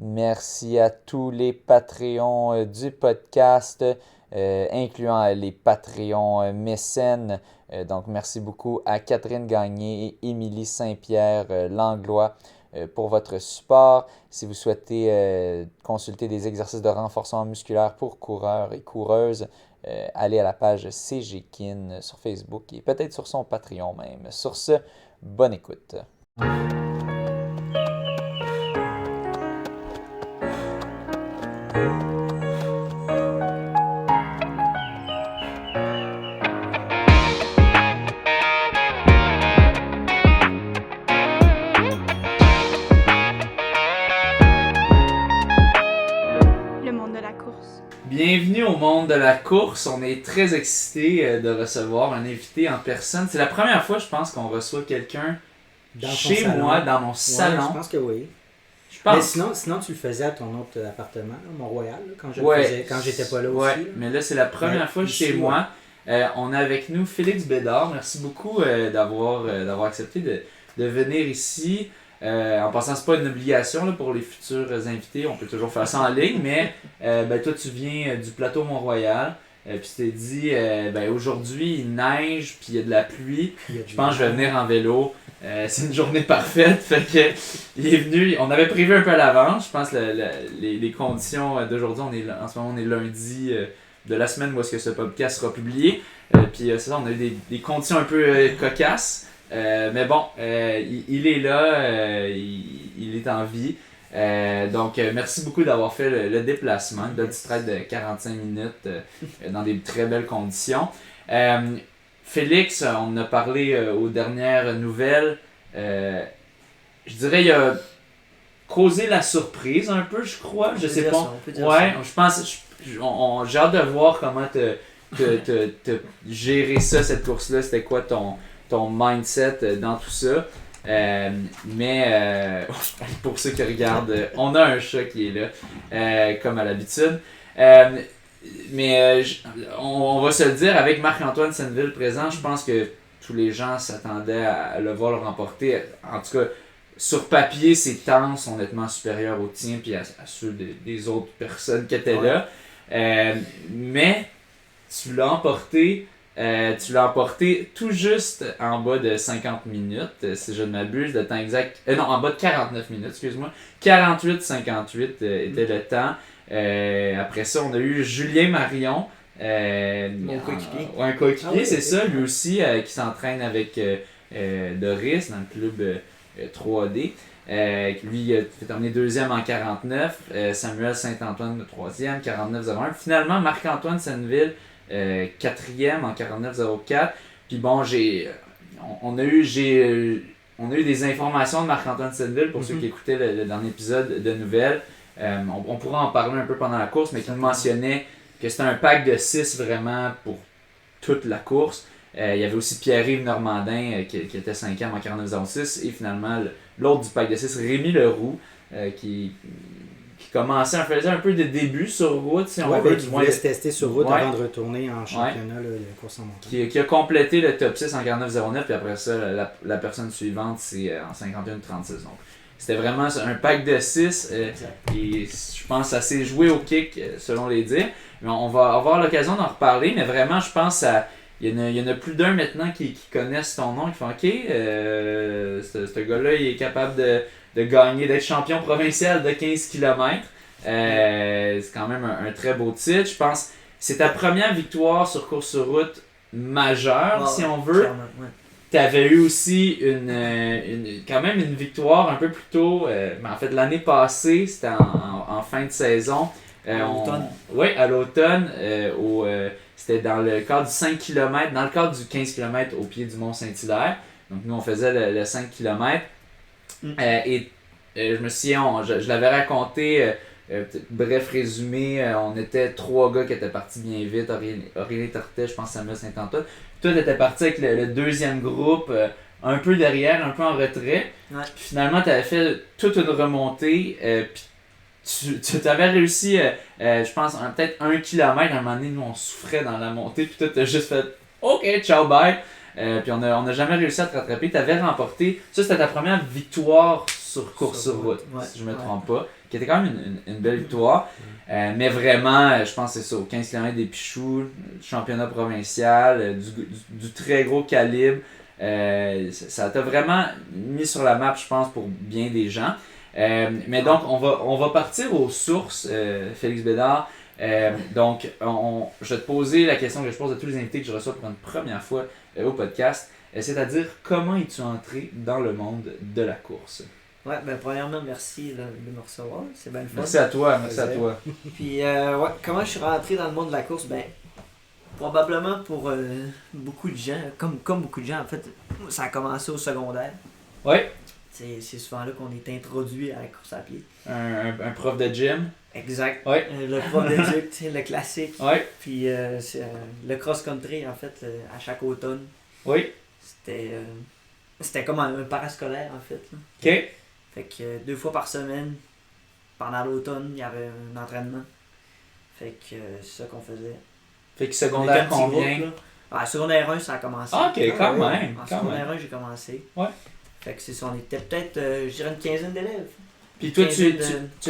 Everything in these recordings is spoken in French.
Merci à tous les Patreons du podcast, incluant les Patreons mécènes. Donc, merci beaucoup à Catherine Gagné et Émilie Saint-Pierre Langlois pour votre support. Si vous souhaitez consulter des exercices de renforcement musculaire pour coureurs et coureuses, allez à la page CGKIN sur Facebook et peut-être sur son Patreon même. Sur ce, bonne écoute. Bienvenue au monde de la course. On est très excités de recevoir un invité en personne. C'est la première fois, je pense, qu'on reçoit quelqu'un chez moi, dans mon salon. Je pense que oui. Je pense. Mais sinon, tu le faisais à ton autre appartement, Mont-Royal, quand j'étais pas là aussi. Ouais, mais là, c'est la première fois chez moi. On a avec nous Félix Bédard. Merci beaucoup d'avoir accepté de venir ici. En passant, c'est pas une obligation là, pour les futurs invités, on peut toujours faire ça en ligne, mais toi tu viens du plateau Mont-Royal, puis tu t'es dit aujourd'hui il neige, puis il y a de la pluie, je pense que je vais venir en vélo, c'est une journée parfaite, fait que il est venu, on avait prévu un peu à l'avance, je pense les conditions d'aujourd'hui, en ce moment on est lundi de la semaine où est-ce que ce podcast sera publié, puis c'est ça, on a eu des conditions un peu cocasses. Mais bon, il est là, il est en vie. Donc, merci beaucoup d'avoir fait le déplacement, une petite traite de 45 minutes dans des très belles conditions. Félix, on a parlé aux dernières nouvelles. Je dirais il a causé la surprise un peu, je crois. Je sais pas. Ouais, je pense. J'ai hâte de voir comment te gérer ça, cette course-là. C'était quoi ton mindset dans tout ça. Mais pour ceux qui regardent, on a un chat qui est là, comme à l'habitude. On va se le dire, avec Marc-Antoine Senneville présent, je pense que tous les gens s'attendaient à le voir le remporter. En tout cas, sur papier, ses temps sont nettement supérieurs aux tiens et à ceux des autres personnes qui étaient là. Mais tu l'as emporté. Tu l'as emporté tout juste en bas de 50 minutes, si je ne m'abuse, le temps exact. Non, en bas de 49 minutes, excuse-moi. 48-58 était le temps. Après ça, on a eu Julien Marion. Mon coéquipier. Un coéquipier, c'est ça, lui aussi, qui s'entraîne avec Doris dans le club 3D. Lui, il a fait terminer deuxième en 49. Samuel Saint-Antoine, le troisième, 49-01. Finalement, Marc-Antoine Senneville, quatrième en 49-04. Puis bon, on a eu des informations de Marc-Antoine Senneville pour ceux qui écoutaient le dernier épisode de nouvelles. On pourra en parler un peu pendant la course, mais qui mentionnait que c'était un pack de 6 vraiment pour toute la course. Il y avait aussi Pierre-Yves Normandin qui était 5e en 49-06 et finalement l'autre du pack de 6, Rémi Leroux, qui faisait un peu de début sur route, si on veut. Il voulait se tester sur route avant de retourner en championnat, de course en montagne. Qui a complété le top 6 en 49-09, puis après ça, la personne suivante, c'est en 51-36. Donc, c'était vraiment un pack de 6, et je pense que ça s'est joué au kick, selon les dires. Mais on va avoir l'occasion d'en reparler, mais vraiment, je pense il y en a plus d'un maintenant qui connaissent ton nom, qui font OK, ce gars-là, il est capable de gagner, d'être champion provincial de 15 km. C'est quand même un très beau titre. Je pense que c'est ta première victoire sur course sur route majeure, si on veut. Tu avais eu aussi quand même une victoire un peu plus tôt, mais en fait l'année passée, c'était en fin de saison. À l'automne. Oui, à l'automne, c'était dans le cadre du 5 km, dans le cadre du 15 km au pied du Mont Saint-Hilaire. Donc nous, on faisait le 5 km. Je me souviens, je l'avais raconté, bref résumé, on était 3 gars qui étaient partis bien vite, Aurélien Tortet, je pense Samuel Saint-Antoine. Toi, tu étais parti avec le deuxième groupe, un peu derrière, un peu en retrait. Ouais. Puis finalement, tu avais fait toute une remontée, puis tu avais réussi, je pense, peut-être 1 km. À un moment donné, nous, on souffrait dans la montée, puis toi, tu as juste fait « OK, ciao, bye ». Puis on n'a jamais réussi à te rattraper. Tu avais remporté, ça c'était ta première victoire sur course sur route, si je ne me trompe pas. qui était quand même une belle victoire. Mais vraiment, je pense que c'est ça, au 15 km des Pichoux, championnat provincial, du très gros calibre. Ça t'a vraiment mis sur la map, je pense, pour bien des gens. Mais donc, on va partir aux sources, Félix Bédard. Donc, je vais te poser la question que je pose à tous les invités que je reçois pour une première fois au podcast. C'est-à-dire, comment es-tu entré dans le monde de la course? Ouais, ben premièrement, merci de me recevoir. C'est bien le fun. Merci à toi, merci à toi. Puis, ouais, comment je suis rentré dans le monde de la course? Ben, probablement pour beaucoup de gens, comme beaucoup de gens, en fait, ça a commencé au secondaire. Ouais. C'est souvent là qu'on est introduit à la course à pied. Un prof de gym. Exact. Ouais. Le prof d'éduc, le classique. Ouais. Puis, c'est, le cross-country, en fait, à chaque automne. Oui. C'était comme un parascolaire, en fait. Là. OK. Fait que 2 fois par semaine, pendant l'automne, il y avait un entraînement. Fait que c'est ça qu'on faisait. Fait que secondaire combien? Groupe, là. Secondaire 1, ça a commencé. Ah, ok, quand même. En secondaire 1, j'ai commencé. Ouais. Fait que c'est ça, on était peut-être, je dirais, une quinzaine d'élèves. Puis toi, tu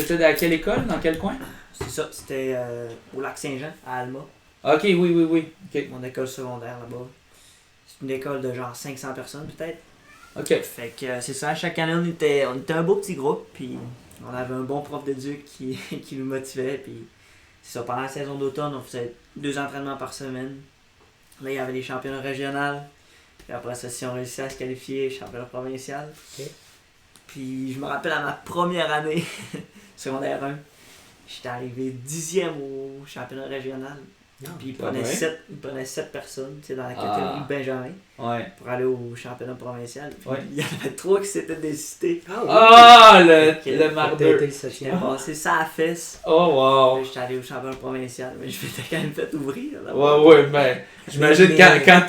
étais à quelle école? Dans quel coin? C'est ça, c'était au Lac-Saint-Jean, à Alma. Ok, oui. Okay. Mon école secondaire là-bas. C'est une école de genre 500 personnes peut-être. Ok. Fait que c'est ça, chaque année on était un beau petit groupe, puis on avait un bon prof d'éduc qui nous motivait, puis c'est ça, pendant la saison d'automne, on faisait 2 entraînements par semaine. Là, il y avait les championnats régionaux, puis après ça, si on réussissait à se qualifier, championnat provincial. Okay. Puis je me rappelle à ma première année, secondaire 1, j'étais arrivé 10e au championnat régional. Puis il prenait 7 personnes dans la catégorie Benjamin pour aller au championnat provincial. Puis il y en avait 3 qui s'étaient désistés. Le mardeux. J'étais passé ça à la fesse. Oh wow! J'étais allé au championnat provincial, mais je m'étais quand même fait ouvrir. Ouais, ben j'imagine quand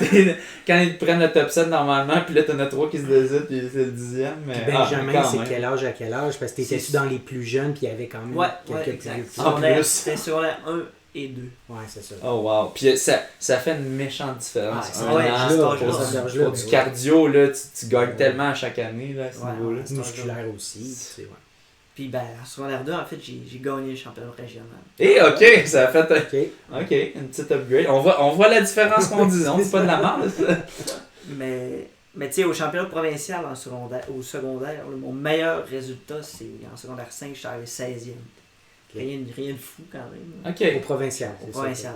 ils te prennent le top 7 normalement, puis là t'en as 3 qui se désistent, puis c'est le 10e. Mais Benjamin, c'est quel âge à quel âge? Parce que t'étais-tu dans les plus jeunes, puis il y avait quand même quelques exact. plus. C'était sur la 1 et 2. Ouais, c'est ça. Oh wow! Puis ça fait une méchante différence. Pour du cardio, là, tu gagnes tellement à chaque année là, à ce niveau-là. Musculaire aussi. Puis ben, en secondaire 2, en fait, j'ai gagné le championnat régional. Et ok, ça a fait ok, une petite upgrade. On voit la différence qu'on dit, on dit pas de la merde. Mais tu sais, au championnat provincial au secondaire, là, mon meilleur résultat, c'est en secondaire 5, j'étais arrivé 16e. Rien de fou quand même. Ok. Au provincial. Au provincial.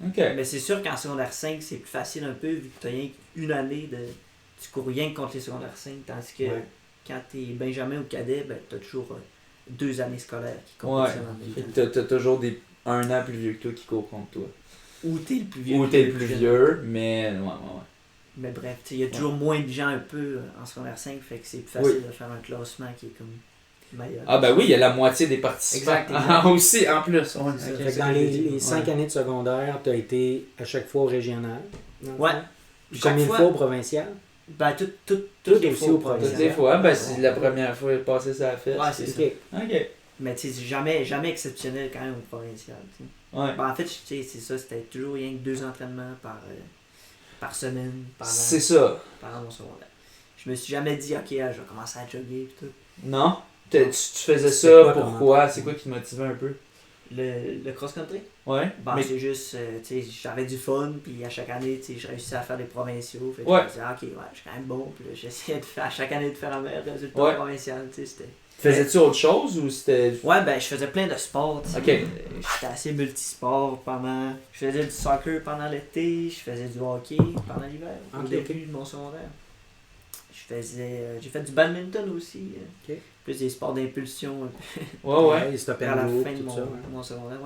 Okay. Mais c'est sûr qu'en secondaire 5, c'est plus facile un peu vu que tu as rien qu'une année de. Tu cours rien que contre les secondaires 5. Tandis que quand tu es Benjamin ou cadet, ben, tu as toujours 2 années scolaires qui comptent. Tu as toujours 1 an plus vieux que toi qui courent contre toi. Ou tu es le plus vieux. Ou tu es le plus vieux, mais. Mais bref, il y a toujours moins de gens un peu en secondaire 5, fait que c'est plus facile de faire un classement qui est comme. Ah ben oui, il y a la moitié des participants. Exact. aussi, en plus. Fait que dans les 5 années de secondaire, tu as été à chaque fois au régional. Ouais. Combien de fois au provincial? Ben, toutes les fois au provincial. Toutes les fois, ben si la première fois est passée ça a fait. Ouais, c'est ça. Ok. Mais tu sais, c'est jamais exceptionnel quand même au provincial. T'sais. Ouais. Ben, en fait, c'est ça, c'était toujours rien que 2 entraînements par semaine c'est ça. Pendant mon secondaire. Je me suis jamais dit, ok, je vais commencer à jogger et tout. Non? Tu faisais ça, pourquoi? C'est quoi qui te motivait un peu? Le cross-country? Ouais. Ben, mais c'est juste, tu sais, j'avais du fun, puis à chaque année, tu sais, je réussissais à faire des provinciaux. Fait que je me disais, ok, je suis quand même bon, puis j'essayais à chaque année de faire un meilleur résultat provincial, tu sais, c'était... Faisais-tu autre chose ou c'était... Ouais, ben, je faisais plein de sports, ok. J'étais assez multisport pendant... Je faisais du soccer pendant l'été, je faisais du hockey pendant l'hiver, au début de mon secondaire. J'ai fait du badminton aussi. Plus des sports d'impulsion. Ouais. C'était à la fin de mon secondaire,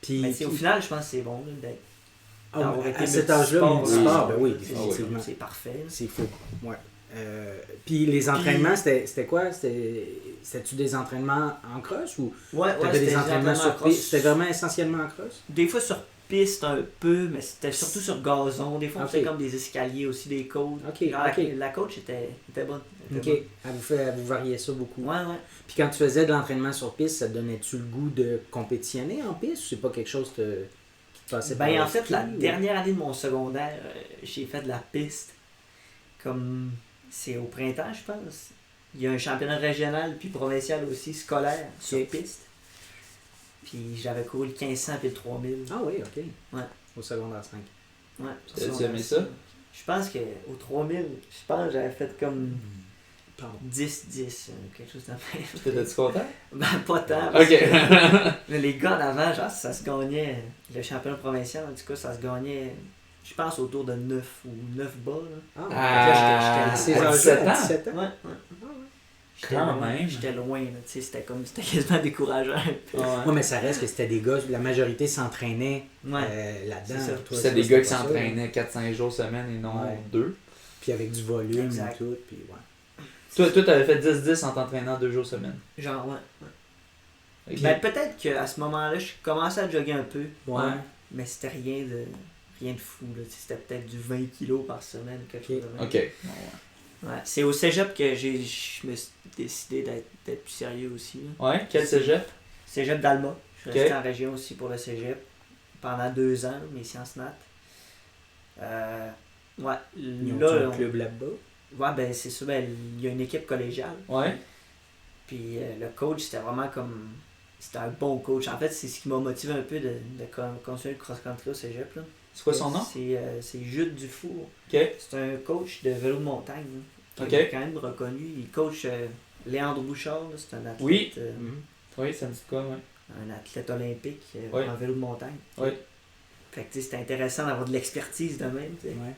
Puis, mais au final, je pense que c'est bon d'être. À cet âge-là, multisport, ben oui, définitivement. C'est parfait. C'est fou. Ouais. Puis les entraînements, c'était quoi? C'était-tu des entraînements en cross ou c'était des entraînements sur piste? C'était vraiment essentiellement en cross? Des fois sur piste un peu, mais c'était surtout sur gazon. Des fois, on faisait comme des escaliers aussi, des côtes. La coach était bonne. Vous variez ça beaucoup. Ouais. Puis quand tu faisais de l'entraînement sur piste, ça te donnait-tu le goût de compétitionner en piste ou c'est pas quelque chose qui te passait par en fait, la dernière année de mon secondaire, j'ai fait de la piste. Comme c'est au printemps, je pense. il y a un championnat régional puis provincial aussi, scolaire, sur piste. Puis j'avais couru le 1500 puis le 3000. Ah oui, ok. Ouais. Au secondaire 5. Ouais. Tu aimé ça? Je pense qu'au 3000, je pense que j'avais fait comme 10-10, quelque chose de même. T'étais-tu content? Ben, pas tant. Ok. Mais les gars en avant, genre, ça se gagnait. Le championnat provincial, en tout cas, ça se gagnait, je pense, autour de 9 ou 9 bas. Là. Ah, j'étais à 17 ans? Ouais. Quand même. J'étais loin, là, tu sais, c'était quasiment décourageant. Ouais, mais ça reste que c'était des gars, la majorité s'entraînait là-dedans. C'était des gars qui s'entraînaient 4-5 jours semaine et non 2. Puis avec du volume exact. et tout, puis ouais. Toi, t'avais fait 10-10 en t'entraînant 2 jours semaine. Genre, ouais. Okay. Ben, peut-être qu'à ce moment-là, je commençais à jogger un peu. Ouais. Mais c'était rien de fou, là. C'était peut-être du 20 kilos par semaine, quelque chose de même. Ok. Ouais. C'est au cégep que je me suis décidé d'être plus sérieux aussi. Là. Ouais, quel cégep? Cégep d'Alma. Je suis resté en région aussi pour le cégep pendant 2 ans, mes sciences nat. Ouais, Ils là, ont un club là-bas. Ouais, ben c'est ça, ben il y a une équipe collégiale. Ouais. Puis le coach, c'était vraiment comme... C'était un bon coach. En fait, c'est ce qui m'a motivé un peu de continuer le cross-country au cégep. Là. C'est quoi son nom? C'est Jude Dufour. Ok. C'est un coach de vélo de montagne. Là, qui est quand même reconnu. Il coach Léandre Bouchard. Là, c'est un athlète. Oui. Oui, ça me dit quoi, ouais. Un athlète olympique oui. en vélo de montagne. Oui. Fait que c'était intéressant d'avoir de l'expertise de même. Ouais.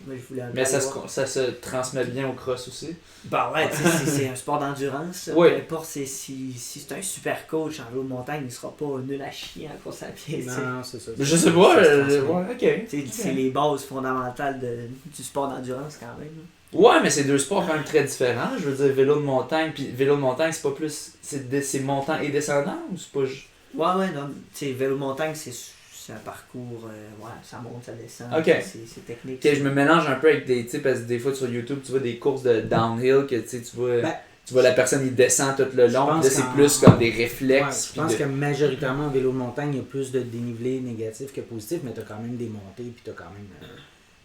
Moi, je voulais mais ça se transmet bien au cross aussi. Ben ouais, tu sais, c'est un sport d'endurance. Oui. Peu importe si c'est un super coach en vélo de montagne, il sera pas nul à chier en course à pied. Non, c'est ça. Mais je sais pas. Ouais, ok. C'est les bases fondamentales du sport d'endurance quand même. Ouais, mais c'est 2 sports quand même très différents. Je veux dire, vélo de montagne, puis vélo de montagne, c'est pas plus. C'est montant et descendant ou c'est pas. Ouais, non. Tu sais, vélo de montagne, c'est un parcours. Ouais, ça monte, ça descend. Ok. C'est technique. Ok, je me mélange un peu avec des. Tu sais, parce que des fois sur YouTube, tu vois des courses de downhill que tu vois. Tu vois la personne, il descend tout le long, puis là, c'est plus comme des réflexes. Ouais, je pense que majoritairement en vélo de montagne, il y a plus de dénivelé négatif que positif, mais tu as quand même des montées, puis tu as quand même.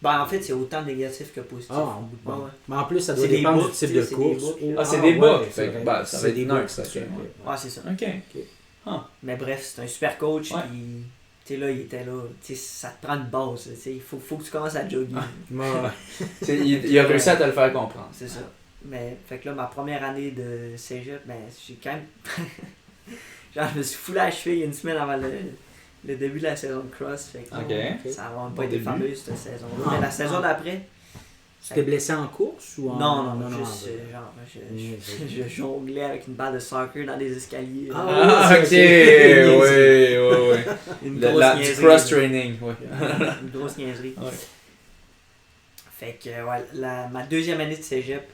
Ben, en fait, c'est autant négatif que positif. Ah, en bout de ouais. Mais en plus, ça doit dépendre du type de course. C'est des boucles. Ouais, ça va être neutre, ça. Ouais, c'est ça. Ok. Mais bref, c'est un super coach, puis. Tu sais, là, il était là. Tu sais, ça te prend une base. Tu sais, il faut que tu commences à jogger. Il a réussi à te le faire comprendre. C'est ça. Mais, fait que là, ma première année de cégep, ben, j'ai quand même. Genre, je me suis foulé à la cheville une semaine avant le début de la saison de cross. Fait que ça n'a vraiment pas été fameux cette saison-là. Mais la saison d'après. Tu t'es blessé en course ou en. Non, juste genre, je jonglais avec une balle de soccer dans des escaliers. Ok, oui. Une grosse niaiserie. Du cross-training, oui. Une grosse niaiserie. Ouais. Fait que, ma deuxième année de cégep,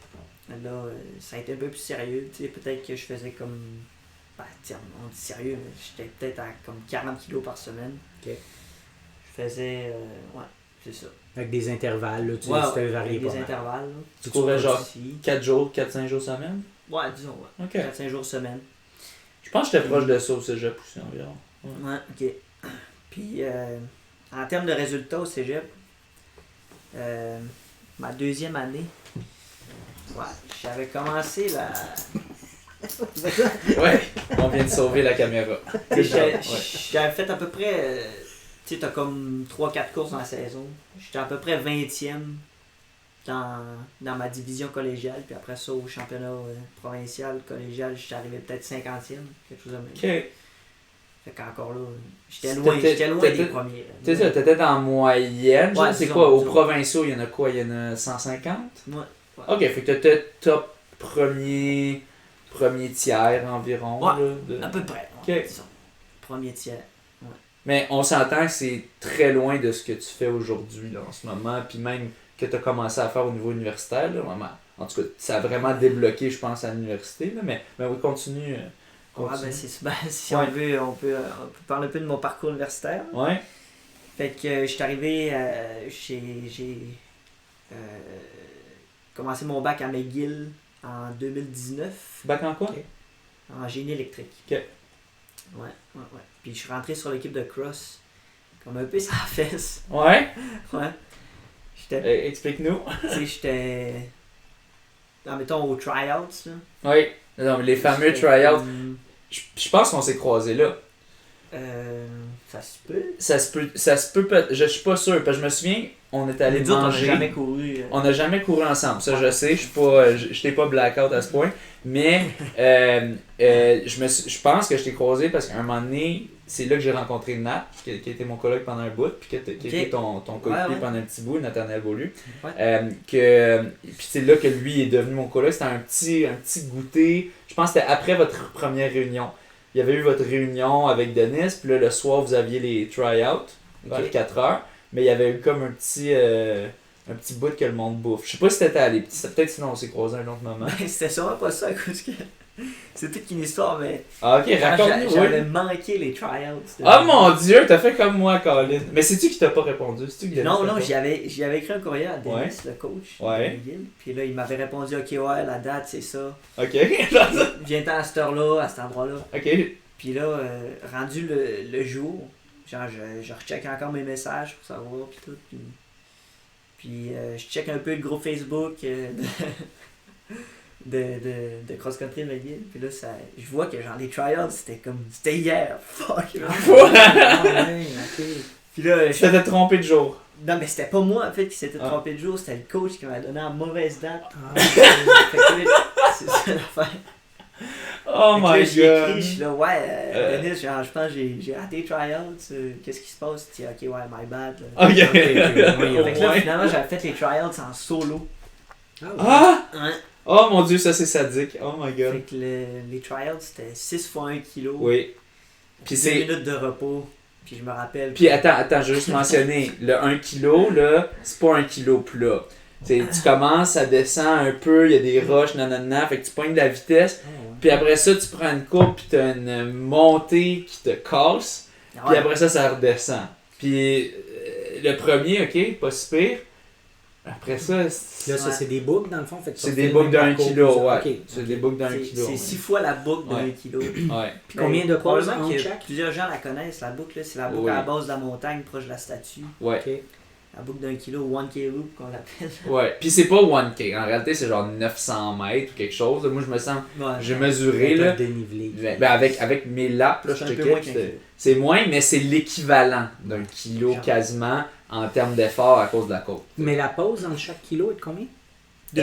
là, ça a été un peu plus sérieux. Tu sais, peut-être que je faisais comme. Ben, on dit sérieux, mais j'étais peut-être à comme 40 kilos par semaine. Ok. Je faisais. Ouais, c'est ça. Avec des intervalles, là, tu sais, varié avec des intervalles. Là. Tu courais genre 4-5 jours semaine? Ouais, disons, ouais. Ok. 4-5 jours semaine. Je pense que j'étais proche de ça au cégep aussi environ. Ouais, ok. Puis, en termes de résultats au cégep, ma deuxième année, ouais, j'avais commencé la. Ouais, on vient de sauver la caméra. J'avais fait à peu près. Tu sais, t'as comme 3-4 courses dans la saison. J'étais à peu près 20e dans ma division collégiale. Puis après ça, au championnat provincial, collégial, j'étais arrivé peut-être 50e, quelque chose de même. Ok. Fait qu'encore là, j'étais loin des premiers. Tu sais, t'étais en moyenne. Ouais, c'est quoi, aux provinciaux, il y en a quoi? Il y en a 150? Ouais. Ok, fait que t'étais top premier tiers environ. Ouais, là, à peu près. Ouais, disons. Premier tiers. Mais on s'entend que c'est très loin de ce que tu fais aujourd'hui là, en ce moment, puis même que tu as commencé à faire au niveau universitaire. Là, en tout cas, ça a vraiment débloqué, je pense, à l'université. Là, mais oui, continue. Ouais, ben, si on veut, on peut parler un peu de mon parcours universitaire. Ouais. Fait que je suis arrivé, j'ai commencé mon bac à McGill en 2019. Bac en quoi? Okay. En génie électrique. Ok. Ouais. Puis je suis rentré sur l'équipe de cross, comme un peu sans fesse. Ouais? Ouais. Explique-nous. Tu sais, j'étais mettons, aux tryouts, là. Oui, non, mais les fameux tryouts, je pense qu'on s'est croisés là. Ça se peut. Ça se peut, je suis pas sûr, parce que je me souviens, on est allé manger. On n'a jamais couru. On n'a jamais couru ensemble, ça je sais, je t'ai pas blackout à ce point, mais je pense que je t'ai croisé parce qu'à un moment donné, c'est là que j'ai rencontré Nat, qui était mon collègue pendant un bout, puis qui était ton coéquipier pendant un petit bout, Nathanaël Beaulieu. Puis c'est là que lui est devenu mon collègue, c'était un petit goûter, je pense que c'était après votre première réunion. Il y avait eu votre réunion avec Denis, puis là le soir vous aviez les try-outs, vers 4 heures, mais il y avait eu comme un petit bout que le monde bouffe. Je sais pas si t'étais allé, peut-être sinon on s'est croisé à un autre moment. C'était sûrement pas ça, à cause que c'est toute une histoire, mais Ah ok, raconte-nous. J'avais manqué les tryouts. Oh mon dieu, t'as fait comme moi, Colin. Mais c'est-tu qui t'a pas répondu? Non, j'y avais écrit un courrier à Denis, le coach de McGill. Puis là, il m'avait répondu, ok, ouais, la date, c'est ça. Ok. Viens-t'en à cette heure-là, à cet endroit-là. Ok. Puis là, rendu le jour, genre, je recheck encore mes messages pour savoir, puis tout. Puis je check un peu le groupe Facebook de cross-country de McGill. Puis là, je vois que genre les trials, c'était hier. Fuck! Puis là, tu t'étais trompé de jour. Non, mais c'était pas moi en fait qui s'était trompé de jour, c'était le coach qui m'a donné la mauvaise date. C'est ça l'affaire. Oh my god! Je suis là, ouais, Denis, genre, je pense que j'ai raté les tryouts, qu'est-ce qui se passe? Tu dis, ok, ouais, my bad. Ok. Fait que là, finalement, j'avais fait les tryouts en solo. Ah! Ouais. Oh mon dieu, ça c'est sadique. Oh my god. Fait que les tryouts, c'était 6 fois 1 kg. Oui. Puis 2 minutes de repos. Puis je me rappelle. Puis attends, je vais juste mentionner, le 1 kg, là, c'est pas 1 kg plat. Tu commences, ça descend un peu, il y a des roches, nanana, fait que tu pognes de la vitesse. Puis après ça, tu prends une courbe, puis t'as une montée qui te casse. Puis après ça redescend. Puis le premier, ok, pas si pire. Après ça, là, ça c'est des boucles dans le fond. C'est des boucles d'1 kg, ouais. Okay. C'est des boucles d'1 kg. C'est 6 fois la boucle d'1 kg. Ouais. Puis combien de pauses en que chaque? Plusieurs gens la connaissent, la boucle, c'est la boucle à la base de la montagne, proche de la statue. Ouais. Okay. La boucle d'1 kg, 1K loop qu'on l'appelle. Ouais, puis c'est pas 1K, en réalité c'est genre 900 mètres ou quelque chose. Moi je me sens, j'ai mesuré là. Dénivelé. Ben avec mes laps, là, je checkais. C'est moins, mais c'est l'équivalent d'un kilo quasiment en termes d'effort à cause de la côte. Mais la pause entre chaque kilo est de combien? 2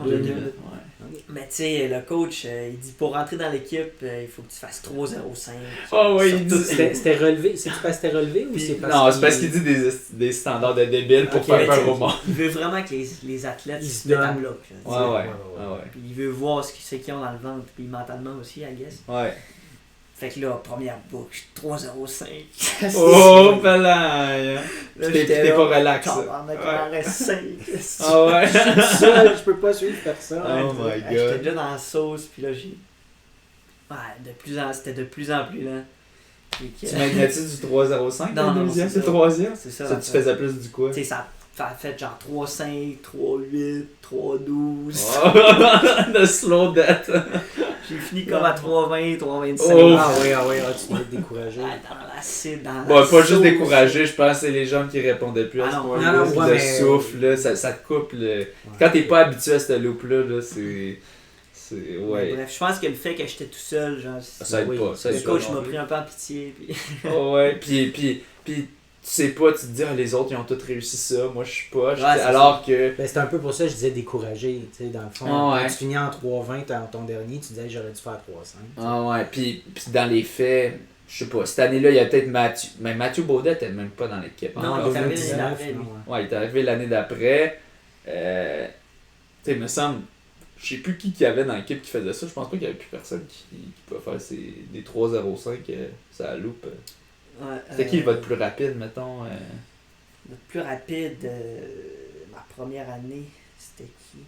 minutes. Ouais. Mais tu sais, le coach, il dit pour rentrer dans l'équipe, il faut que tu fasses 3,05. Oh oui, il dit. C'était relevé. C'est parce que c'était relevé ou c'est parce Non, c'est parce qu'il dit des standards de débile pour faire peur au monde. Il veut vraiment que les athlètes se mettent à bloc. Ouais. Puis il veut voir ce qu'ils ont dans le ventre, puis mentalement aussi, I guess. Ouais. Fait que là, première boucle, 3,05. Oh, palaille! T'es pas relax. Il en reste 5. Ah ouais? Ça, je peux pas suivre personne. Oh my god. J'étais déjà dans la sauce, puis là, c'était de plus en plus lent. Tu m'as-tu du 3,05? Non, le deuxième, c'est le troisième? C'est ça. Tu faisais plus du quoi? Tu sais, ça a fait genre 3,5, 3,8, 3,12. Oh, de slow death. J'ai fini comme à 3,20, 3,25. Ah oui, tu m'as découragé. Dans l'acide, dans la bon, pas juste sauce. découragé, je pense que c'est les gens qui répondaient plus à ce point-là. Le souffle, là, ça te coupe. Quand t'es pas habitué à cette loupe-là, c'est. Ouais. Bref, je pense que le fait que j'étais tout seul, genre. Ça aide pas. Le coach m'a pris un peu en pitié. Puis... ouais, puis tu sais pas, tu te dis, les autres ils ont tous réussi ça, moi je suis pas. Ouais, alors que. Ben, c'est un peu pour ça que je disais découragé. Tu sais, dans le fond, quand tu finis en 3,20 ton dernier, tu disais j'aurais dû faire 3,5. Ah ouais, puis dans les faits, je sais pas, cette année-là, il y a peut-être Mathieu. Mais Mathieu Baudet était même pas dans l'équipe. Non, il est arrivé l'année d'après. Ouais, il est arrivé l'année d'après. Tu sais, il me semble. Je sais plus qui y avait dans l'équipe qui faisait ça. Je pense pas qu'il y avait plus personne qui peut faire des 3,05 ça loupe. Ouais, c'était qui votre plus rapide, mettons? Notre plus rapide, ma première année, c'était qui?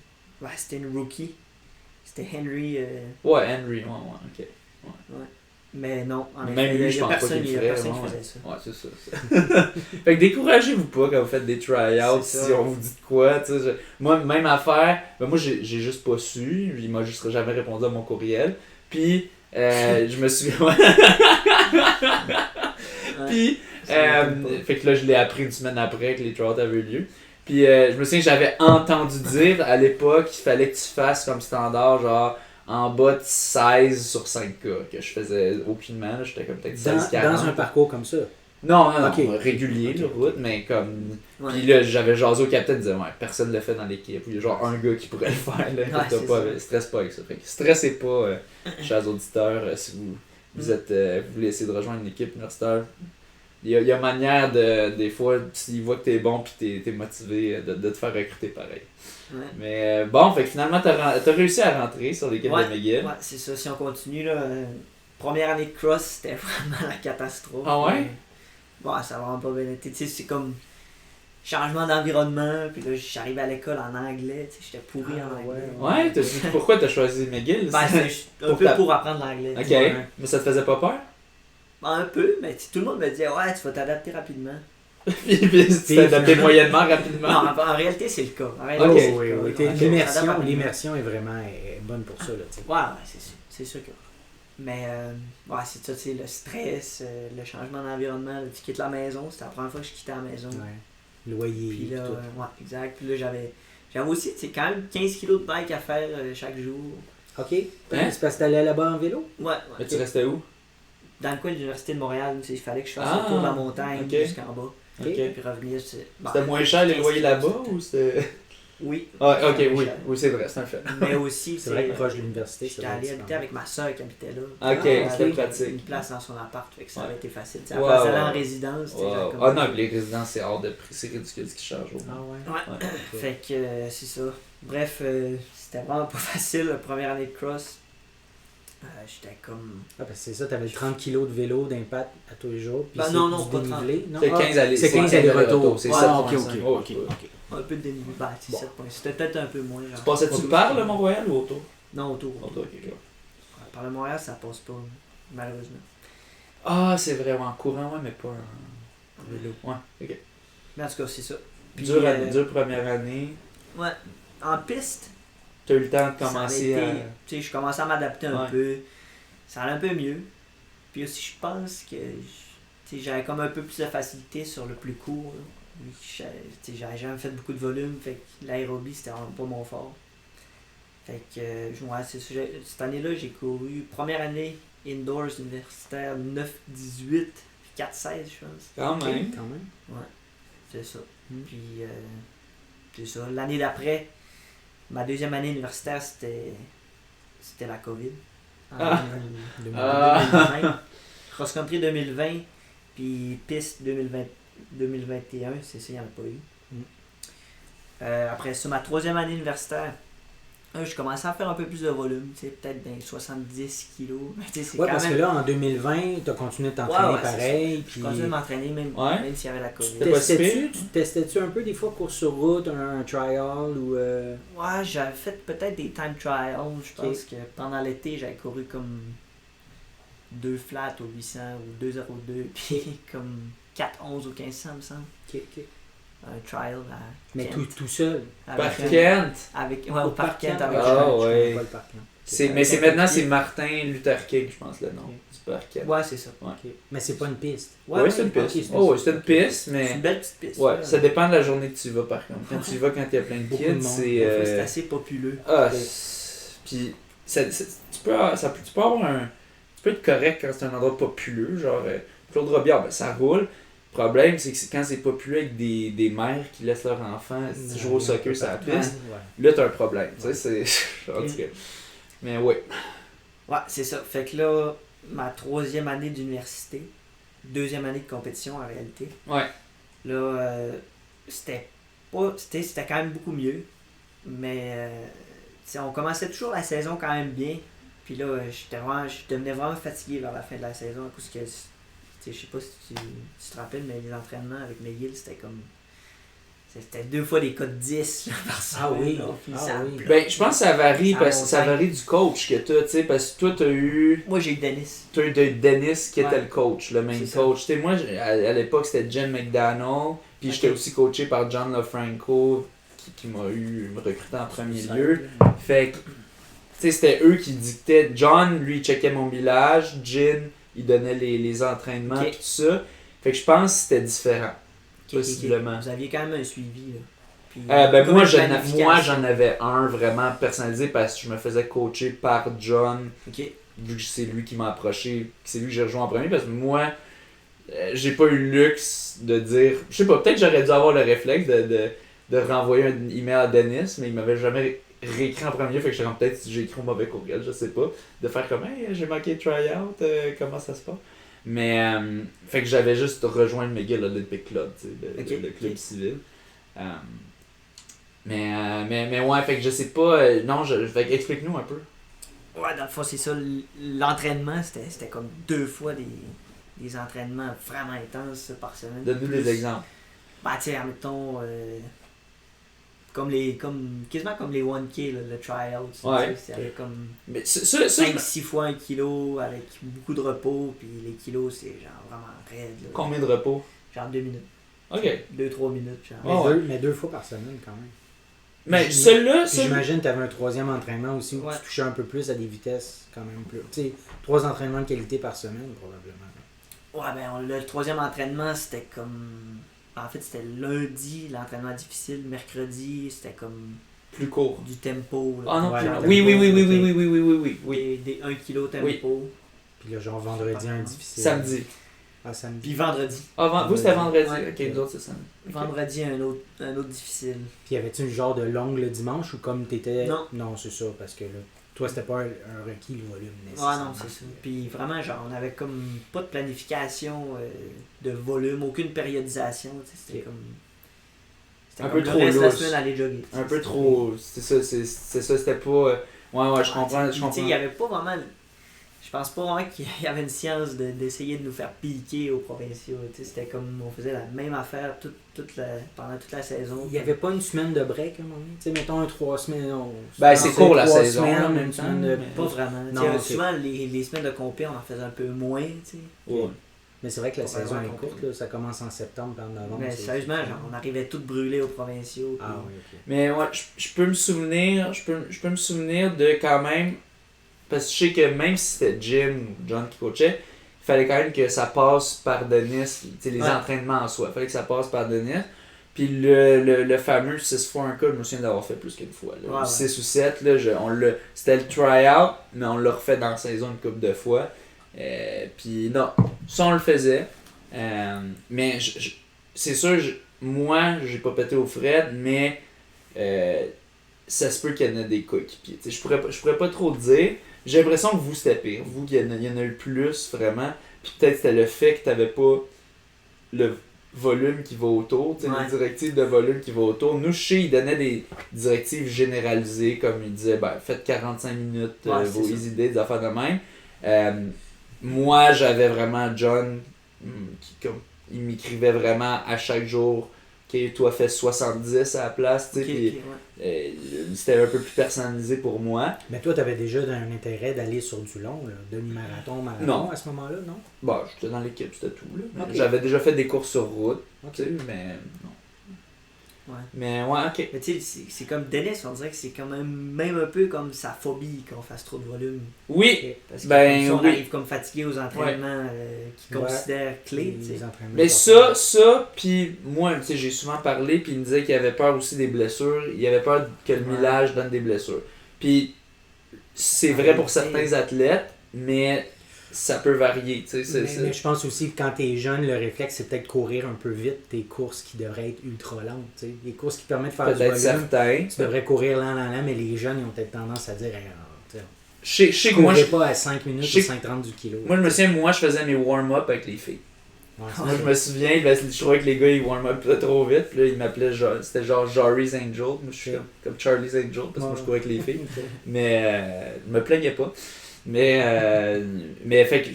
Ouais, c'était une rookie. C'était Henry. Ouais, Henry, ok. Ouais. Mais non, en même lui, je pense pas qu'il ferait. Personne qui faisait ça. Ouais, c'est ça. Fait que découragez-vous pas quand vous faites des tryouts, si on vous dit de quoi, tu sais. Moi, même affaire, moi j'ai juste pas su, il m'a juste jamais répondu à mon courriel. Puis, je me suis... Puis, fait que là, je l'ai appris une semaine après que les tryouts avaient eu lieu. Puis je me souviens que j'avais entendu dire à l'époque qu'il fallait que tu fasses comme standard, genre en bas de 16 sur 5K, que je faisais aucunement, là, j'étais comme peut-être 16-40. Dans un parcours comme ça? Non, Okay. Régulier, de route, mais comme... Ouais. Puis là, j'avais jasé au capitaine, il disait, ouais, personne ne le fait dans l'équipe. Il y a genre un gars qui pourrait le faire, là. Ouais, Pas, stresse pas avec ça. Fait que stressez pas, chers auditeurs, si vous êtes, vous voulez essayer de rejoindre une équipe universitaire. Il y a manière de, des fois, s'ils voient que t'es bon pis t'es motivé, de te faire recruter pareil. Ouais. Mais bon, fait que finalement, t'as réussi à rentrer sur l'équipe de McGill. Ouais, c'est ça. Si on continue, là, première année de cross, c'était vraiment la catastrophe. Ah ouais? Bon, ça va vraiment pas bien été. Tu sais, c'est comme changement d'environnement, puis là, j'arrive à l'école en anglais, tu sais, j'étais pourri en anglais. Ouais, pourquoi t'as choisi McGill? Ben, c'est un peu pour apprendre l'anglais. Ok, Ouais. mais ça te faisait pas peur? Ben, un peu, mais tout le monde me disait, ouais, tu vas t'adapter rapidement. Puis tu t'es adapté moyennement rapidement. Non, en réalité, c'est le cas. En Oh, réalité, oui, c'est le oui. cas. L'immersion, l'immersion est vraiment bonne pour ça. Là, tu sais. Ouais, c'est sûr que. Mais, ouais, c'est ça, tu sais, le stress, le changement d'environnement, tu quittes la maison, c'était la première fois que je quittais la maison. Ouais. Loyer. Puis là, tout. ouais, exact. Puis là, j'avais aussi, tu sais, quand même 15 kilos de bike à faire chaque jour. Ok. Hein? C'est parce que t'allais là-bas en vélo? Ouais, Mais ouais. tu restais où? Dans le coin de l'Université de Montréal, il fallait que je fasse Ah, le tour de la montagne ok. jusqu'en bas. Ok. Puis revenir. C'était moins cher les loyers là-bas ou c'était. Oui. Ah, ok, C'était oui, moins cher. oui, c'est vrai, c'est un fait. Mais aussi, C'est vrai que proche de l'université, j'étais allé habiter avec ma soeur qui habitait là. Ok, Elle c'était avait pratique. une place dans son appart, fait que ça Ouais. avait été facile. À Wow, la place d'aller wow. en résidence, tu sais, Wow. genre comme- Ah non, puis les résidences, c'est hors de prix, c'est ridicule ce qu'ils chargent. Ah ouais. Ouais. Ok. Fait que c'est ça. Bref, c'était vraiment pas facile la première année de cross. J'étais comme. Ah, parce que c'est ça, t'avais 30 kilos de vélo d'impact à tous les jours. Puis Ben c'est non, non, du pas dénivelé. Non? C'est Ah, 15 allers- c'est 15 allers-retours. c'est Ouais, ça. ok, ok. Un peu de dénivelé. Ben, c'est Bon. 7 points. C'était peut-être un peu moins. Tu Genre. passais-tu par le Mont-Royal ou autour? Non, autour. Autour, ok. Ouais, par le Montréal, ça passe pas, malheureusement. Ah, c'est vrai, en courant, ouais, mais pas en vélo. Ouais, ok. Mais en tout cas, c'est ça. Puis, Dure première année. Ouais. En piste, T'as eu le temps de ça avait commencer été, à. tu sais, je commençais à m'adapter un Ouais. peu. Ça allait un peu mieux. Puis aussi, je pense que tu sais, j'avais comme un peu plus de facilité sur le plus court. Là. Vu que tu sais, j'avais jamais fait beaucoup de volume, fait que l'aérobie, c'était vraiment pas mon fort. Fait que, ouais, c'est ça. Cette année-là, j'ai couru première année indoors universitaire 9-18, puis 4-16, je pense. Quand même. Quand même. Ouais, c'est ça. Mm. Puis, c'est ça. L'année d'après, ma deuxième année universitaire, c'était la COVID. En Ah. 2020. Cross-country 2020, puis piste 2021, c'est ça, il n'y en a pas eu. Mm. Après ça, ma troisième année universitaire, je commençais à faire un peu plus de volume, tu sais, peut-être dans les 70 kilos. Tu sais, c'est Ouais, quand parce même... que là, en 2020, t'as continué de t'entraîner Ouais, pareil. Je Puis... continuais de m'entraîner même, Ouais. même s'il y avait la COVID. C'était pas si pire. Testais-tu un peu des fois course sur route, un trial ou. Ouais, j'avais fait peut-être des time trials. Je Ok. pense que pendant l'été, j'avais couru comme 2 flats au 800 ou 2,02, puis comme 4,11 au 1500, me semble. Ok. Un trial à Mais Kent. tout seul. Par Avec, Kent. ouais, au parc Kent avec Ah, je ouais. connais pas le parc Kent. Mais c'est maintenant, c'est Martin Luther King, je pense, le nom Ok. du parc Kent. Ouais, c'est ça. Ok. Mais c'est pas une piste. Ouais, c'est une ok, piste. c'est Oh, ça. ouais, c'est une piste, C'est mais. une belle petite piste. Ouais, là. ça dépend de la journée que tu y vas par contre. Quand tu y vas quand il y a plein de Beaucoup de kids, monde. c'est. Des fois, c'est assez populeux. Ah, Ok. puis tu peux avoir un. Tu peux être correct quand c'est un endroit populeux, genre Claude Robillard, ben ça roule. Le problème, c'est que quand c'est populeux avec des mères qui laissent leurs enfants jouer au soccer sur la piste, Ouais. là t'as un problème. Tu sais, c'est. En tout cas. Mais ouais. Ouais, c'est ça. Fait que là, ma troisième année d'université, deuxième année de compétition en réalité. Ouais. Là, c'était quand même beaucoup mieux. Mais tu sais, on commençait toujours la saison quand même bien. Puis là, je devenais vraiment fatigué vers la fin de la saison à cause que, tu sais, je sais pas si tu te rappelles, mais les entraînements avec McGill, c'était comme. C'était 2 fois des cas de 10 là, par semaine. oui. là, puis Ah ça oui. bloque. Ben, je pense que ça varie Ça parce que ça montagne. varie du coach que t'as, tu sais, parce que toi t'as eu. Moi, j'ai eu Dennis. T'as eu Dennis qui était Ouais. le coach, le main C'est ça. coach. Tu sais, moi, à l'époque, c'était Jen McDonald, puis j'étais Ok. aussi coaché par John LaFranco, qui m'a recruté en premier lieu. Fait que, tu sais, c'était eux qui dictaient. John, lui, il checkait mon village. Jen, il donnait les entraînements Ok. et tout ça. Fait que je pense que c'était différent. Ok, ok, ok. Possiblement. Vous aviez quand même un suivi. Là. Puis, moi j'en avais un vraiment personnalisé parce que je me faisais coacher par John. Ok. Vu que c'est lui qui m'a approché, c'est lui que j'ai rejoint en premier, parce que moi, j'ai pas eu le luxe de dire. Je sais pas, peut-être que j'aurais dû avoir le réflexe de renvoyer un email à Dennis, mais il m'avait jamais réécrit en premier, fait que peut-être j'ai écrit au mauvais courriel, je sais pas. De faire comme, hey, j'ai manqué de try-out, comment ça se passe. Mais, fait que j'avais juste rejoint le McGill Olympic Club, tu sais, le club civil. Mais ouais, fait que je sais pas, fait que explique-nous un peu. Ouais, dans le fond, c'est ça. L'entraînement, c'était comme 2 fois des entraînements vraiment intenses par semaine. Donne-nous des exemples. Bah, tu sais, admettons, quasiment comme les 1K, là, le tryout. Ouais. C'était comme 5-6 fois 1 kilo avec beaucoup de repos, puis les kilos, c'est genre vraiment raide. Là. Combien de repos? Genre 2 minutes. Ok. 2-3 minutes. Genre. Mais 2 fois par semaine quand même. Mais celui-là, j'imagine que tu avais un 3e entraînement aussi où tu touchais un peu plus à des vitesses quand même plus. Tu sais, 3 entraînements de qualité par semaine probablement. Ouais, ben le 3e entraînement c'était comme. En fait, c'était lundi, l'entraînement difficile. Mercredi, c'était comme. Plus court. Du tempo. Là. Ah non, oui. Des 1 kg tempo. Oui. Puis là, genre vendredi, un difficile. Samedi. Ah, samedi. Puis vendredi. Ah, vous c'était vendredi. Ouais. Ok, nous autres c'est samedi. Vendredi, un autre difficile. Puis y avait-tu un genre de longue le dimanche ou comme t'étais. Non. Non, c'est ça, parce que là, toi c'était pas un requis le volume nécessaire. Ah non, c'est ça. Puis vraiment, genre, on avait comme pas de planification de volume, aucune périodisation. C'était comme. C'était un peu trop lourd. La semaine aller jogger. Un peu trop. C'est ça, c'était pas. Ouais, je comprends. Il y avait pas vraiment. Je pense pas vraiment qu'il y avait une science d'essayer de nous faire piquer aux provinciaux. C'était comme on faisait la même affaire pendant toute la saison. Il n'y avait pas une semaine de break à un moment donné? Mettons 3 semaines. C'est court la saison. Une semaine de... Pas vraiment. Non, souvent, les semaines de compé, on en faisait un peu moins. Ouais. Mais c'est vrai que la saison est courte, là, ça commence en septembre et en novembre. Mais sérieusement, genre, on arrivait tout brûlés aux provinciaux. Ah oui, ok. Mais ouais, je peux me souvenir de quand même. Parce que je sais que même si c'était Jim ou John qui coachait, il fallait quand même que ça passe par Denis, les entraînements en soi. Il fallait que ça passe par Denis. Puis le fameux 6 fois un cas, je me souviens d'avoir fait plus qu'une fois. Là. 6 ou 7, là, c'était le try-out, mais on l'a refait dans la saison une couple de fois. Puis non, ça on le faisait. Mais c'est sûr, moi, j'ai pas pété au Fred, mais ça se peut qu'il y en ait des coéquipiers. Je pourrais pas trop dire. J'ai l'impression que vous, c'était pire. Vous, il y en a eu plus, vraiment. Puis peut-être c'était le fait que t'avais pas le volume qui va autour, les directives de volume qui va autour. Nous, je sais, il donnait des directives généralisées, comme il disait, faites 45 minutes vos idées, des affaires de même. Moi, j'avais vraiment John, il m'écrivait vraiment à chaque jour, ok, toi fais 70 à la place, c'était un peu plus personnalisé pour moi. Mais toi, tu avais déjà un intérêt d'aller sur du long, là, demi-marathon, marathon à ce moment-là, non? Bon, j'étais dans l'équipe, c'était tout. Là. Okay. J'avais déjà fait des courses sur route, mais non. Ouais. Mais ouais, ok. Mais tu sais, c'est comme Dennis, on dirait que c'est quand même un peu comme sa phobie qu'on fasse trop de volume. Oui! Parce que on arrive comme fatigué aux entraînements qu'il considère clés. Mais ça, puis moi, tu sais, j'ai souvent parlé, puis il me disait qu'il avait peur aussi des blessures. Il avait peur que le millage donne des blessures. Puis c'est vrai pour certains athlètes, mais ça peut varier. Mais je pense aussi que quand t'es jeune, le réflexe, c'est peut-être courir un peu vite tes courses qui devraient être ultra lentes. T'sais. Les courses qui permettent de faire peut-être du volume, certain. Tu devrais courir lent, mais les jeunes, ils ont peut-être tendance à dire je sais que moi, pas à 5 minutes ou 5,30 du kilo. Moi, je me souviens, je faisais mes warm-up avec les filles. Ouais, moi, je me souviens, je trouvais que les gars, ils warm-up trop vite. Puis là, ils m'appelaient, c'était genre Jory's Angel. Moi, je suis comme Charlie's Angel, parce que moi, je courais avec les filles. Mais je me plaignais pas. Mais fait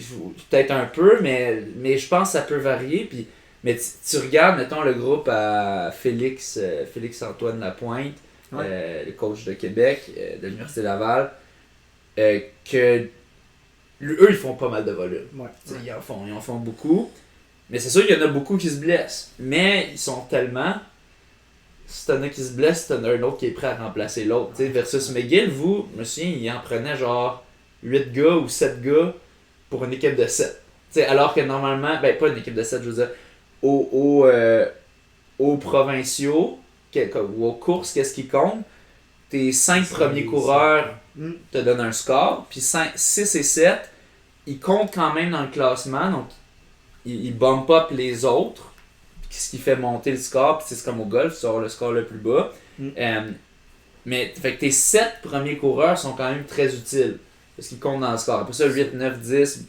peut-être un peu, mais je pense que ça peut varier. Puis, mais tu regardes, mettons, le groupe à Félix-Antoine Lapointe, le coach de Québec, de l'Université Laval, que eux, ils font pas mal de volume. Ils en font beaucoup. Mais c'est sûr qu'il y en a beaucoup qui se blessent. Mais ils sont tellement... Si t'en as qui se blessent, t'en as un autre qui est prêt à remplacer l'autre. Versus McGill, vous, je me souviens, il en prenait genre 8 gars ou 7 gars pour une équipe de 7. Alors que normalement, pas une équipe de 7, je veux dire, aux provinciaux, ou aux courses, qu'est-ce qui compte? Tes 5 premiers coureurs te donnent un score, puis 6 et 7, ils comptent quand même dans le classement, donc ils bump up les autres, ce qui fait monter le score, puis c'est comme au golf, tu auras le score le plus bas. Mais fait que tes 7 premiers coureurs sont quand même très utiles, parce qu'ils comptent dans le score. Après ça, 8, 9, 10,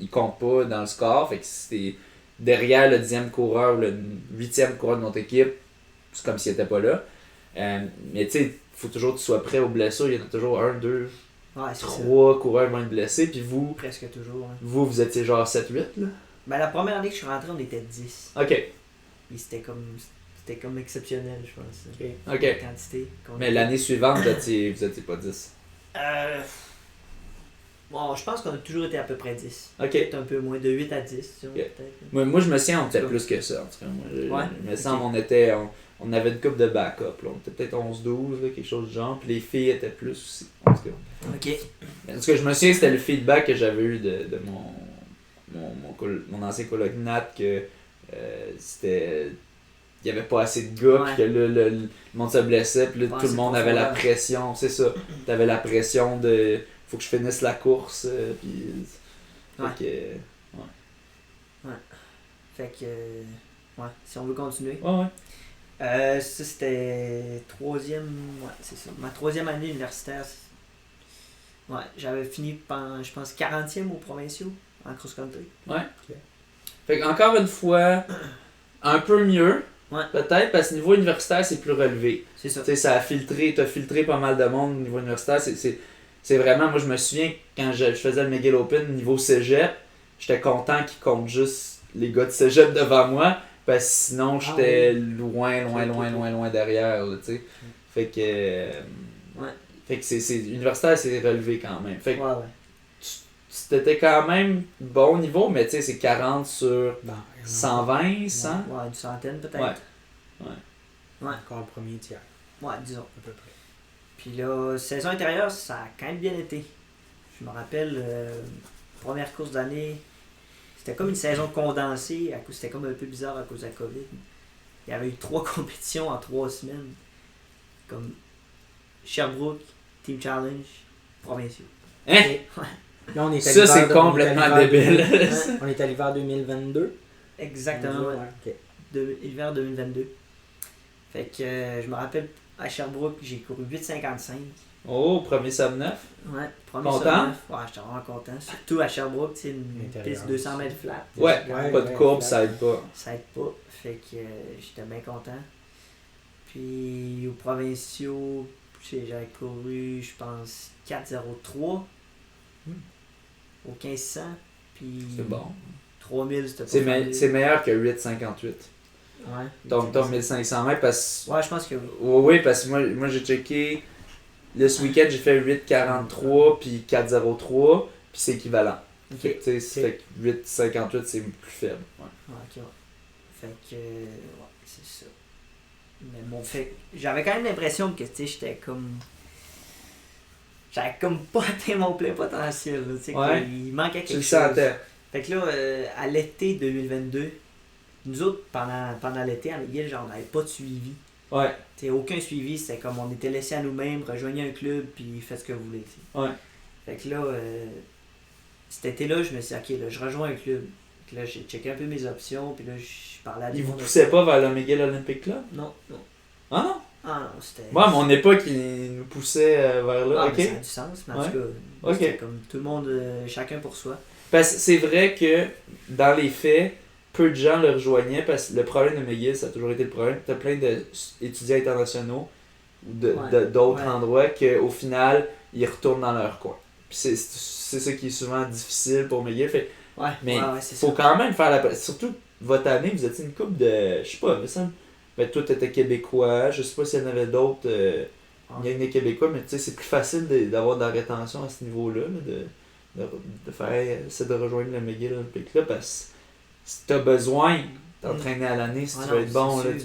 ils comptent pas dans le score, fait que si t'es derrière le 10e coureur ou le 8e coureur de notre équipe, c'est comme s'il était pas là. Mais tu sais, il faut toujours que tu sois prêt aux blessures. Il y en a toujours 1, 2, 3 coureurs vont être blessés. Puis vous, presque toujours. Hein. Vous étiez genre 7, 8 là? Ben, la première année que je suis rentré, on était 10. Ok. Et c'était comme exceptionnel, je pense. Ok. La quantité. Mais l'année suivante, vous étiez pas 10. Bon, je pense qu'on a toujours été à peu près 10. Ok. Peut-être un peu moins, de 8 à 10, peut-être. Moi, je me souviens, on était plus que ça. En tout cas, moi, il me semble on avait une couple de backup. Là. On était peut-être 11-12, quelque chose du genre. Puis les filles étaient plus aussi. En tout cas. Ok. En tout cas, je me souviens, c'était le feedback que j'avais eu de mon ancien coloc Nat, que c'était. Il n'y avait pas assez de gars, puis que là, le monde se blessait, puis là, tout le monde avait la pression. C'est ça. T'avais la pression de. Faut que je finisse la course, puis. Fait que. Ouais, si on veut continuer. Ouais. Ça, c'était c'est ça. Ma 3e année universitaire. Ouais, j'avais fini, je pense, 40e aux provinciaux en cross-country. Ouais. Okay. Fait qu'encore une fois, un peu mieux. Peut-être, parce que niveau universitaire, c'est plus relevé. C'est ça. Tu sais, t'as filtré pas mal de monde au niveau universitaire. C'est vraiment, moi je me souviens, quand je faisais le McGill Open niveau cégep, j'étais content qu'ils comptent juste les gars de cégep devant moi, parce que sinon j'étais loin derrière, tu sais. Fait que... Fait que c'est universitaire, c'est relevé quand même. Fait que c'était quand même bon niveau, mais tu sais, c'est 40 sur 120, 100. Ouais, une centaine peut-être. Ouais. Encore le premier tiers. Ouais, disons. À peu près. Puis là, saison intérieure, ça a quand même bien été. Je me rappelle, première course d'année, c'était comme une saison condensée, c'était comme un peu bizarre à cause de la COVID. Il y avait eu 3 compétitions en 3 semaines. Comme Sherbrooke, Team Challenge, provinciaux. Hein? Là, ça, c'est complètement débile. On est à l'hiver 2022. Exactement. L'hiver 2022. Fait que je me rappelle, à Sherbrooke, j'ai couru 8,55. Oh, premier sub 9. Ouais, premier content? Sub 9. Ouais, j'étais vraiment content. Surtout à Sherbrooke, c'est une piste 200 mètres flat. Ouais, pas de courbe, ça aide pas. Ça aide pas. Fait que j'étais bien content. Puis aux provinciaux, j'avais couru, je pense, 4,03 au 1500. Puis c'est bon. 3000, c'était pas c'est meilleur que 8,58. Ouais. Ton 1500 mètres parce que. Ouais, je pense que oui. Oui, parce que moi j'ai checké. Ce week-end, j'ai fait 8,43 puis 4,03 puis c'est équivalent. Okay. Fait que 8,58 c'est plus faible. Ouais. Ok. Fait que. C'est ça. Mais bon, j'avais quand même l'impression que j'étais comme. J'avais comme pas atteint mon plein potentiel. Il manquait quelque chose. Sentais. Fait que là, à l'été 2022, nous autres, pendant l'été, à McGill, genre, on n'avait pas de suivi. Ouais. T'sais, aucun suivi, c'était comme on était laissé à nous-mêmes, rejoignez un club, puis faites ce que vous voulez. T'sais. Ouais. Fait que là, cet été-là, je me suis dit, ok, là, je rejoins un club. Puis là, j'ai checké un peu mes options, puis là, je parlais à des Ils vous gens poussaient pas vers le McGill Olympic Club? Non. Ah non? Ah non, c'était. Moi, à mon époque, ils nous poussaient vers là. Ah, ok. mais ça a du sens, mais en tout cas, c'était comme tout le monde, chacun pour soi. Parce que c'est vrai que, dans les faits, peu de gens le rejoignaient parce que le problème de McGill, ça a toujours été le problème. T'as plein d'étudiants internationaux ou d'autres endroits qu'au final, ils retournent dans leur coin. Puis c'est ça qui est souvent difficile pour McGill. Mais faut quand même faire la... Surtout, votre année, vous étiez une couple de... Je sais pas, mais ça... Ben, toi, t'étais québécois. Je sais pas s'il y en avait d'autres... Il y a des Québécois, mais tu sais, c'est plus facile d'avoir de la rétention à ce niveau-là, là, de faire essayer de rejoindre le McGill Olympic Club parce que si t'as besoin d'entraîner à l'année, si tu veux être bon, là, tu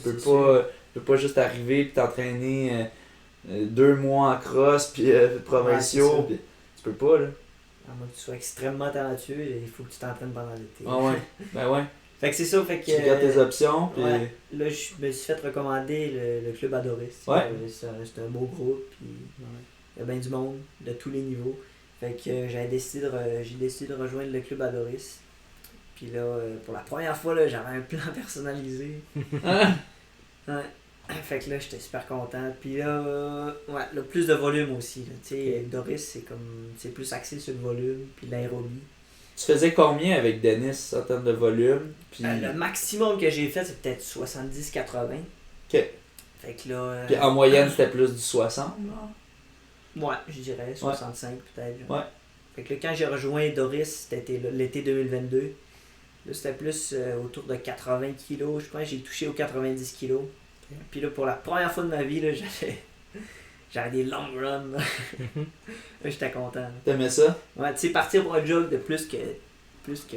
peux pas juste arriver et t'entraîner 2 mois en cross puis provinciaux, pis, tu peux pas là. À moins que tu sois extrêmement talentueux, il faut que tu t'entraînes pendant l'été. Ah ouais, ben ouais. Fait que c'est ça, fait que... Tu regardes tes options, puis... Ouais, là, je me suis fait recommander le club Adoris. Ouais. C'est un beau groupe, puis il y a bien du monde de tous les niveaux. Fait que j'ai décidé de rejoindre le club Adoris. Puis là, pour la première fois, là, j'avais un plan personnalisé. Ouais. Fait que là, j'étais super content. Puis là, le plus de volume aussi. Tu sais, Doris, c'est plus axé sur le volume, puis l'aérobie. Tu faisais combien avec Dennis en termes de volume? Puis... le maximum que j'ai fait, c'est peut-être 70-80. Ok. Fait que là... Puis en moyenne, c'était plus du 60, là? Ouais, je dirais 65 peut-être. Ouais. Fait que là, quand j'ai rejoint Doris, c'était l'été 2022. Là, c'était plus autour de 80 kilos. Je crois que j'ai touché aux 90 kilos. Okay. Puis là, pour la première fois de ma vie, là, j'avais des long runs. Là, j'étais content. Là. T'aimais ça? Ouais, tu sais, partir pour un jog de plus que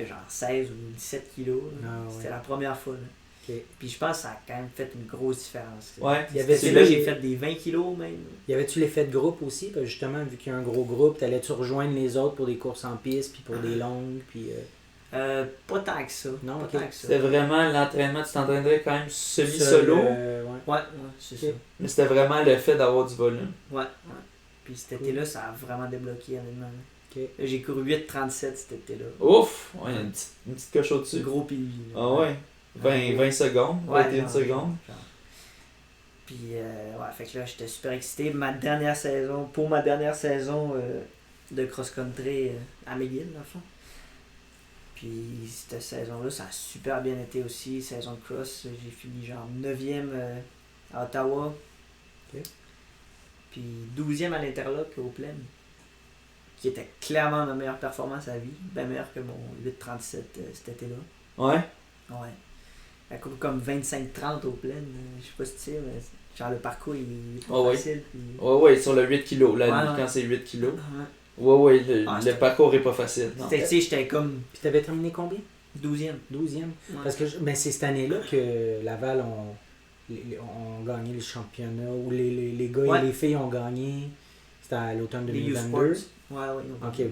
genre 16 ou 17 kilos. C'était la première fois. Là. Okay. Puis je pense que ça a quand même fait une grosse différence. Ouais. Là, j'ai fait des 20 kilos même. Y avait-tu l'effet de groupe aussi? Parce que justement, vu qu'il y a un gros groupe, t'allais-tu rejoindre les autres pour des courses en piste, puis pour des longues, puis... pas tant que ça. Non, pas okay. tant que ça. C'était vraiment l'entraînement, tu t'entraînais quand même semi-solo. Ouais, c'est ça. Mais c'était vraiment le fait d'avoir du volume. Ouais. Puis cet été-là, ça a vraiment débloqué, honnêtement. Okay. J'ai couru 8,37 cet été-là. Ouf! Ouais, une petite coche au-dessus. Gros PV. Ah ouais? 20 secondes, 21 secondes. Genre. Puis, fait que là, j'étais super excité. Pour ma dernière saison de cross-country à McGill, dans le fond. Puis, cette saison-là, ça a super bien été aussi. Saison de cross, j'ai fini genre 9e à Ottawa. Okay. Puis 12e à l'Interlock au Plaine. Qui était clairement ma meilleure performance à vie. Bien meilleure que mon 8,37 cet été-là. Ouais? Ouais. Elle court comme 25-30 au Plaine. Je sais pas si tu sais, mais genre le parcours il est pas facile. Puis... Ouais, sur le 8 kg. Là, quand c'est 8 kg. Ouais, le parcours est pas facile. Tu sais, j'étais comme. Puis t'avais terminé combien? 12e. 12e. Ouais. Parce que c'est cette année-là que Laval ont gagné le championnat, où les gars et les filles ont gagné. C'était à l'automne 2022. Ouais. Ok.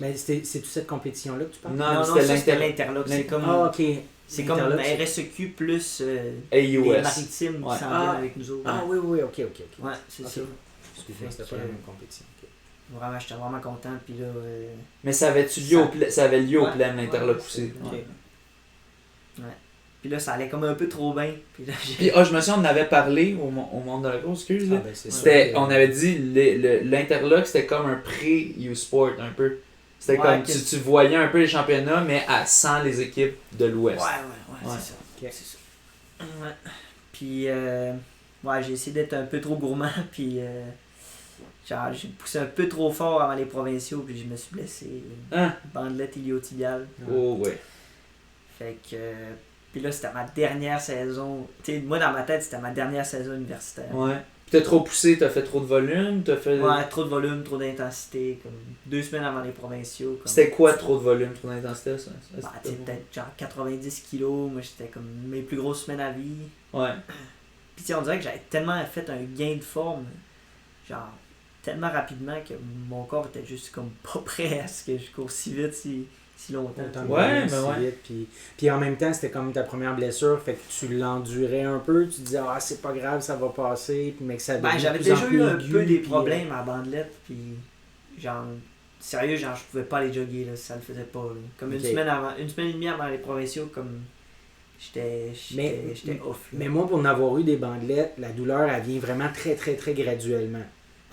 Mais c'est-tu cette compétition-là que tu parles? Non, c'était l'Interlock. C'est comme. Ah, ok. C'est comme RSEQ plus AUS. Les maritimes qui s'en viennent avec nous autres. Ah oui, ok. Ouais, c'est ça. Excuse-moi, c'était pas la même compétition. Vraiment, j'étais vraiment content. Puis là, mais ça avait lieu au Plaine, l'Interlock aussi. Ouais. Puis là, ça allait comme un peu trop bien. Puis je me souviens, on en avait parlé au monde de la course, excuse. On avait dit l'Interlock, c'était comme un pré-U-Sport un peu. C'était comme tu voyais un peu les championnats, mais sans les équipes de l'Ouest. Ouais. C'est ça. Okay. C'est ça. Ouais. Puis, j'ai essayé d'être un peu trop gourmand. Puis, j'ai poussé un peu trop fort avant les provinciaux. Puis, je me suis blessé. Bandelette iliotibiale. Oh, ouais. Fait que. Puis là, c'était ma dernière saison. Tu sais, moi, dans ma tête, c'était ma dernière saison universitaire. Ouais. Puis t'as trop poussé, t'as fait trop de volume, Ouais, trop de volume, trop d'intensité. Comme 2 semaines avant les provinciaux. C'était quoi trop de volume, trop d'intensité, ça? Peut-être genre 90 kilos. Moi, j'étais comme mes plus grosses semaines à vie. Ouais. Puis tu sais, on dirait que j'avais tellement fait un gain de forme. Genre, tellement rapidement que mon corps était juste comme pas prêt à ce que je cours si vite, si longtemps. Puis en même temps, c'était comme ta première blessure, fait que tu l'endurais un peu, tu disais c'est pas grave, ça va passer, mais que ça devenait j'avais de plus en déjà plus eu un aigu, peu des problèmes à bandelette, puis genre sérieux, genre je pouvais pas aller jogger là, ça le faisait pas là. Comme une semaine et demie avant les provinciaux, comme j'étais off. Là. Mais moi, pour en avoir eu des bandelettes, la douleur elle vient vraiment très très très graduellement.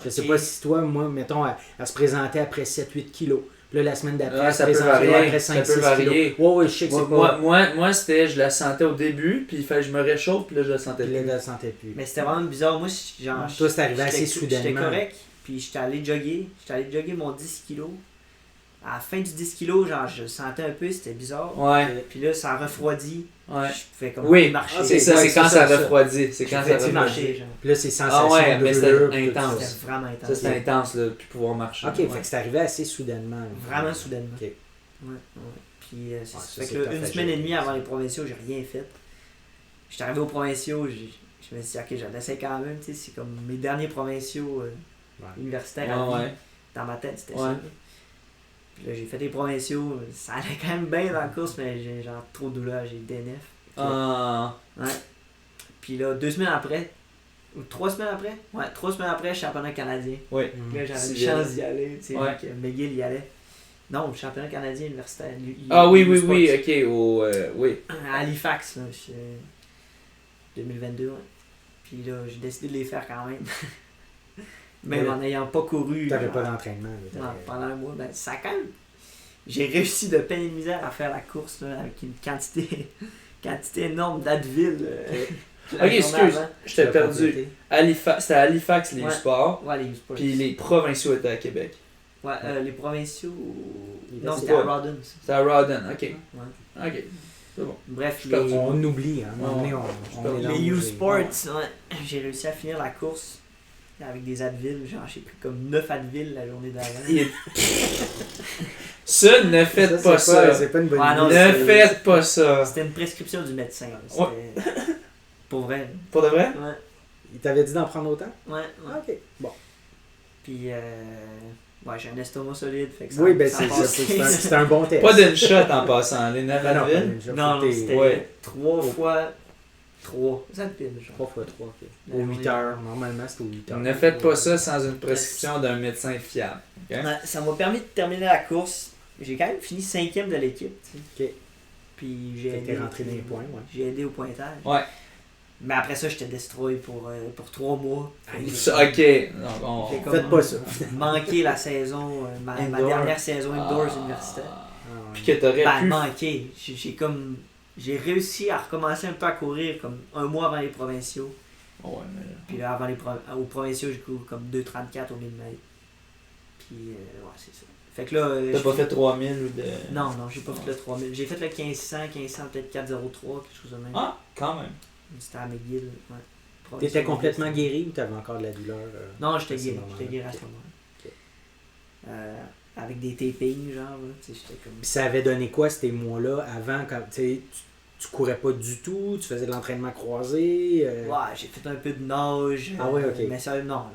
Je sais pas si toi, moi, mettons, elle se présentait après 7-8 kilos. Là, la semaine d'après, ça peut varier. Après 5-6 kilos. Ouais, je sais que c'est pas... Moi je la sentais au début, puis il fallait que je me réchauffe, puis là, je la sentais plus. Je la sentais plus. Mais c'était vraiment bizarre. Moi, genre... Toi, c'est arrivé assez soudainement. J'étais correct, puis j'étais allé jogger. Mon 10 kilos. À la fin du 10 kilos, genre, je le sentais un peu, c'était bizarre. Ouais. Puis là, ça refroidit. Ouais. Je pouvais comme marcher. C'est ça, c'est quand ça refroidit. C'est quand ça refroidit. Marcher, puis là, c'est sensation de mais c'était intense. C'était vraiment intense. Ça, c'était intense, là, puis pouvoir marcher. Ok, fait que c'est arrivé assez soudainement. Vraiment soudainement. Ok. Ouais. Puis, fait que là, une semaine et demie avant les provinciaux, j'ai rien fait. J'étais arrivé aux provinciaux, je me suis dit, ok, j'en essaie quand même, tu sais, c'est comme mes derniers provinciaux universitaires. Ouais. Dans ma tête, c'était ça. Puis là, j'ai fait des provinciaux. Ça allait quand même bien dans la course, mais j'ai genre trop de douleur. J'ai DNF. Ouais. Puis là, 2 semaines après, ou 3 semaines après? Ouais, 3 semaines après, championnat canadien. Oui. Là, j'avais une chance d'y aller. Tu sais, que McGill y allait. Non, championnat canadien universitaire. Oui, ok. Oui. À Halifax, là, 2022, ouais. Puis là, j'ai décidé de les faire quand même. Même en n'ayant pas couru. T'avais pas d'entraînement. Pendant un mois, ben, ça quand même. J'ai réussi de peine et de misère à faire la course là, avec une quantité énorme d'Advil. Ok, excuse, je t'ai perdu. C'était à Halifax, les sports. Ouais, les sports. Puis les provinciaux étaient à Québec. Ouais, les provinciaux. Non, c'était à Rawdon. C'était à Rawdon, ok. Ouais. Ok, c'est bon. Bref, on oublie, hein. Les U-Sports, ouais, j'ai réussi à finir la course avec des Advil. Genre, j'ai pris comme 9 Advil la journée d'avant. Ça, ne faites pas ça. C'est pas une bonne idée. Ne faites pas ça. C'était une prescription du médecin. Pour vrai. Pour de vrai? Ouais. Il t'avait dit d'en prendre autant? Ouais. Ok, bon. Puis, ouais, j'ai un estomac solide. Fait que ça, oui, ben c'est un bon test. Pas d'une shot en passant, les 9 Advil? Non, c'était 3 fois 3. Ça te pile, genre. 3 fois 3, ok. Aux 8 heures, normalement c'est aux 8 heures. Ne faites pas ça sans une prescription d'un médecin fiable. Okay? Ouais, ça m'a permis de terminer la course. J'ai quand même fini 5e de l'équipe. Ok. Puis j'ai aidé. Rentré dans les points, ouais. J'ai aidé au pointage. Ouais. Mais après ça, j'étais destroy pour 3 mois. Ok. J'ai faites pas ça. Manqué la saison, ma dernière saison indoors universitaire. Puis que t'aurais pu... manqué. J'ai réussi à recommencer un peu à courir comme un mois avant les provinciaux. Ouais, mais... Puis là, aux provinciaux, j'ai couru comme 2,34 au 1000 mètres. Puis, ouais, c'est ça. Fait que là. T'as pas fait 3000 ou de. Non, j'ai pas fait le 3000. J'ai fait le 1500, peut-être 403, quelque chose de même. Ah, quand même. C'était à McGill, ouais. T'étais complètement guéri ou t'avais encore de la douleur? Non, j'étais guéri. J'étais guéri à ce moment-là. Okay. Avec des tapings, genre, tu sais, j'étais comme. Puis ça avait donné quoi ces mois-là avant, quand tu courais pas du tout, tu faisais de l'entraînement croisé? Ouais, j'ai fait un peu de nage. Ah ouais, ok. Mais ça, non,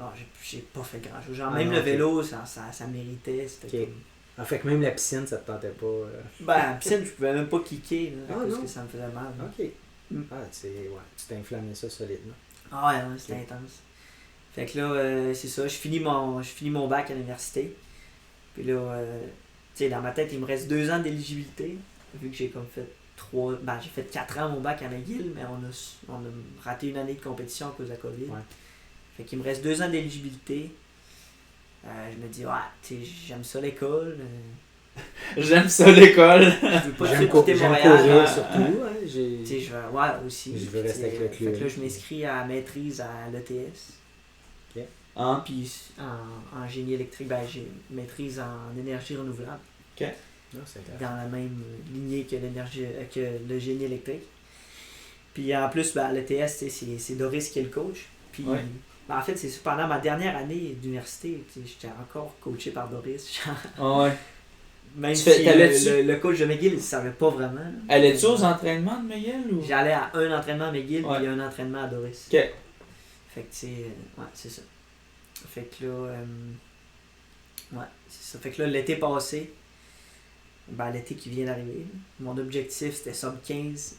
j'ai pas fait grand-chose. Genre, même le vélo, ça méritait. C'était comme... Ah, fait que même la piscine, ça te tentait pas? Ben, la piscine, je pouvais même pas kicker, là, parce non. que ça me faisait mal. Ok. Ah, tu t'es inflammé ça solidement. Ah ouais, c'était intense. Fait que là, c'est ça, je finis mon bac à l'université. Puis là, tu sais, dans ma tête, il me reste 2 ans d'éligibilité, vu que j'ai comme fait j'ai fait 4 ans mon bac à McGill, mais on a raté une année de compétition à cause de la COVID. Ouais. Fait qu'il me reste 2 ans d'éligibilité. Je me dis, ouais, tu sais, j'aime ça l'école. J'aime ça l'école. Je veux pas quitter Montréal. Courir, surtout. Tu sais, ouais, aussi. Je veux rester avec le club. Fait que là, je m'inscris à maîtrise à l'ETS. Ok. Puis en génie électrique, j'ai maîtrise en énergie renouvelable. Ok. Dans la même lignée que le génie électrique. Puis en plus, à l'ETS, c'est Doris qui est le coach. Puis en fait, c'est pendant ma dernière année d'université, j'étais encore coaché par Doris. Ouais. Même si le coach de McGill, il ne savait pas vraiment. Allais-tu aux entraînements de McGill? Ou... J'allais à un entraînement à McGill puis un entraînement à Doris. Ok. Fait que c'est ça. Fait que là, c'est ça. Fait que là, l'été passé, l'été qui vient d'arriver, mon objectif c'était sub 15.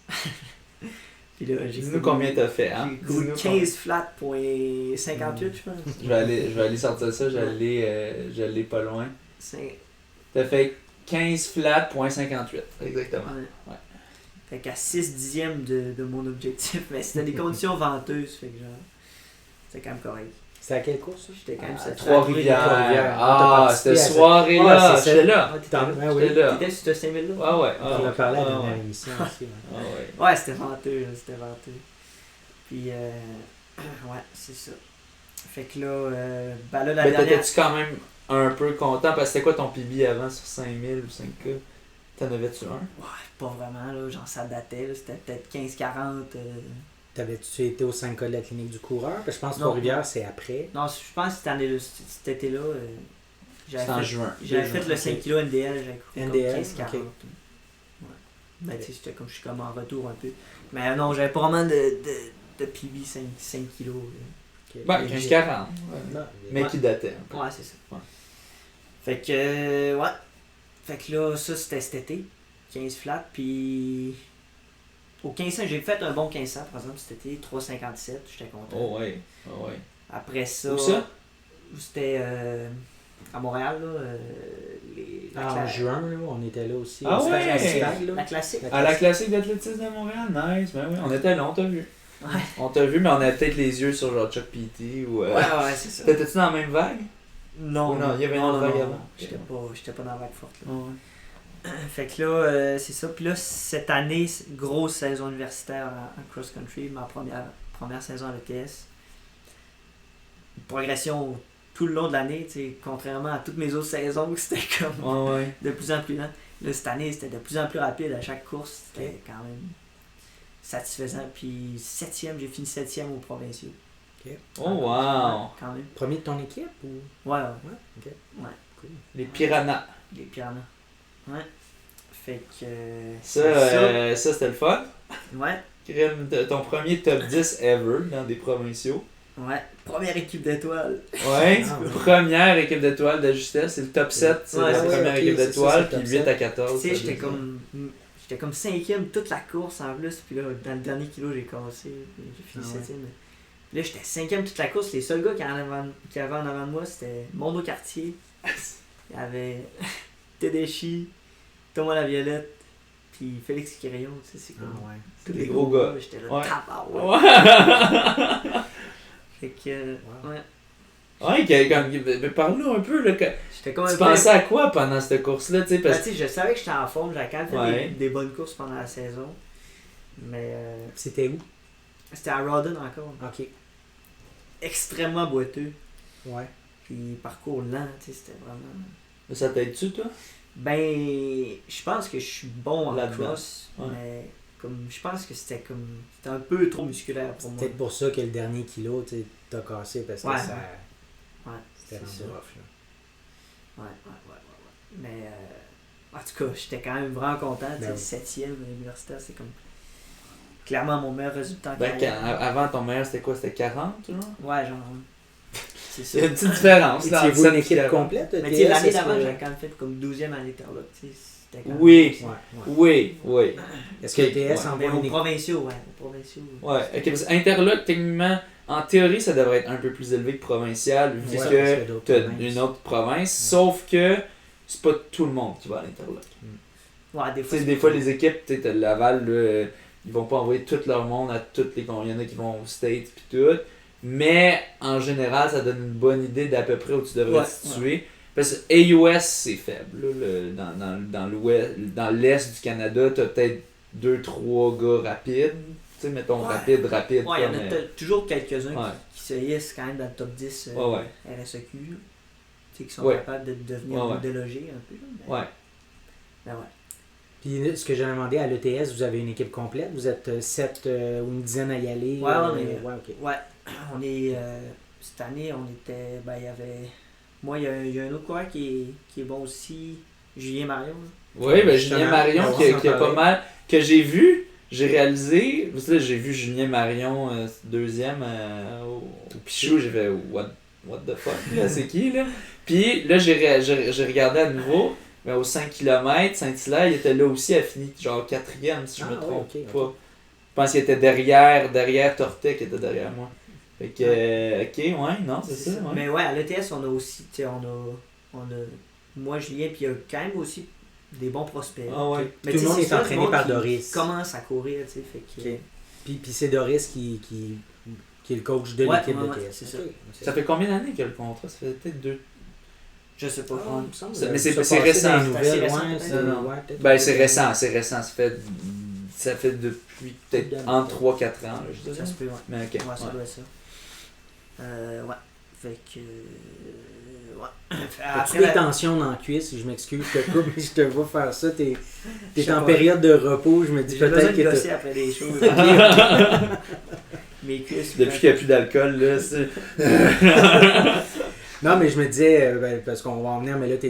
Puis là, dis-nous combien t'as fait, hein? J'ai couru 15 flat .58, je pense. Je vais aller sortir ça, j'allais pas loin. T'as fait 15 flat .58, exactement. Ouais. Fait qu'à 6 dixièmes de mon objectif, mais c'était des conditions venteuses, fait que genre, c'était quand même correct. C'est à quelle course, ça? J'étais quand même à Trois-Rivières. Ah, cette soirée-là, j'étais là. T'étais là. T'étais sur ce 5000 là? Ouais. On en a parlé à la dernière émission aussi. Ouais, c'était venteux, Puis, ouais, c'est ça. Fait que là, la dernière... T'étais-tu quand même un peu content, parce que c'était quoi ton PB avant sur 5000 ou 5K? T'en avais-tu un? Ouais, pas vraiment, là, genre ça datait, là, c'était peut-être 15-40. T'avais-tu été au 5K de la clinique du coureur? Parce que je pense que Trois-Rivières, c'est après. Non, je pense que cet été-là, c'était en juin. J'avais fait le 5 kg NDL, j'avais couru NDL, 15-40. okay. Ouais. Ben, tu sais, c'était comme je suis comme en retour un peu. Mais non, j'avais pas vraiment de PB 5 kg. Okay. 15-40. Mais qui datait un peu. Ouais, c'est ça. Ouais. Fait que, ouais. Fait que là, ça c'était cet été, 15 flat, puis au 1500, j'ai fait un bon 1500 par exemple cet été, 3,57, j'étais content. Oh ouais, oh ouais. Après ça, Où ça? C'était à Montréal, là. En juin, là, on était là aussi. Ah C'était ouais! à Stade, là. La classique. À la classique d'athlétisme de Montréal, nice, ben oui, on était là, on t'a vu. Ouais. On t'a vu, mais on avait peut-être les yeux sur genre Chuck PT ou... Ouais, c'est ça. T'étais-tu dans la même vague? Non, non, il y avait une autre vague avant. J'étais pas dans la vague forte, là. Ouais. Fait que là, c'est ça. Puis là, cette année, grosse saison universitaire en cross-country, ma première saison à l'ETS. Progression tout le long de l'année, contrairement à toutes mes autres saisons où c'était comme de plus en plus lent. Là, cette année, c'était de plus en plus rapide à chaque course. C'était quand même satisfaisant. Puis j'ai fini 7e aux provinciaux. Okay. Oh wow! Quand même. Premier de ton équipe ou? Ouais. Ok. Ouais. Cool. Les piranhas. Les piranhas. Ouais. Fait que. Ça c'était le fun. Ouais. Crème, ton premier top 10 ever dans des provinciaux. Ouais. Première équipe d'étoiles. Ouais. Ah, ouais. Première équipe d'étoiles de justesse. C'est le top 7, c'est Ouais, la c'est première ça, équipe ok, c'est d'étoiles. ça, c'est Puis le 8 top à 14. Tu sais, ça j'étais devient- comme 5e toute la course en plus. Puis là, dans le dernier kilo, j'ai cassé. Puis j'ai fini Ah ouais. 7e. Puis là, j'étais 5e toute la course. Les seuls gars qui avaient en avant de moi, c'était Mondo Cartier. Il y avait Tedeschi, Thomas Laviolette, puis Félix Quirion. Tu sais, c'est comme. Ah ouais. Tous les gros gars. J'étais là, Ouais. tabarouette. Ouais. Fait que. Wow. Ouais. Mais parle-nous un peu. Là, J'étais comme tu un peu. pensais à quoi pendant cette course-là? Tu sais, Ben, parce tu sais, je savais que j'étais en forme. J'avais quand même fait Ouais. des bonnes courses pendant la saison. Mais. C'était où? C'était à Rawdon encore. Ok. Extrêmement boiteux. Ouais. Puis parcours lent, tu sais, c'était vraiment. que ça t'aide-tu, toi? Ben, je pense que je suis bon en Là-dedans. cross, Ouais. mais comme je pense que c'était un peu trop musculaire pour moi. Peut-être pour ça que le dernier kilo, tu sais, t'as cassé parce que Ouais. ça. Ouais, C'était c'est rendu ça. rough, là. Ouais. Mais en tout cas, j'étais quand même vraiment content. Tu sais, Ben oui. 7e universitaire, c'est comme clairement mon meilleur résultat en Ben, carrière. avant ton meilleur, c'était quoi? C'était 40, genre? Ouais, genre. C'est ça. Il y a une petite différence. là, entre Étiez-vous ça une et équipe 40. complète? Mais tu sais, l'année ETS, d'avant, est-ce que- j'avais quand même fait comme 12e à l'interlock. Tu sais, c'était quand même- Oui. Ouais, ouais. Oui. Est-ce que Ok, ETS ouais. envoie Mais une aux équipe? provinciaux, ouais. Aux provinciaux. Ouais, ok, parce que Interlock, techniquement, en théorie, ça devrait être un peu plus élevé que provincial, vu Ouais, parce que qu'il y a d'autres t'as provinces. une autre province, sauf que c'est pas tout le monde qui va à l'Interlock. Ouais, des Tu fois. sais, des fois, les équipes, tu sais, t'as Laval, là, ils vont pas envoyer tout leur monde à toutes les... Il y en a qui vont au States pis tout. Mais, en général, ça donne une bonne idée d'à peu près où tu devrais Ouais, te situer. Parce que AUS, c'est faible. Là, dans l'Est du Canada, t'as peut-être 2-3 gars rapides. Tu sais, mettons Ouais. rapide. Ouais, il y en comme, a toujours quelques-uns ouais. qui se hissent quand même dans le top 10 Ouais. RSEQ. Tu sais, qui sont Ouais. capables de devenir Ouais. délogés un peu. Mais, Ouais. mais ouais. Puis ce que j'ai demandé à l'ETS, vous avez une équipe complète? Vous êtes 7 ou une dizaine à y aller? Ouais, on est- Ouais, ok. Ouais, on est. Cette année, on était. Ben, il y avait. Moi, il y a un autre coureur qui est bon aussi, Julien Marion. Là. Oui, ben Justement, Julien Marion on s'en qui a pas parlait. mal. Que j'ai vu, j'ai réalisé. Parce que là, j'ai vu Julien Marion deuxième au Pichou, j'ai fait what the fuck, là, c'est qui là? Puis là, j'ai regardé à nouveau, mais aux 5 km, Saint-Hilaire, il était là aussi, il a fini genre 4e si je me Ah, trompe ouais, ok, pas. ok. Je pense qu'il était derrière Tortet qui était derrière moi. Fait que, ok, ouais, non, c'est ça. Ouais. Mais ouais, à l'ETS, on a aussi. Tu sais, on a. Moi, Julien, puis il y a quand même aussi des bons prospects. Ah ouais. Mais Tout tu le sais, monde c'est est ça, entraîné du monde par qui Doris. commence à courir, tu sais. Fait que. Ok. Puis c'est Doris qui est le coach de Ouais, l'équipe ouais, d'ETS. c'est ça. Ok. Ça fait combien d'années que le contrat? Ça fait peut-être 2. Je sais pas. Ah, il me semble, Mais c'est ça récent, passait dans les c'est assez nouvelles, récent, ouais, peut-être. c'est- Non, non. ouais, peut-être. Ben c'est récent. Ça fait depuis peut-être Bien. entre 3-4 ans, là, je dirais. Ça se peut, ouais. Mais ok. Ouais, ça ouais. doit être ça. Ouais. Fait que. Ouais. As-tu Après, des la- tensions dans la cuisse? Je m'excuse, je te coupe, mais je te vois faire ça. T'es Je sais en pas. période de repos, je me dis J'ai besoin peut-être de que gosser t'as... après des choses. Mes cuisses. Depuis qu'il n'y a plus d'alcool, là, c'est. Non, mais je me disais, parce qu'on va en venir, mais là, je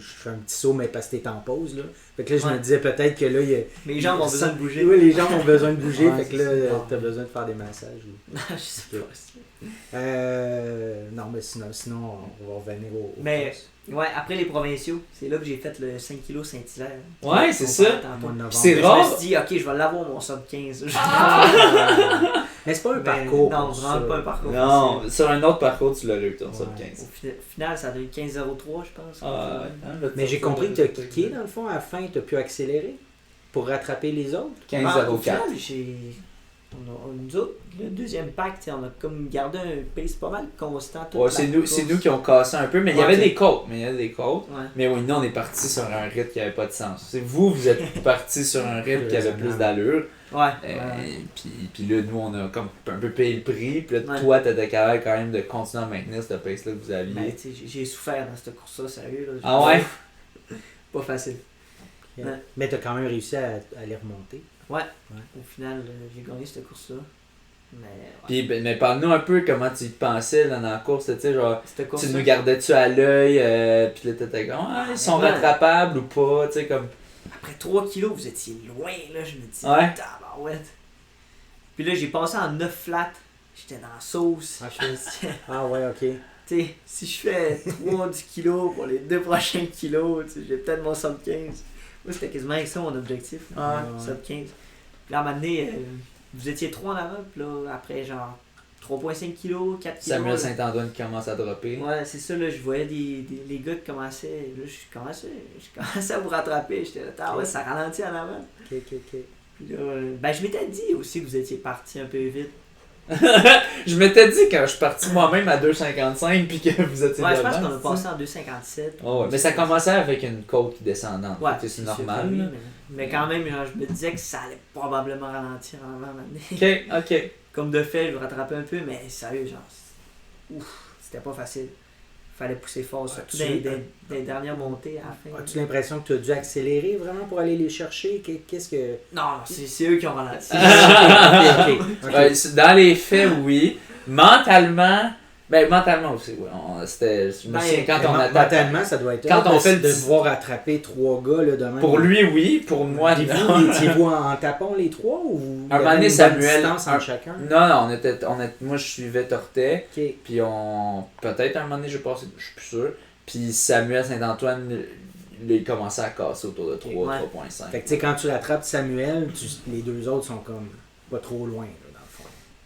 fais un petit saut, mais parce que t'es en pause, là. Fait que là, je Ouais. me disais peut-être que là, il y a... Mes jambes ont besoin de bouger. Oui, les jambes ont besoin de bouger, Ouais, fait que là, c'est ça. t'as besoin de faire des massages. ou- Je sais pas. Non, mais sinon, on va revenir au Mais Ouais, après les provinciaux, c'est là que j'ai fait le 5 kg Saint-Hilaire. Ouais, c'est ça. C'est Je rare. me suis dit, ok, je vais l'avoir mon sub 15. Mais c'est pas un parcours. Non, pour vraiment ça. pas un parcours. Non, facile. sur un autre parcours, tu l'aurais eu ton sub Ouais. 15. Au final, ça a donné 15,03, je pense. Ah, ouais. Mais j'ai compris que tu as kické dans le fond à la fin, tu as pu accélérer pour rattraper les autres. 15,04. Au final, nous autres, le deuxième pack, on a comme gardé un pace pas mal constant. toute Ouais, la c'est course. nous qui ont cassé un peu, mais il y Ouais, avait c'est- des côtes. Ouais. Mais oui, nous, on est parti sur un rythme qui avait pas de sens. C'est vous êtes parti sur un rythme qui avait plus d'allure. Ouais. Puis là, nous, on a comme un peu payé le prix. Puis là, Ouais. toi, t'étais capable quand même de continuer à maintenir ce pace-là que vous aviez. Mais tu sais, j'ai souffert dans cette course-là, sérieux. Là. Ah ouais? Pas facile. Ok. Ouais. Mais tu as quand même réussi à les remonter. Au final, j'ai gagné cette course-là. Mais ouais. Puis, mais parle-nous un peu comment tu y pensais là, dans la course. Tu sais, genre, Cette tu course-là, nous gardais-tu à l'œil? Puis là, t'étais comme, ils sont Ouais. rattrapables ou pas? Tu sais, comme. après 3 kilos, vous étiez loin, là. Je me dis, Ouais. tabarouette. Puis là, j'ai passé en 9 flats. J'étais dans la sauce. Ah ouais, ok. Tu sais, si je fais 3 du kilo pour les 2 prochains kilos, tu sais, j'ai peut-être mon sub 15. Moi, c'était quasiment avec ça mon objectif. Ah, Sub 15. Puis là, à un moment donné, vous étiez 3 en avant, puis là, après, genre, 3,5 kilos, 4 kilos. Samuel là. Saint-Antoine qui commence à dropper. Ouais, c'est ça, là, je voyais les gars qui commençaient. Là, je commençais à vous rattraper. J'étais là, ah ouais, ça ralentit en avant. Ok. Puis là, ben, je m'étais dit aussi que vous étiez parti un peu vite. Je m'étais dit quand je suis parti moi-même à 2,55 puis que vous étiez Ouais, je devant, pense qu'on a tu sais. passé en 2,57. Oh, ouais. Mais ça commençait avec une côte descendante. Ouais, Fait que c'est sûr normal. que oui, là. mais quand même, genre, je me disais que ça allait probablement ralentir en avant maintenant. Ok. Comme de fait, je me rattrapais un peu, mais sérieux, genre, c'était pas facile. Fallait pousser fort, surtout dans les dernières montées à la fin. As-tu l'impression que tu as dû accélérer vraiment pour aller les chercher? Qu'est-ce que. Non, c'est eux qui ont ralenti. Ok. Ouais, dans les faits, oui. Mentalement aussi, oui. Je me souviens quand on attaque. Mentalement, ça doit être. Quand on fait le de petit- devoir attraper 3 gars là, demain. Pour lui, oui. Pour moi, Puis non. vous, étiez-vous en tapant les 3 ou. Un moment donné, Samuel- distance entre chacun? Non, moi je suivais Tortet. Ok. Puis peut-être un moment donné, j'ai passé, je suis plus sûr. Puis Samuel Saint-Antoine, là, il commençait à casser autour de 3, Ouais. 3.5. Fait que tu sais, quand tu l'attrapes Samuel, les deux autres sont comme pas trop loin, là, dans le fond.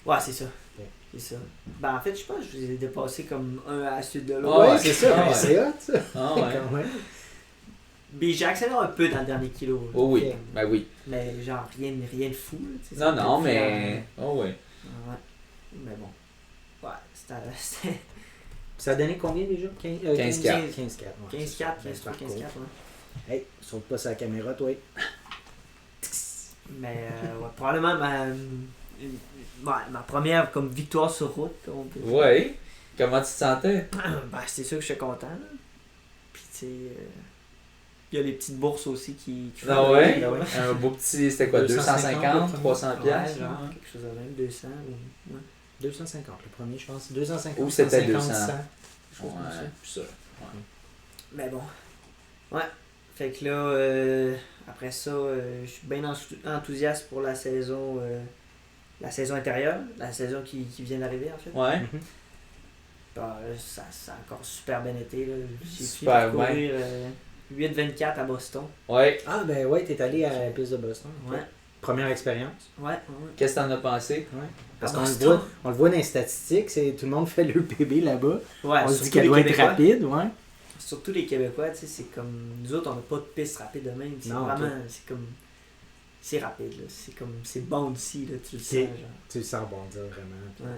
Ouais, c'est ça. Ok. C'est ça. Ben, en fait, je pense que je vous ai dépassé comme un à la suite de l'autre. Ah Ouais, ouais. c'est ça, Ah mais ouais. c'est hot, ça. Ah ouais. Quand même. Mais j'ai accéléré un peu dans le dernier kilo. là. Oh oui, Ok. ben oui. Mais genre, rien de fou. Là, tu sais, Non, ça non, peut faire, mais. Oh oui. Ouais. Mais bon. Ouais, c'était Ça a donné combien déjà? 15-4. 15-4. 15-4, 15-3, Ben, 15-4, ouais. Hey, saute pas sur la caméra, toi. Mais ouais, probablement ma première comme victoire sur route. On peut dire. Ouais. Comment tu te sentais? Ben, c'est sûr que je suis content. Là. Puis tu sais, il y a les petites bourses aussi qui Ah ouais? Ben ouais. Un beau petit, c'était quoi? 250, 300 Ouais, piastres? genre, quelque chose de même, 200 ou... Ouais. 250, le premier, je pense. 250. Ou c'était 150, 200. 100. Ouais, Chose comme ça. plus sûr. Mais bon. Ouais. Fait que là, après ça, je suis bien enthousiaste pour la saison intérieure, la saison qui vient d'arriver en fait. Ouais. Mhm. Bah, ça a encore super bien été. Là. J'ai fini Super par courir 8,24 à Boston. Ouais. Ah, ben ouais, t'es allé à la piste de Boston. Ouais. Première expérience. Ouais. Qu'est-ce que t'en as pensé? Ouais. Parce À qu'on Boston. le voit dans les statistiques, tout le monde fait le PB là-bas. Ouais, On se dit surtout qu'elle les doit être Québécois. rapide, ouais. Surtout les Québécois, tu sais, c'est comme. Nous autres, on n'a pas de piste rapide de même. C'est Non, vraiment. ok. C'est comme. C'est rapide, là. C'est comme. C'est bon aussi, là. Tu le sens, Ok. genre. Tu le sens bondir vraiment. Ouais.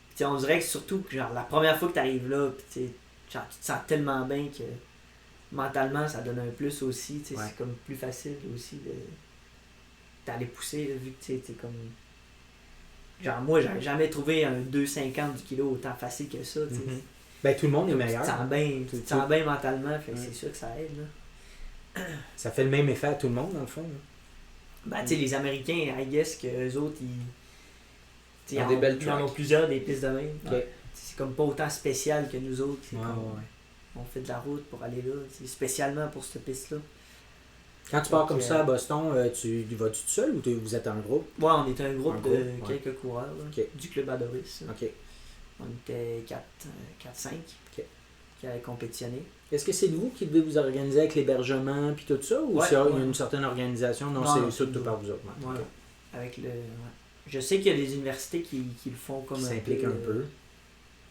Puis, tu sais, on dirait que surtout, que, genre, la première fois que tu arrives là, puis, tu sais, genre, tu te sens tellement bien que mentalement, ça donne un plus aussi. Tu sais, Ouais. c'est comme plus facile aussi d'aller pousser, là, vu que tu sais, t'es comme. Genre, moi, j'avais jamais trouvé un 2,50 du kilo autant facile que ça, tu sais. Mhm. Ben tout le monde est Comme meilleur. Tu te sens bien, tu te sens bien mentalement, fait que Ouais. c'est sûr que ça aide, là. Ça fait le même effet à tout le monde, dans le fond. Là. Ben, tu sais, les Américains, I guess que eux autres, Ils ont des belles ils en ont tracks. plusieurs des pistes de même. Ok. C'est comme pas autant spécial que nous autres. C'est Ouais, comme, ouais. on fait de la route pour aller là, c'est spécialement pour cette piste-là. Quand tu pars Donc, comme ça à Boston, tu vas-tu tout seul ou vous êtes en groupe? Ouais, on était un groupe Un de groupe, ouais. quelques coureurs là, Ok. du club Adoris. Là. Ok. On était 4-5. allait compétitionner. Est-ce que c'est vous qui devez vous organiser avec l'hébergement puis tout ça, ou il y a une certaine organisation? Non, c'est tout par vous autres. Ouais. Avec Je sais qu'il y a des universités qui le font comme ça implique un peu.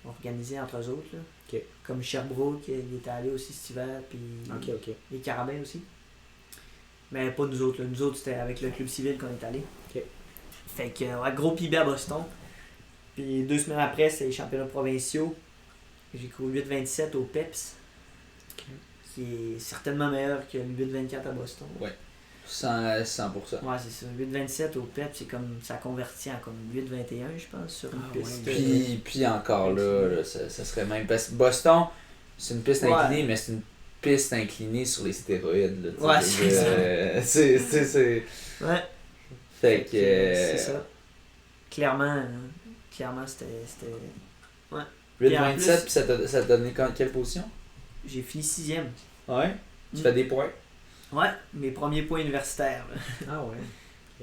Organisé entre eux autres. Là. Okay. Comme Sherbrooke, il était allé aussi cet hiver, puis les Carabins aussi. Mais pas nous autres. Là. Nous autres, c'était avec le club civil qu'on est allé. Okay. Fait que, gros PB à Boston. Puis 2 semaines après, c'est les championnats provinciaux. J'ai couru 8,27 au PEPS. Okay. Qui est certainement meilleur que le 8,24 à Boston. Ouais. 100%. Ouais, c'est ça. 8,27 au PEP, c'est comme ça convertit en comme 8,21, je pense, sur une piste. Ouais. Puis encore là, ça serait même. Parce que Boston, c'est une piste inclinée, mais c'est une piste inclinée sur les stéroïdes. Là, ouais, c'est ça. C'est. Ouais. Fait que. C'est ça. Clairement, c'était. Ouais. 8,27, puis ça t'a donné quelle position? J'ai fini 6e. Ouais. Tu fais des points? Ouais, mes premiers points universitaires. Là. Ah ouais.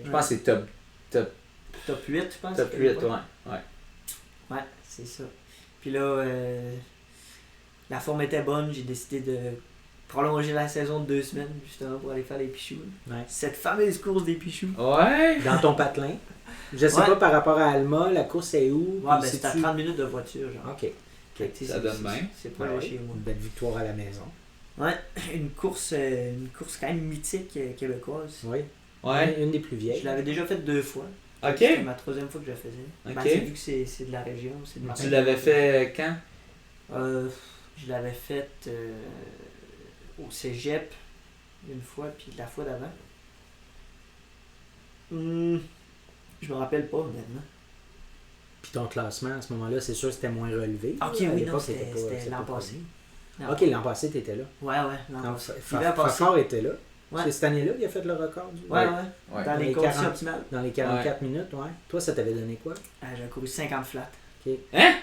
Je pense que c'est top 8, je pense. Top 8, ouais. Ouais, c'est ça. Puis là, la forme était bonne, j'ai décidé de prolonger la saison de 2 semaines, justement, pour aller faire les Pichoux. Ouais. Cette fameuse course des Pichoux. Ouais! Dans ton patelin. Je sais pas par rapport à Alma, la course est où? Ouais, ben c'est à 30 minutes de voiture, genre. Ok. Ça donne bien. C'est pas loin chez moi. Une belle victoire à la maison. Ouais, une course quand même mythique québécoise. Oui. Ouais. Une des plus vieilles. Je l'avais déjà faite 2 fois. Ok. C'était ma 3e fois que je la faisais. Ok. Ben, c'est vu que c'est de la région. Tu l'avais fait quand? Je l'avais faite au cégep une fois, puis la fois d'avant. Je me rappelle pas, honnêtement. Puis ton classement, à ce moment-là, c'est sûr que c'était moins relevé. Ok, oui, non, c'était l'an passé. Ok, l'an passé, t'étais là. Ouais, l'an passé. Fafard était là. Ouais. C'est cette année-là qu'il a fait le record. Ouais. Dans les conditions optimales. Dans les 44 minutes, ouais. Toi, ça t'avait donné quoi? J'ai couru 50 flats. Ok. Hein?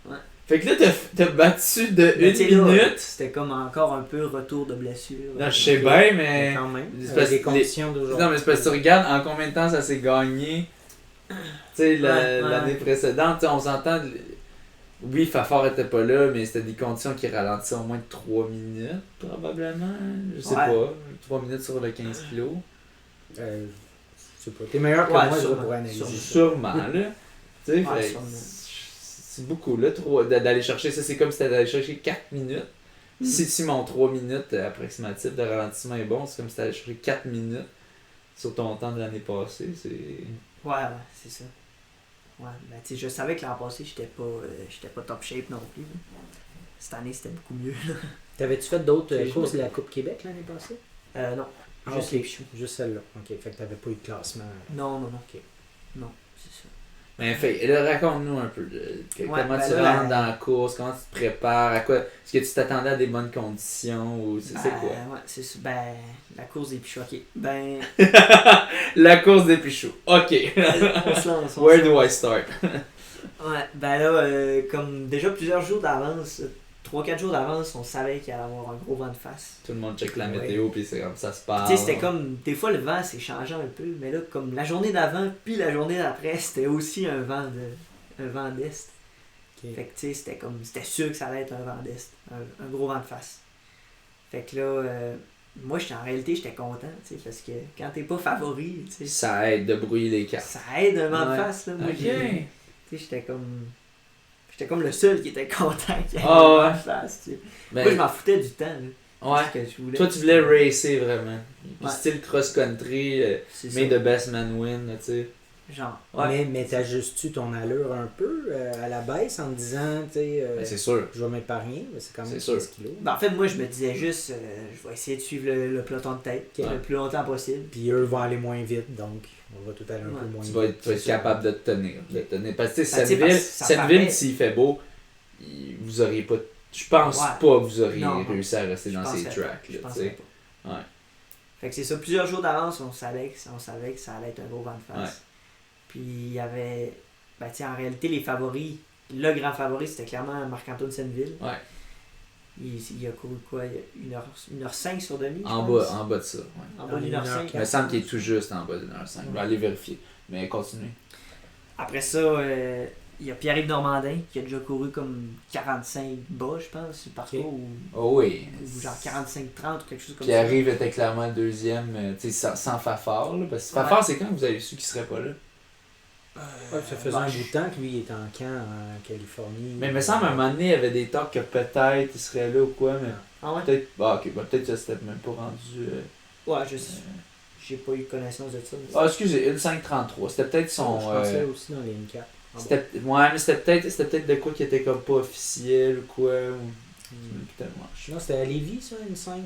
Ouais. Fait que là, t'as battu de 1 minute. C'était comme encore un peu retour de blessure. Non, je sais bien, mais. Quand même. Les conditions d'aujourd'hui. Non, mais c'est parce que tu regardes en combien de temps ça s'est gagné. Tu sais, l'année précédente, on s'entend. Oui, Fafard était pas là, mais c'était des conditions qui ralentissaient au moins de 3 minutes, probablement. Je sais pas. 3 minutes sur le 15 kilos. Je sais pas. T'es meilleur que moi, je pourrais analyser. Sûrement, là. Tu sais, c'est beaucoup, là, d'aller chercher ça. C'est comme si t'allais chercher 4 minutes. Si mon 3 minutes approximatif de ralentissement est bon, c'est comme si t'allais chercher 4 minutes sur ton temps de l'année passée. Ouais, c'est ça. Ouais, ben tu sais, je savais que l'an passé, j'étais pas top shape non plus. Cette année, c'était beaucoup mieux. T'avais-tu fait d'autres courses de la Coupe Québec l'année passée? Non. Juste les Pichoux. Juste celle-là. Ok, fait que t'avais pas eu de classement. Non. Ok. Non, c'est ça. Mais raconte-nous un peu comment tu rentres dans la course, comment tu te prépares, à quoi. Est-ce que tu t'attendais à des bonnes conditions ou c'est quoi? Ouais, c'est ça. Ben, la course des Pichoux, ok. Ben. La course des Pichoux, ok. On se lance. Where do I start? Ouais, ben là, comme déjà plusieurs jours d'avance, 3-4 jours d'avance, on savait qu'il allait y avoir un gros vent de face. Tout le monde check la météo, puis c'est comme ça se passe. Tu sais, c'était comme, des fois le vent c'est changeant un peu, mais là, comme la journée d'avant, puis la journée d'après, c'était aussi un vent d'est. Okay. Fait que tu sais, c'était sûr que ça allait être un vent d'est, un gros vent de face. Fait que là, moi, en réalité, j'étais content, tu sais, parce que quand t'es pas favori, tu sais. Ça aide de brouiller les cartes. Ça aide un vent de face, là. Moi, tu sais, j'étais comme le seul qui était content qu'il y ait un vent de face, tu sais. Moi, je m'en foutais du temps, là. Ouais. Que je voulais, toi, tu voulais racer vraiment. Puis style cross-country, made the best man win, tu sais. Genre. Ouais. Mais t'ajustes-tu ton allure un peu à la baisse en te disant, tu sais, c'est sûr. Je vais m'épargner, mais c'est quand même 15 kilos. Ben, en fait, moi, je me disais juste, je vais essayer de suivre le peloton de tête le plus longtemps possible. Puis eux vont aller moins vite, donc on va tout aller un peu moins vite. Tu vas être capable de te tenir. Parce que cette ville, s'il fait beau, vous auriez pas. Je pense pas que vous auriez réussi à rester dans ces tracks. Je pensais pas. Ouais. Fait que c'est ça, plusieurs jours d'avance, on savait que ça allait être un gros vent de face. Puis il y avait, en réalité, les favoris, le grand favori, c'était clairement Marc-Antoine Senneville. Ouais. Il a couru quoi? 1h05 sur demi, en bas de ça. Ouais. En bas d'1h05. Il me semble qu'il est tout juste en bas d'1h05. Je vais aller vérifier. Mais continue. Après ça, il y a Pierre-Yves Normandin qui a déjà couru comme 45 bas, je pense, sur le parcours. Ou, oui. Ou genre 45-30 ou quelque chose comme Pierre-Yves était clairement le deuxième, sans Fafard. Là, parce que Fafard, c'est quand que vous avez su qu'il serait pas là? Ça faisait un bout de temps que lui il était en camp en Californie. Mais il me semble à un moment donné, il y avait des talks que peut-être il serait là ou quoi, mais peut-être. Peut-être que c'était même pas rendu. Ouais, j'ai pas eu connaissance de ça. Mais... excusez, 1.5.33. C'était peut-être son. Je pensais aussi dans les N4. Ouais, mais c'était peut-être de quoi qui était comme pas officiel ou quoi. Non, c'était à Lévis, ça, N5.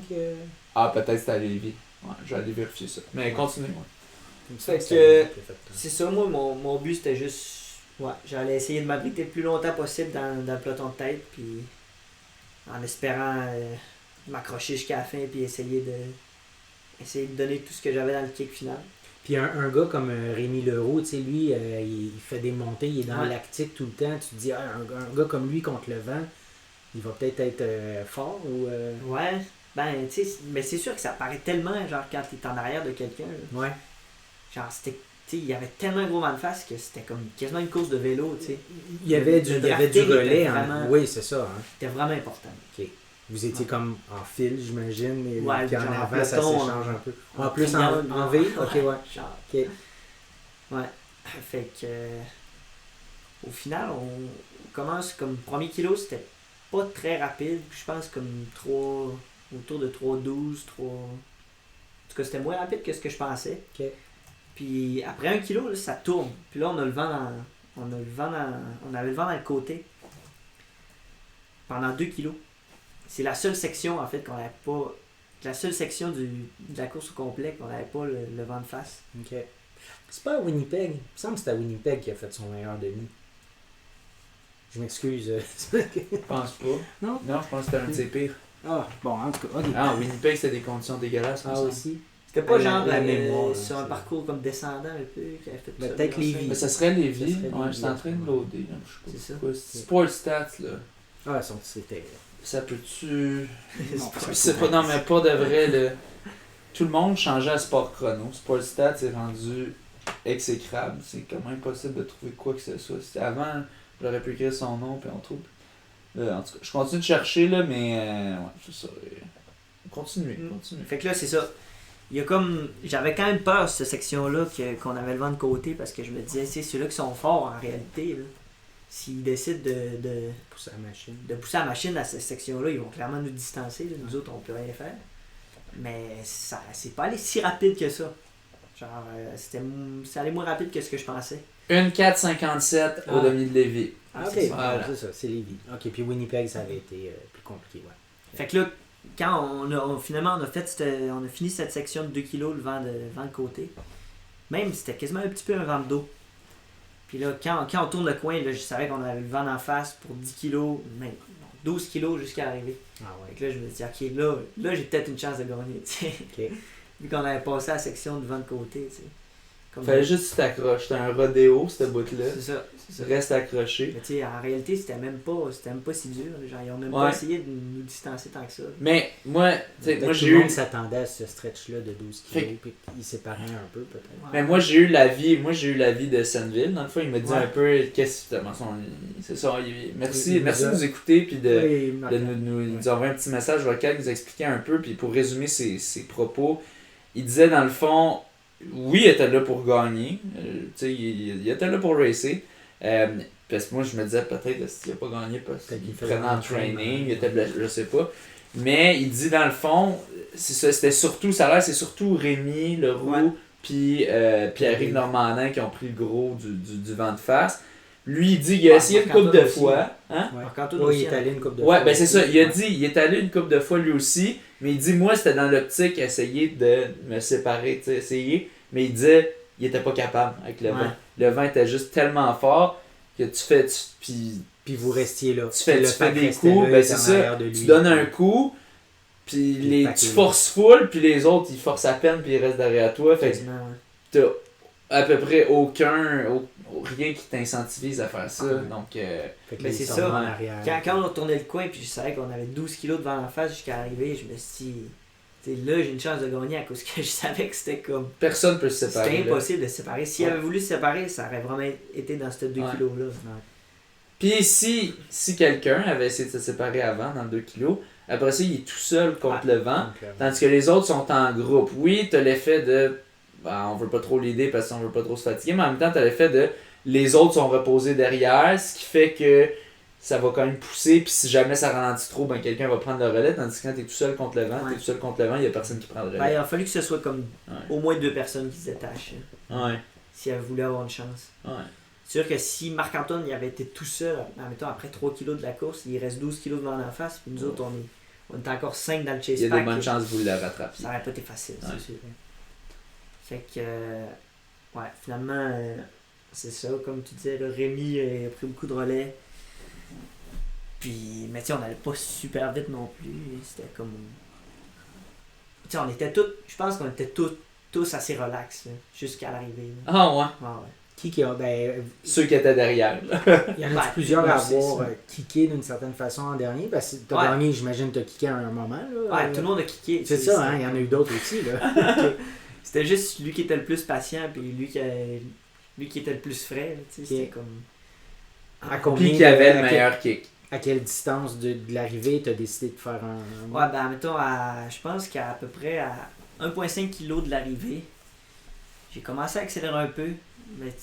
Peut-être c'était à Lévis. Ouais, je vais aller vérifier ça. Mais continuez, ouais. Fait que c'est ça, moi, mon but c'était juste. Ouais, j'allais essayer de m'abriter le plus longtemps possible dans le peloton de tête, puis en espérant m'accrocher jusqu'à la fin, puis essayer de donner tout ce que j'avais dans le kick final. Puis un gars comme Rémi Leroux, tu sais, lui, il fait des montées, il est dans le lactique tout le temps. Tu te dis, un gars comme lui contre le vent, il va peut-être être fort ou. Ouais, tu sais, mais c'est sûr que ça paraît tellement, genre, quand t'es en arrière de quelqu'un. Là. Ouais. Genre, c'était. Tu sais, il y avait tellement un gros vent de face que c'était comme quasiment une course de vélo, tu sais. Il y avait du relais, vraiment... Oui, c'est ça. Hein. C'était vraiment important. Ok. Vous étiez comme en file, j'imagine, mais puis en avant, peloton, ça s'échange un peu. En plus, en V? Ok, ouais. Genre. Ok. Ouais. Fait que. Au final, on commence comme premier kilo, c'était pas très rapide. Je pense comme 3. Autour de 3,12, 3. En tout cas, c'était moins rapide que ce que je pensais. Ok. Puis après 1 kilo, là, ça tourne. Puis là, on a le vent dans. On avait le vent dans le côté. Pendant 2 kilos. C'est la seule section en fait qu'on n'avait pas. La seule section de la course au complet qu'on n'avait pas le vent de face. Ok. C'est pas à Winnipeg. Il me semble que c'est à Winnipeg qui a fait son meilleur demi. Je m'excuse. Je pense pas. Non? Non, je pense que c'était un de ses pires. Ah, bon, en tout cas. Okay. Winnipeg, c'était des conditions dégueulasses. Aussi. C'était pas genre la mémoire, sur un parcours comme descendant un peu qui avait fait ça. Peut-être Lévis. Mais ça serait Lévis. Ouais, j'étais en train de loader. C'est ça. Sport Stats, là. C'était. Ça peut-tu. C'est pas. Non, mais pas de vrai, là. Tout le monde changeait à Sport Chrono. Sport Stats est rendu exécrable. C'est comme impossible de trouver quoi que ce soit. Avant, j'aurais pu écrire son nom, puis on trouve. En tout cas, je continue de chercher, là, mais. Ouais, c'est ça. Continuez. Fait que là, c'est ça. Il y a comme. J'avais quand même peur, cette section-là, qu'on avait le vent de côté, parce que je me disais, c'est ceux-là qui sont forts en réalité. Là. S'ils décident de pousser la machine à cette section-là, ils vont clairement nous distancer. Là. Nous autres, on peut rien faire. Mais ça c'est pas allé si rapide que ça. Genre, c'est allé moins rapide que ce que je pensais. 1,457 au demi de Lévis. Ok, voilà. C'est ça, c'est Lévis. Ok, puis Winnipeg, ça avait été plus compliqué, ouais. Fait que là, quand finalement on a fini cette section de 2 kg, le vent de côté, même c'était quasiment un petit peu un vent de dos. Puis là, quand on tourne le coin, là, je savais qu'on avait le vent d'en face pour 10 kg, même 12 kg jusqu'à arriver. Ah ouais. Fait que là, je me dis, ok, là j'ai peut-être une chance de gagner, tu sais. Okay. Vu qu'on avait passé la section de vent de côté, tu sais. Fallait juste que tu t'accroches. C'était un rodéo, cette bout-là. C'est ça. Reste accroché. Mais tu sais, en réalité, c'était même pas si dur. Genre, ils ont même pas essayé de nous distancer tant que ça. Mais moi j'ai eu. Tout le monde s'attendait à ce stretch-là de 12 kg, puis ils séparaient un peu, peut-être. Ouais. Mais moi, j'ai eu l'avis de Senneville. Dans le fond, il m'a dit un peu qu'est-ce que c'est ça. Merci de nous écouter, puis de nous envoyer un petit message vocal, nous expliquer un peu, puis pour résumer ses propos, il disait dans le fond. Oui, il était là pour gagner. Il était là pour racer. Parce que moi, je me disais peut-être qu'il n'a pas gagné parce qu'il prenait en training, il était blessé, je sais pas. Mais il dit dans le fond, c'était surtout, ça a l'air, c'est surtout Rémi Leroux puis Pierre-Yves Normandin qui ont pris le gros du vent de face. Lui, il dit qu'il a essayé une couple de fois. Hein? Il est allé une couple de fois. Ouais, ben c'est ça. Il a dit il est allé une couple de fois lui aussi. Mais il dit, moi, c'était dans l'optique essayer de me séparer, tu sais, essayer. Mais il disait, il était pas capable avec le vent. Le vent était juste tellement fort que puis vous restiez là. Tu fais des coups, ben c'est ça. Tu donnes un coup, puis tu forces full, puis les autres, ils forcent à peine, puis ils restent derrière toi. Fait que t'as à peu près rien qui t'incentivise à faire ça. Donc, mais c'est ça. Quand on tournait le coin, puis je savais qu'on avait 12 kg devant la face jusqu'à arriver, je me suis dit, là, j'ai une chance de gagner à cause que je savais que c'était comme. Personne peut se séparer. C'était impossible de se séparer. S'il avait voulu se séparer, ça aurait vraiment été dans ces 2 kilos-là. Puis si quelqu'un avait essayé de se séparer avant, dans le 2 kilos, après ça, il est tout seul contre le vent, tandis que les autres sont en groupe. Oui, t'as l'effet de... on veut pas trop l'aider parce qu'on veut pas trop se fatiguer, mais en même temps, t'as l'effet de... Les autres sont reposés derrière, ce qui fait que ça va quand même pousser, puis si jamais ça ralentit trop, ben quelqu'un va prendre le relais, tandis que quand t'es tout seul contre le vent, il y a personne qui prend le relais. Il a fallu que ce soit comme au moins 2 personnes qui se détachent. Ouais. Si elle voulait avoir une chance. Ouais. C'est sûr que si Marc-Antoine il avait été tout seul, mettons, après 3 kilos de la course, il reste 12 kilos devant la face, puis nous autres, on est encore 5 dans le chase pack. Il y a de bonnes chances que vous le rattrapiez. Ça aurait pas été facile, c'est sûr. Fait que, finalement, c'est ça, comme tu disais, là, Rémi a pris beaucoup de relais. Puis, mais tu sais, on n'allait pas super vite non plus. C'était comme. Tu sais, on était tous, je pense qu'on était tous assez relax jusqu'à l'arrivée. Là. Ah ouais? Ah ouais. Qui a, ceux qui étaient derrière. Il y en a plusieurs à avoir kické d'une certaine façon en dernier, parce que t'as gagné, j'imagine, t'as kické à un moment. Là, ouais, tout le monde a kické. C'est ça, hein, il y en a eu d'autres aussi. Là. C'était juste lui qui était le plus patient, puis lui qui était le plus frais. C'était comme. Puis qui avait le meilleur kick. À quelle distance de l'arrivée t'as décidé de faire un... Ouais, mettons, je pense qu'à peu près à 1,5 kg de l'arrivée, j'ai commencé à accélérer un peu, mais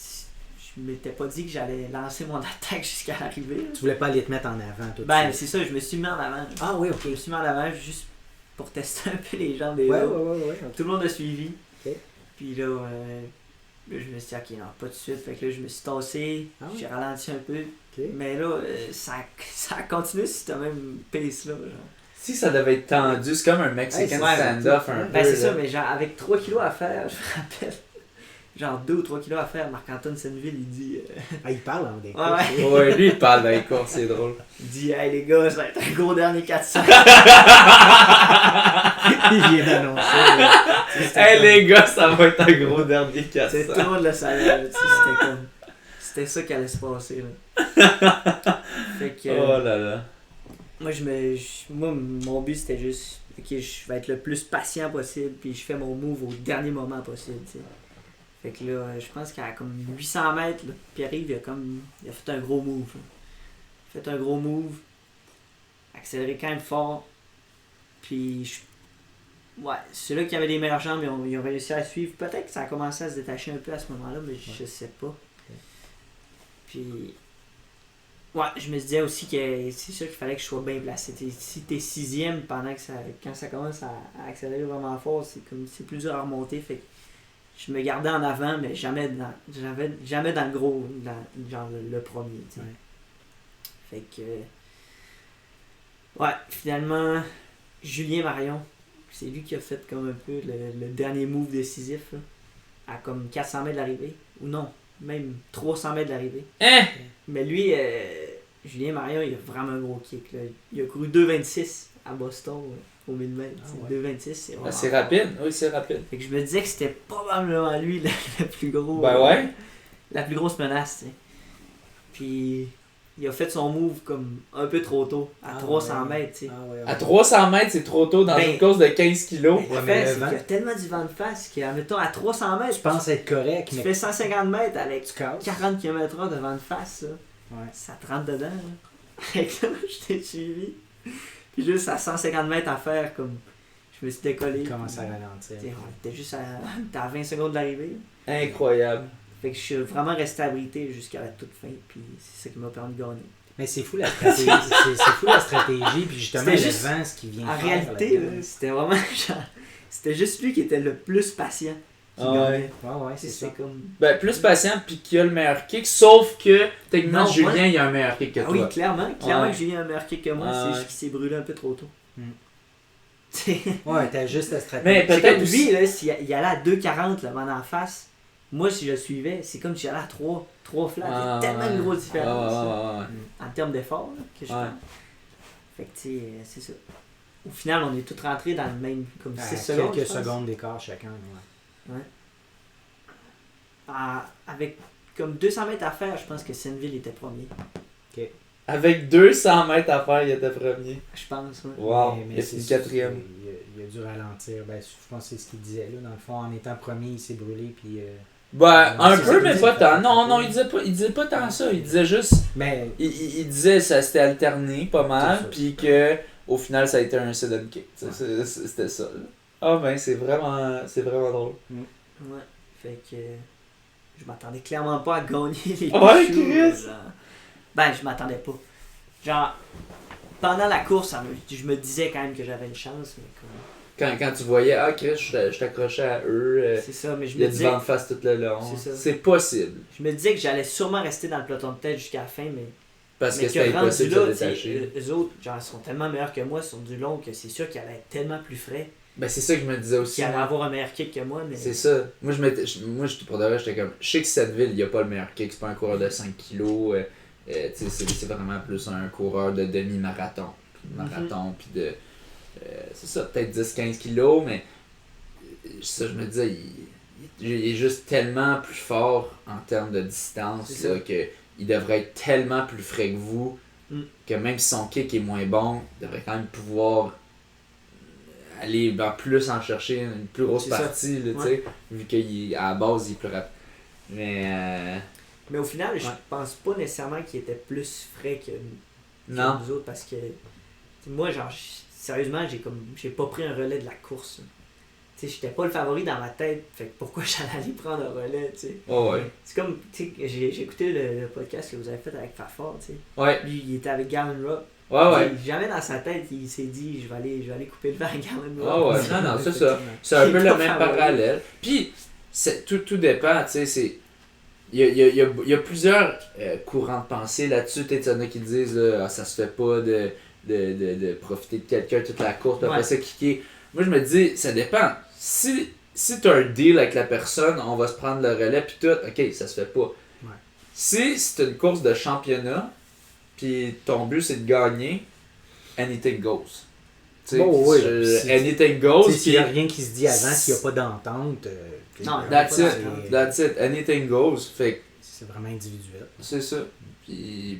je m'étais pas dit que j'allais lancer mon attaque jusqu'à l'arrivée. Là. Tu voulais pas aller te mettre en avant tout de suite? C'est ça, je me suis mis en avant. Ah oui, ok. Je me suis mis en avant juste pour tester un peu les jambes des autres. Ouais. Okay. Tout le monde a suivi. Okay. Puis là, je me suis dit, ok, non, pas tout de suite. Fait que là, je me suis tassé, j'ai ralenti un peu. Okay. Mais là, ça a continué si t'as même pace là. Genre. Si ça devait être tendu, c'est comme un Mexican stand-off un peu. C'est ça, mais genre avec 3 kilos à faire, je me rappelle. Genre 2 ou 3 kilos à faire, Marc-Antoine Senneville, il dit... il parle en des courses. Ouais, lui il parle dans les courses, c'est drôle. Il dit, hey les gars, ça va être un gros dernier 400. Il vient d'annoncer. Hey les gars, ça va être un gros dernier 400. C'est tout le monde le savait, c'était ça qui allait se passer là. Fait que, oh là là. Moi, mon but c'était juste, ok, je vais être le plus patient possible, puis je fais mon move au dernier moment possible, t'sais. Fait que là, je pense qu'à comme 800 mètres, là, Pierre-Yves, il a fait un gros move. Là. Il a fait un gros move, accéléré quand même fort, puis c'est là qu'il y avait des meilleures jambes, ils ont réussi à suivre. Peut-être que ça a commencé à se détacher un peu à ce moment-là, mais je sais pas. Puis, je me disais aussi que c'est sûr qu'il fallait que je sois bien placé. Si t'es 6e quand ça commence à accélérer vraiment fort, c'est plus dur à remonter. Fait que je me gardais en avant, mais jamais dans le gros, genre le premier. Fait que, finalement, Julien Marion, c'est lui qui a fait comme un peu le dernier move décisif, là, à comme 400 mètres de l'arrivée. Ou non, même 300 mètres de l'arrivée. Mais lui, Julien Marion, il a vraiment un gros kick. Là. Il a couru 2,26 à Boston au 1000 mètres. 2,26, c'est vraiment c'est rapide, oui, c'est rapide. Fait que je me disais que c'était probablement lui le plus gros. La plus grosse menace, tu sais. Puis il a fait son move comme un peu trop tôt, à 300 mètres, tu sais. À 300 mètres, c'est trop tôt dans une course de 15 kilos. En fait, c'est qu'il y a tellement du vent de face qu'admettons, à 300 mètres, je pense être correct. Tu fais 150 mètres avec 40 km/h de vent de face, ça te rentre dedans. Là. Fait que là, je t'ai suivi. Puis juste à 150 mètres à faire, comme je me suis décollé. Il commence à ralentir. T'es juste à 20 secondes de l'arrivée. Incroyable. Fait que je suis vraiment resté abrité jusqu'à la toute fin, puis c'est ça qui m'a permis de gagner. Mais c'est fou la stratégie, c'est fou la stratégie, puis justement le vent, ce qui vient en faire. En réalité, là, c'était vraiment genre, c'était juste lui qui était le plus patient. Ouais, c'est ça. Comme... plus patient, puis qui a le meilleur kick, sauf que techniquement Julien il a un meilleur kick que toi. Oui, clairement que Julien a un meilleur kick que moi, c'est juste qu'il s'est brûlé un peu trop tôt. Ouais, t'as juste la stratégie. Mais peut-être lui, là, s'il allait à 2,40 le vent en face, moi si je le suivais, c'est comme si j'allais à 3 flats. Il y a tellement de grosse différence en termes d'effort que je fais. Fait que tu sais, c'est ça. Au final, on est tous rentrés dans le même comme 6 secondes. Quelques secondes d'écart chacun. Ouais. Avec comme 200 mètres à faire, je pense que Senneville était premier. Okay. Avec 200 mètres à faire, il était premier. Je pense, oui. Wow, mais c'est le 4e. Il a dû ralentir. Je pense que c'est ce qu'il disait. Là. Dans le fond, en étant premier, il s'est brûlé. Puis, Ben, un peu, mais pas tant. Non, il disait pas tant ça. Il disait juste. Mais. Il disait ça c'était alterné pas mal, puis que au final ça a été un sit-and kick. C'était ça. Là. Ah ben c'est vraiment drôle. Ouais, fait que je m'attendais clairement pas à gagner les Ouais, Chris! Ben, je m'attendais pas. Genre, pendant la course, je me disais quand même que j'avais une chance, mais comme... Quand tu voyais, Chris, je t'accrochais à eux, c'est ça, mais je il y me a du disais... vent de face tout le long. C'est C'est possible. Je me disais que j'allais sûrement rester dans le peloton de tête jusqu'à la fin, mais... Parce que c'était impossible de se détacher. Eux autres, genre, sont tellement meilleurs que moi, sont du long, que c'est sûr qu'ils allaient être tellement plus frais. Ben c'est ça que je me disais aussi. Qu'ils allaient avoir un meilleur kick que moi, mais... C'est ça. Moi, pour de vrai, j'étais comme... Je sais que Setteville, il a pas le meilleur kick, c'est pas un coureur de 5 kilos. C'est vraiment plus un coureur de demi-marathon. Puis de... c'est ça, peut-être 10-15 kilos, mais... Ça, je me disais, il est juste tellement plus fort en termes de distance là, que il devrait être tellement plus frais que vous que même si son kick est moins bon, il devrait quand même pouvoir aller plus en chercher une plus grosse partie, là, vu qu'à la base il est plus rapide. Mais au final, je pense pas nécessairement qu'il était plus frais que nous autres parce que moi, genre, sérieusement, j'ai pas pris un relais de la course. Tu sais, j'étais pas le favori dans ma tête, fait que pourquoi j'allais aller prendre un relais, tu sais. Oh ouais. C'est comme, tu sais, j'ai écouté le podcast que vous avez fait avec Fafard, tu sais. Ouais. Lui, il était avec Galen Rupp. Ouais. Jamais dans sa tête, il s'est dit, je vais aller couper le vent à Galen Rupp. Ah ouais, non, c'est ça. C'est un peu le même parallèle. Puis, tout dépend, tu sais, c'est... Il y a plusieurs courants de pensée là-dessus. Peut-être qu'il y en a qui disent, là, ça se fait pas de profiter de quelqu'un toute la course, après ça, kicker. Moi, je me dis, ça dépend. Si tu as un deal avec la personne, on va se prendre le relais, puis tout, ok, ça se fait pas. Ouais. Si c'est une course de championnat, puis ton but c'est de gagner, anything goes. Anything goes. S'il n'y a rien qui se dit avant, s'il n'y a pas d'entente. Non, that's it. Anything goes. Fait c'est vraiment individuel. C'est ça. Puis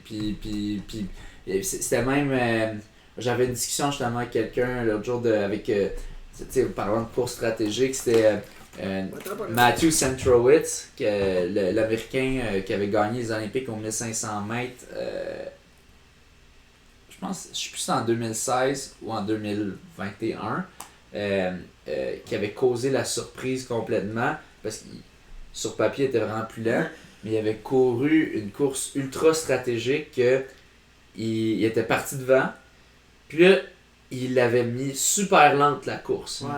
c'était même. J'avais une discussion justement avec quelqu'un l'autre jour parlant de course stratégique, c'était Matthew Centrowitz, l'Américain qui avait gagné les Olympiques aux 1500 mètres. Je sais plus si c'était en 2016 ou en 2021, qui avait causé la surprise complètement parce qu'il sur papier était vraiment plus lent, mais il avait couru une course ultra stratégique que il était parti devant. Puis là, il l'avait mis super lente la course. Ouais.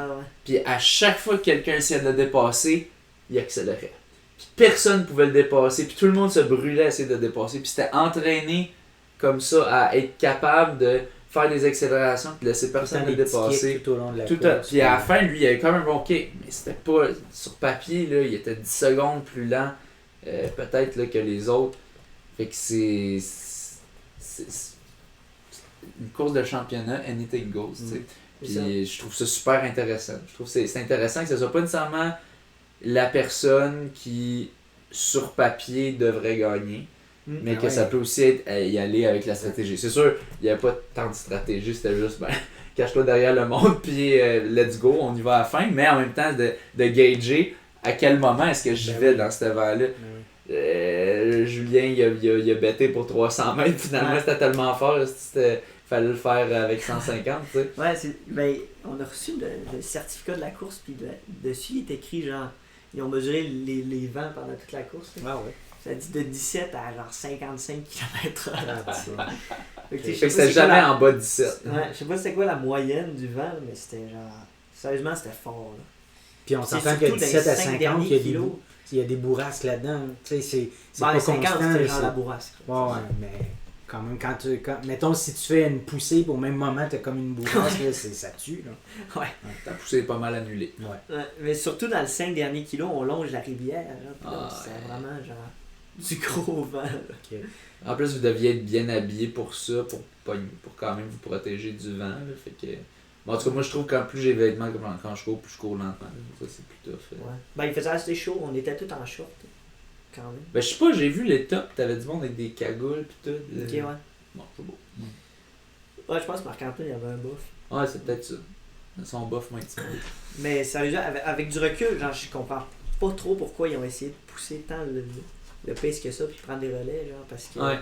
Puis à chaque fois que quelqu'un essayait de le dépasser, il accélérait. Puis personne ne pouvait le dépasser. Puis tout le monde se brûlait à essayer de le dépasser. Puis c'était entraîné comme ça à être capable de faire des accélérations et de laisser personne le dépasser. Tout au long de la course. Puis à la fin, lui, il avait quand même un bon kick. Mais c'était pas... Sur papier, là, il était 10 secondes plus lent peut-être là, que les autres. Fait que c'est une course de championnat, anything goes, tu sais. Puis je trouve ça super intéressant. Je trouve que c'est intéressant que ce soit pas nécessairement la personne qui, sur papier, devrait gagner, mais que ça peut aussi être y aller avec la stratégie. C'est sûr, il n'y avait pas tant de stratégie, c'était juste, cache-toi derrière le monde, puis let's go, on y va à la fin, mais en même temps, de gager à quel moment est-ce que j'y vais dans cet event-là. Julien, il a bêté pour 300 mètres, finalement, c'était tellement fort, fallait le faire avec 150, tu sais. Ouais, on a reçu le certificat de la course, puis dessus, il est écrit, genre, ils ont mesuré les vents pendant toute la course. Ça dit de 17 à genre 55 km/h. Fait que c'était jamais en bas de 17. Ouais, je sais pas c'était quoi la moyenne du vent, mais c'était genre... Sérieusement, c'était fort, là. Puis on s'entend que 17 à 50, il y a des bourrasques là-dedans. Tu sais, c'est pas 50, constant. c'était genre la bourrasque. Ouais, mais quand même, mettons, si tu fais une poussée, au même moment, t'as comme une bourrasque, là, ça tue, là. Ouais. Ta poussée est pas mal annulée. Ouais. Mais surtout dans les 5 derniers kilos, on longe la rivière, là. C'est vraiment genre du gros vent, là. Okay. En plus, vous deviez être bien habillé pour ça, pour quand même vous protéger du vent, là. Fait que... Bon, en tout cas, moi, je trouve que plus j'ai des vêtements, quand je cours, plus je cours lentement. Ça, c'est plus tough. Il faisait assez chaud, on était tous en short. Quand même. Je sais pas, j'ai vu les tops, t'avais du monde avec des cagoules pis tout. Ok, ouais. Bon, c'est beau. Ouais, je pense que Marc-Antoine, il y avait un buff. Ouais, c'est peut-être ça. Son buff m'a intimidé. Mais sérieusement, avec du recul, genre, je comprends pas trop pourquoi ils ont essayé de pousser tant le pace que ça, puis prendre des relais, genre, parce que... Ouais.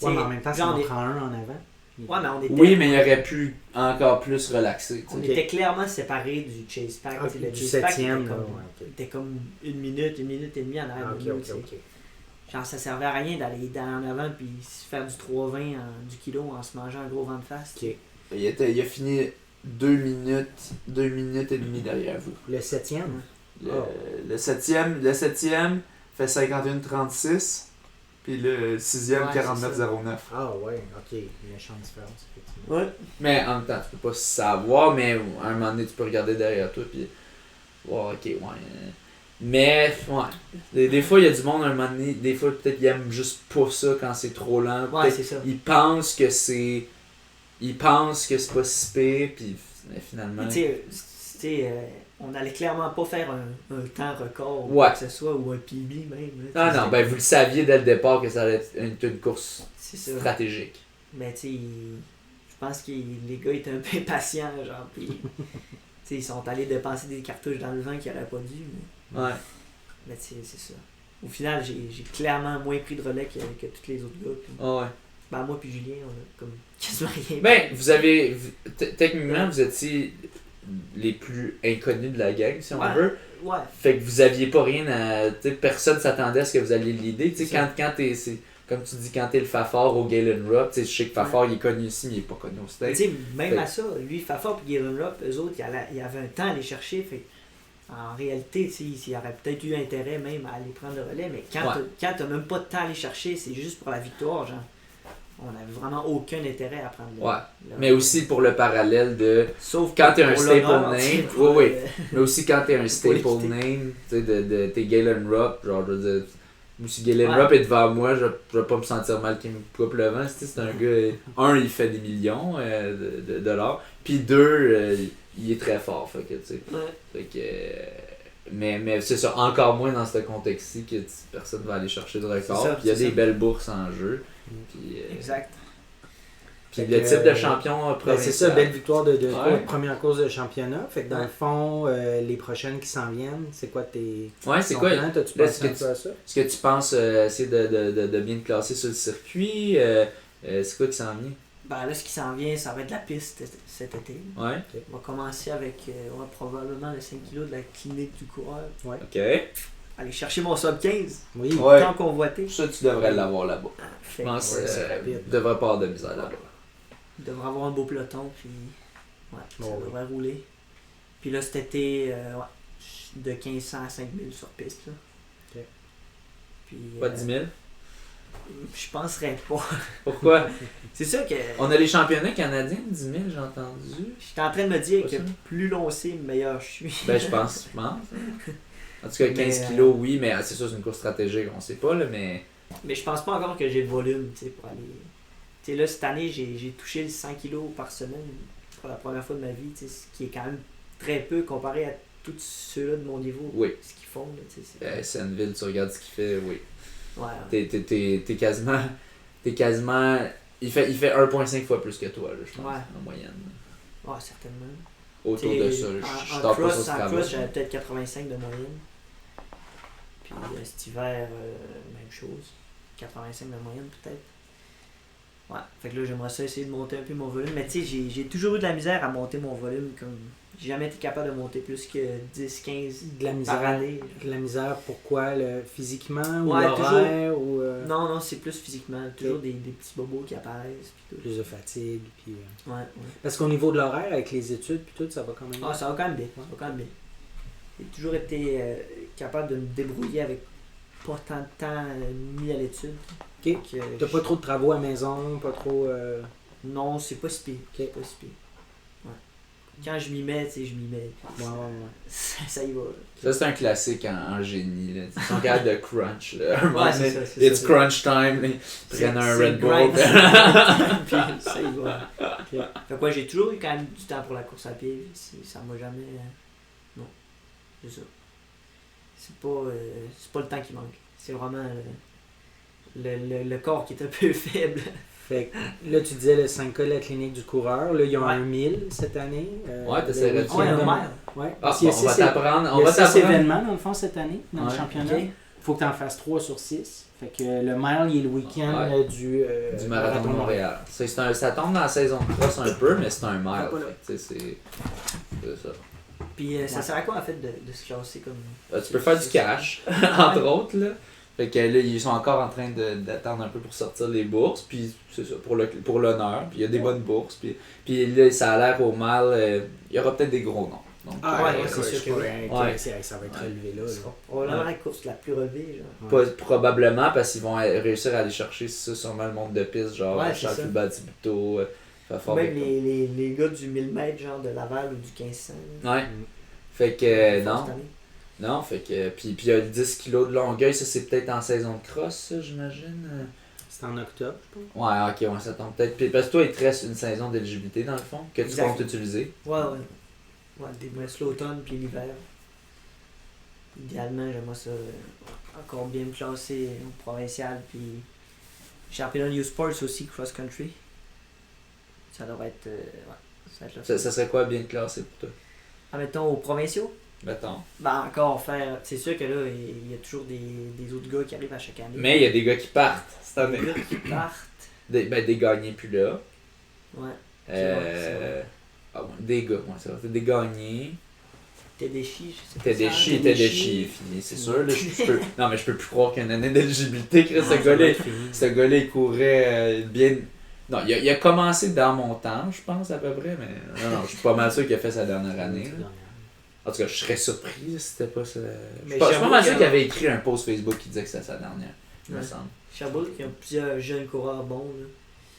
Ouais, mais en même temps, ça en prend un en avant. Ouais, mais on était... Oui, mais il aurait pu encore plus relaxer. On était clairement séparés du chase pack. Le du chase pack septième, était comme une minute et demie en arrière de nous. Genre, ça servait à rien d'aller en avant puis faire du 3,20 du kilo en se mangeant un gros vent de face. Il a fini 2 minutes et demie derrière vous. Le septième? Le septième fait 51,36. Puis le sixième, 49,09. Ah ouais, ok. Méchante différence, effectivement. Ouais. Mais en même temps, tu peux pas savoir, mais à un moment donné, tu peux regarder derrière toi, puis... Ouais, ok, ouais. Mais, ouais. Des fois, il y a du monde, à un moment donné, des fois, peut-être qu'ils aiment juste pas ça quand c'est trop lent. Ouais, c'est ça. Ils pensent que c'est... Ils pensent que c'est pas si pire, puis finalement... Tu sais, on allait clairement pas faire un temps record ou quoi que ce soit, ou un PB même. Là, non, ben vous le saviez dès le départ que ça allait être une course stratégique. Mais tu sais, je pense que les gars étaient un peu impatients, genre, pis ils sont allés dépenser des cartouches dans le vent qu'ils n'auraient pas dû. Mais, ouais. Mais tu sais, c'est ça. Au final, j'ai clairement moins pris de relais que tous les autres gars. Pis, ouais. Ben moi puis Julien, on a comme quasiment rien. Ben, vous avez... Techniquement, vous étiez les plus inconnus de la gang, si on veut. Ouais. Fait que vous aviez pas rien à... Personne s'attendait à ce que vous alliez l'idée. Tu sais, quand t'es... Comme tu dis, quand t'es le Fafard au Galen Rupp, je sais que Fafard il est connu ici, mais il est pas connu au States. Tu sais, même à ça, lui, Fafard et Galen Rupp, eux autres, il y avait un temps à les chercher. Fait en réalité, il y aurait peut-être eu intérêt même à aller prendre le relais, mais quand t'as même pas de temps à les chercher, c'est juste pour la victoire, genre. On n'avait vraiment aucun intérêt à prendre le mais aussi pour le parallèle de... Sauf quand t'es un staple name, oui. Mais aussi quand t'es un staple name, tu sais, t'es Galen Rupp, genre, je veux dire... Si Galen Rupp est devant moi, je vais pas me sentir mal qu'il me coupe le vent. C'est un gars... il fait des millions de dollars. Puis il est très fort. Fait que, tu sais... Fait que... Mais c'est ça, encore moins dans ce contexte-ci que personne va aller chercher de record. Puis il y a des belles bourses en jeu. Puis, exact. Puis le type de champion provincial. C'est ça, belle victoire de première course de championnat. Fait que dans le fond, les prochaines qui s'en viennent, c'est quoi tes c'est quoi plans? T'as-tu pensé un peu à ça? Est-ce que tu penses essayer de bien te classer sur le circuit? C'est quoi qui s'en vient? Ben là, ce qui s'en vient, ça va être la piste cet été. Ouais. Okay. On va commencer avec probablement le 5 kg de la clinique du coureur. Ouais. Ok. Aller chercher mon sub 15. Oui. Tant convoité. Ça, tu devrais l'avoir là-bas. Je pense que tu devrais pas avoir de misère là-bas. Il devrait avoir un beau peloton, puis ça devrait rouler. Puis là, cet été, de 1500 à 5000 sur piste. Là. Okay. Puis, pas 10 000? Je penserais pas. Pourquoi? C'est sûr que... On a les championnats canadiens, 10 000, j'ai entendu. J'étais en train de me dire que plus long c'est, meilleur je suis. Ben, je pense. En tout cas, 15 kilos, oui, mais c'est sûr, c'est une course stratégique, on sait pas, là, mais... Mais je pense pas encore que j'ai le volume, tu sais, pour aller... Tu sais, là, cette année, j'ai touché le 100 kilos par semaine pour la première fois de ma vie, tu sais, ce qui est quand même très peu comparé à tous ceux-là de mon niveau. Oui. Ce qu'ils font, là, tu sais. Senneville, tu regardes ce qu'il fait, oui. Ouais. T'es quasiment... Il fait 1,5 fois plus que toi, là, je pense, en moyenne. Ouais, certainement. Autour de ça, je tape pas sur ce travail. En cross, j'avais peut-être 85 de moyenne. Puis cet hiver, même chose. 85 de moyenne, peut-être. Ouais, fait que là, j'aimerais ça essayer de monter un peu mon volume. Mais tu sais, j'ai toujours eu de la misère à monter mon volume. Comme j'ai jamais été capable de monter plus que 10-15 par année. De la misère, pourquoi? Physiquement ou l'horaire? Ou, Non, c'est plus physiquement. Toujours des petits bobos qui apparaissent. Puis tout. Plus de fatigue. Puis, ouais. Parce qu'au niveau de l'horaire, avec les études, puis tout, ça va quand même bien. Ah, ça va quand même bien. Ça va quand même bien. J'ai toujours été capable de me débrouiller avec pas tant de temps mis à l'étude. Ok. T'as pas trop de travaux à la maison, pas trop... Non, c'est pas si pire. Okay. C'est pas si pire. Ouais. Quand je m'y mets, tu sais, je m'y mets. Ça y va. Ça, c'est un classique en génie. Là. Ils sont capables de crunch. Là. C'est ça, It's crunch time. Ils prennent un Red Bull. Puis ça y va. Okay. Fait quoi, j'ai toujours eu quand même du temps pour la course à pied. Ça m'a jamais... Non, c'est ça. C'est pas le temps qui manque. C'est vraiment le corps qui est un peu faible. Fait que là, tu disais le 5K de la clinique du coureur. Là, ils ont un 1000 cette année. t'essaierais de un mile. Ouais. Ah, Il y a on va six- t'apprendre. Il y a 6 événements dans le fond cette année, dans le Ouais. championnat. Il faut que tu en fasses 3 sur 6. Fait que le mile, il est le week-end Du marathon de Montréal. Ça tombe dans la saison de cross un peu, mais c'est un mile. Fait que, c'est ça. Puis ça sert à quoi en fait de se classer comme. Tu peux faire du cash, entre autres. Là. Fait que là, ils sont encore en train d'attendre un peu pour sortir les bourses. Puis c'est ça, pour l'honneur. Puis il y a des bonnes bourses. Puis là, ça a l'air au mal. Il y aura peut-être des gros noms. Donc, c'est sûr que ça va être relevé là. Probablement la course la plus relevée. Genre. Probablement parce qu'ils vont réussir à aller chercher ça, sûrement le monde de piste, genre Charles Batibouto. Même les gars du 1000 mètres, genre de Laval ou du 1500. Ouais. Fait que non. Non, fait que. Puis il y a 10 kilos de Longueuil, ça c'est peut-être en saison de cross, ça, j'imagine. C'est en octobre, je pense. Ouais, ok, ça tombe peut-être. Puis parce que toi, il te reste une saison d'éligibilité dans le fond, que tu comptes utiliser. Ouais. Ouais, des l'automne puis l'hiver. Idéalement, j'aimerais ça encore bien me classer au provincial puis championnat New Sports aussi, cross-country. Ça devrait être. Ça serait quoi bien classé pour toi? Mettons aux provinciaux. Mettons. Encore faire. C'est sûr que là, il y a toujours des autres gars qui arrivent à chaque année. Mais il y a des gars qui partent cette année. Des gars qui partent. Des gagnés plus là. Ouais. Des gars, ça va. Des gagnés. Tedeschi, je sais pas. Tedeschi est fini, c'est sûr. Là, non, mais je peux plus croire qu'il y a une année d'éligibilité. Ce gars-là, il courait bien. Non, il a commencé dans mon temps, je pense, à peu près, mais non, je suis pas mal sûr qu'il a fait sa dernière année. En tout cas, je serais surpris si c'était pas ça. Je suis pas mal sûr qu'il avait écrit un post Facebook qui disait que c'était sa dernière, il me semble. Sherbrooke, il y a plusieurs jeunes coureurs bons. Là.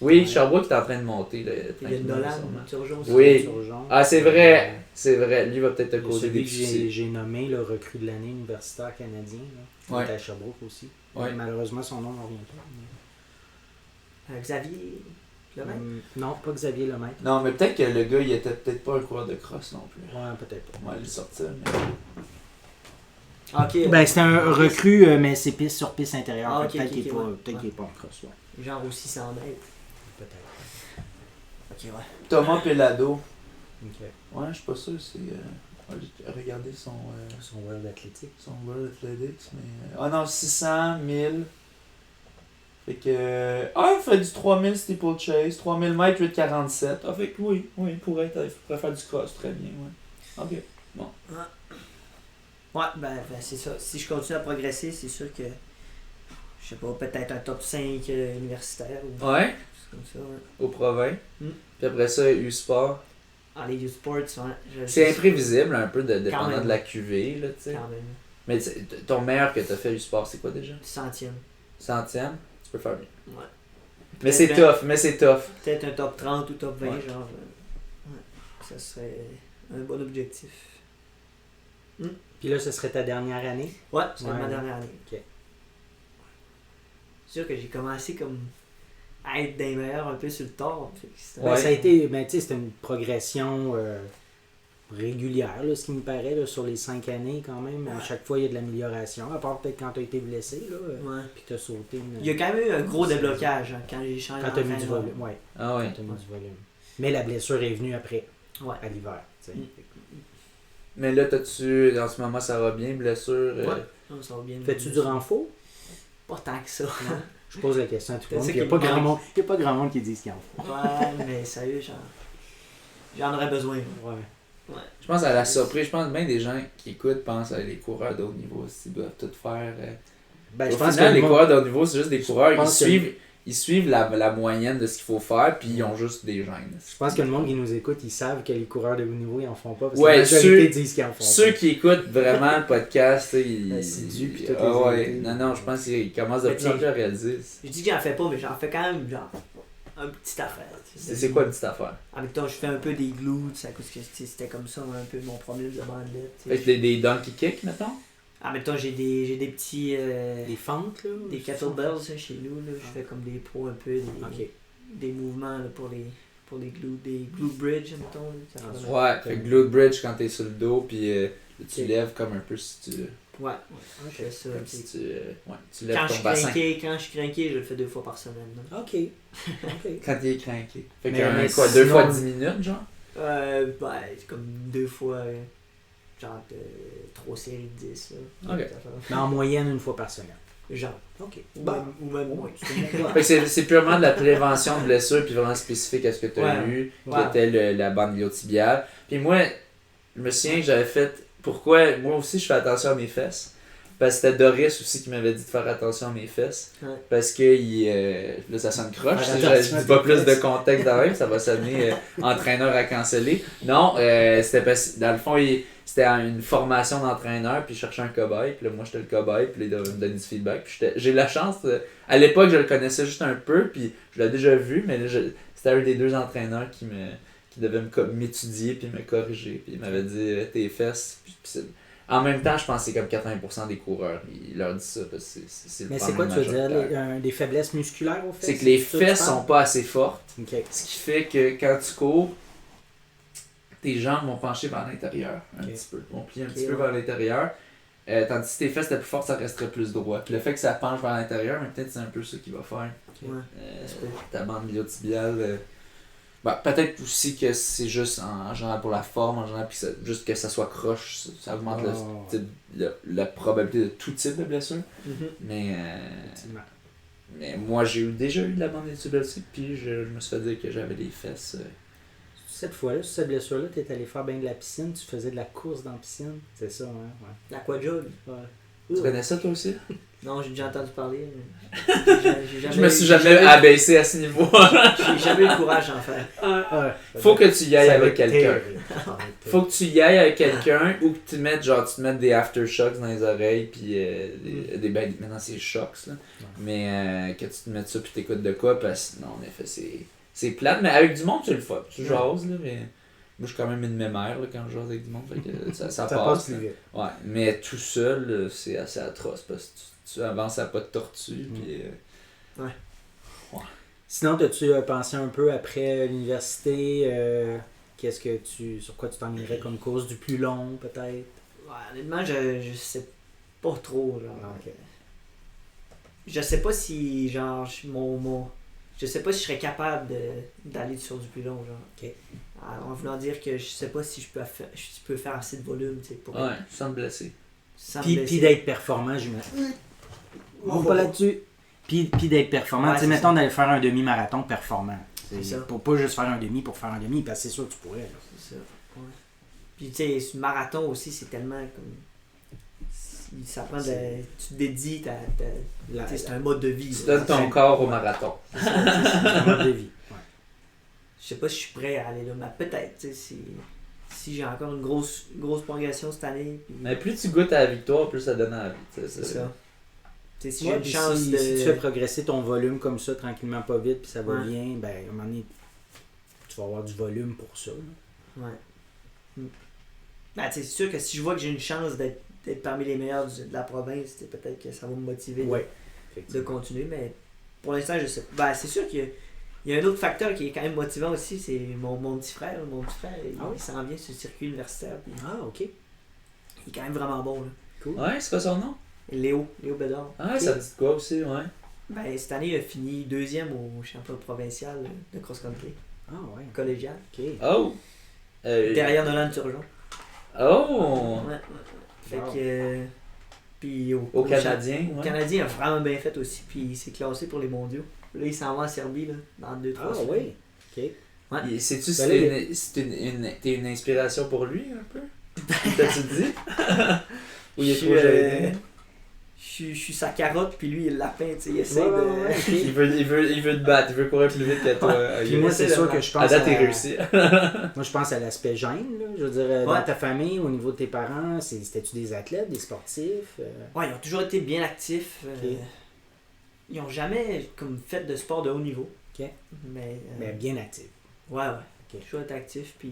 Oui, Sherbrooke est en train de monter. Là, il y a Nolan, Turgeon aussi. Oui. Ah, c'est vrai. C'est vrai. Lui va peut-être te causer des soucis. J'ai nommé le recrue de l'année universitaire canadien. Là, qui est à Sherbrooke aussi. Ouais. Malheureusement, son nom ne revient pas. Xavier Lemaitre? Non, pas Xavier Lemaitre. Non, mais peut-être que le gars, il était peut-être pas un coureur de cross non plus. Ouais, peut-être pas. On va le sortir. Mais... Ok. Ben, c'est un recrue, mais c'est piste sur piste intérieure. Peut-être qu'il n'est pas en cross. Ouais. Genre aux 600 mètres. Peut-être. Ok, ouais. Thomas Pelado. Ok. Ouais, je suis pas sûr. Regardez son World Athletics. Son World Athletics. Mais... Ah non, 600, 1000. Fait que. Il fait du 3000 steeplechase, 3000 mètres, 8,47. Ah, fait que oui, il pourrait faire du cross très bien, ouais. Ok, bon. Ouais, ben c'est ça. Si je continue à progresser, c'est sûr que. Je sais pas, peut-être un top 5 universitaire. Ou ouais. Comme ça, ouais. Au Provins. Puis après ça, U-Sport. Les U-Sports, ouais. C'est imprévisible un peu dépendant de la QV, là, tu sais. Quand même. Mais ton meilleur que t'as fait U-Sport, c'est quoi déjà? 100e. 100e? Tu peux faire mieux. Ouais. Mais c'est tough, Peut-être un top 30 ou top 20, ouais. genre. Ça serait un bon objectif. Puis là, ce serait ta dernière année? Ouais, c'est ma dernière année. Ok. C'est sûr que j'ai commencé comme à être des meilleurs un peu sur le tard. Ouais. Ça a été, tu sais, c'était une progression régulière, là, ce qui me paraît, là, sur les 5 années quand même. À chaque fois, il y a de l'amélioration, à part peut-être quand tu as été blessé, là, puis tu as sauté. Il y a quand même eu un gros déblocage quand j'ai changé. Quand tu as mis du volume, ouais. Ah ouais. Quand tu as mis du volume. Mais la blessure est venue après, à l'hiver. Mais là, en ce moment, ça va bien, blessure? Ouais, non, ça va bien. Fais-tu du renfort? Pas tant que ça. Je pose la question à tout le monde. Il n'y a pas grand monde qui dit ce qu'il en faut. Ouais, mais sérieux, j'en aurais besoin. Ouais. Je pense à la surprise. Je pense que bien des gens qui écoutent pensent à les coureurs de haut niveau. Ils doivent tout faire. Ben, au final, les coureurs de haut niveau, c'est juste des coureurs. Ils suivent la moyenne de ce qu'il faut faire, puis ils ont juste des gènes. Je pense que le monde qui nous écoute, ils savent que les coureurs de haut niveau, ils en font pas. Parce ouais, que la majorité disent qu'ils en font ceux qui écoutent vraiment le podcast, ils. C'est dû, puis tout Non, je pense qu'ils commencent de plus en plus à réaliser. Je dis que j'en fais pas, mais j'en fais quand même, genre, une petite affaire. C'est quoi une petite affaire? En même temps, je fais un peu des glutes, à cause que c'était comme ça un peu mon problème de bandelette. Fait que des donkey kicks, mettons? En même temps, j'ai des petits. Des fentes, là? Des kettlebells chez nous, là. Je fais comme des pros un peu, des mouvements là, pour les glutes, des glute bridge, mettons. Ouais, fait glute bridge quand t'es sur le dos, puis tu lèves comme un peu si tu. Ouais, je fais ça. Comme si tu lèves Quand ton je bassin. quand je suis craqué, je le fais 2 fois par semaine. Là. Ok. Quand il est craqué. Fait Mais que quoi, sinon- 2 fois 10 minutes, genre? C'est comme 2 fois, genre 3 séries de 10. Là. Ok. Mais en moyenne, une fois par semaine. Genre. Ok. Ou même moins. Fait que c'est purement de la prévention de blessures, puis vraiment spécifique à ce que tu as eu, qui était la bande iliotibiale. Puis moi, je me souviens que j'avais fait. Pourquoi moi aussi je fais attention à mes fesses? Parce que c'était Doris aussi qui m'avait dit de faire attention à mes fesses. Ouais. Parce que là ça sonne croche. Faire Je attention à dis pas tes plus de fesses. contexte derrière, ça va sonner entraîneur à canceller. Non, c'était parce que dans le fond, c'était une formation d'entraîneur, puis je cherchais un cobaye, puis là moi j'étais le cobaye, puis là, il me donnait du feedback. Puis j'ai eu la chance, à l'époque je le connaissais juste un peu, puis je l'ai déjà vu, mais là, c'était un des 2 entraîneurs qui devait m'étudier puis me corriger, puis il m'avait dit tes fesses. Puis en même temps, je pense que c'est comme 80% des coureurs, ils leur disent ça parce que c'est le Mais c'est quoi, tu veux dire, des faiblesses musculaires aux fesses? C'est que les fesses sont pas assez fortes, ce qui fait que quand tu cours, tes jambes vont pencher vers l'intérieur un petit peu, vont plier un petit peu vers l'intérieur, tandis que si tes fesses étaient plus fortes, ça resterait plus droit. Puis le fait que ça penche vers l'intérieur, mais peut-être c'est un peu ça qui va faire ta bande iliotibiale. Peut-être aussi que c'est juste en général pour la forme, en général, puis juste que ça soit croche, ça augmente la probabilité de tout type de blessure. Mais moi j'ai déjà eu de la bande iliotibiale aussi, puis je me suis fait dire que j'avais les fesses. Cette fois-là, sur cette blessure-là, tu es allé faire bien de la piscine, tu faisais de la course dans la piscine, c'est ça, hein? Ouais. L'aquajog. Tu connais ça toi aussi? Non, j'ai déjà entendu parler. Je me suis jamais abaissé à ce niveau. J'ai jamais eu le courage d'en faire. Faut que tu y ailles avec quelqu'un. Faut que tu y ailles avec quelqu'un ou que tu te mettes des aftershocks dans les oreilles puis maintenant c'est shocks là. Mais que tu te mettes ça puis t'écoutes de quoi parce que non en effet c'est plate mais avec du monde tu le fais. Tu jases là mais moi je suis quand même une mémère là, quand je jase avec du monde fait que ça passe plus vite. Ouais, mais tout seul c'est assez atroce parce que tu avances à pas de tortue puis Sinon, as-tu pensé un peu après l'université, sur quoi tu t'enlignerais comme course du plus long, peut-être? Ouais, honnêtement, je sais pas trop, genre. Okay. Je sais pas si, genre, je sais pas si je serais capable d'aller sur du plus long, genre. Ok. En voulant dire que je sais pas si je peux faire assez de volume, tu sais, pour... Ouais, sans me blesser. Puis d'être performant, j'imagine. On va pas là-dessus. Puis d'être performant. Tu sais, mettons d'aller faire un demi-marathon performant. C'est ça. Pour pas juste faire un demi pour faire un demi, parce que c'est sûr que tu pourrais. Là. C'est ça. Ouais. Puis tu sais, ce marathon aussi, c'est tellement comme. Ça prend tu te dédies, c'est un mode de vie. Tu donnes ton corps au marathon. C'est un mode de vie. Ouais. Je sais pas si je suis prêt à aller là, mais peut-être, tu sais, si j'ai encore une grosse progression cette année. Puis... Mais plus tu goûtes à la victoire, plus ça donne envie. C'est ça. T'sais, si Ouais, j'ai une chance si tu fais progresser ton volume comme ça, tranquillement, pas vite, puis ça va bien, ben, à un moment donné, tu vas avoir du volume pour ça. Là. Ouais. Ben, c'est sûr que si je vois que j'ai une chance d'être parmi les meilleurs de la province, peut-être que ça va me motiver de continuer, mais pour l'instant, je sais pas. Ben, c'est sûr qu'il y a un autre facteur qui est quand même motivant aussi, c'est mon petit frère. Mon petit frère, il s'en vient sur le circuit universitaire. Puis ok. Il est quand même vraiment bon. Là. Cool. Ouais, c'est quoi son nom? Léo Bédard. Ah, ça me dit quoi aussi, ouais. Ben, cette année, il a fini 2e au championnat provincial de cross-country. Ah, ouais. Collégial. Ok. Oh! Derrière Nolan Turgeon. Oh! Ouais. Fait que. Puis au Canadien. Le Canadien a vraiment bien fait aussi, puis il s'est classé pour les mondiaux. Là, il s'en va en Serbie, là, dans 2-3 semaines. Ah, oui. Ok. Ouais. Sais-tu si t'es une inspiration pour lui, un peu? T'as-tu dit? Ou il est trop gêné? Je suis sa carotte, puis lui, il est le lapin, tu sais, il essaie de... il veut te battre, il veut courir plus vite que toi. Puis moi, c'est sûr que je pense à date, t'es réussi. Moi, je pense à l'aspect gêne, là. Je veux dire, dans ta famille, au niveau de tes parents, c'était-tu des athlètes, des sportifs? Ouais, ils ont toujours été bien actifs. Ils n'ont jamais comme fait de sport de haut niveau. OK. Mais bien actifs. Ouais. Okay. Toujours été actifs, puis...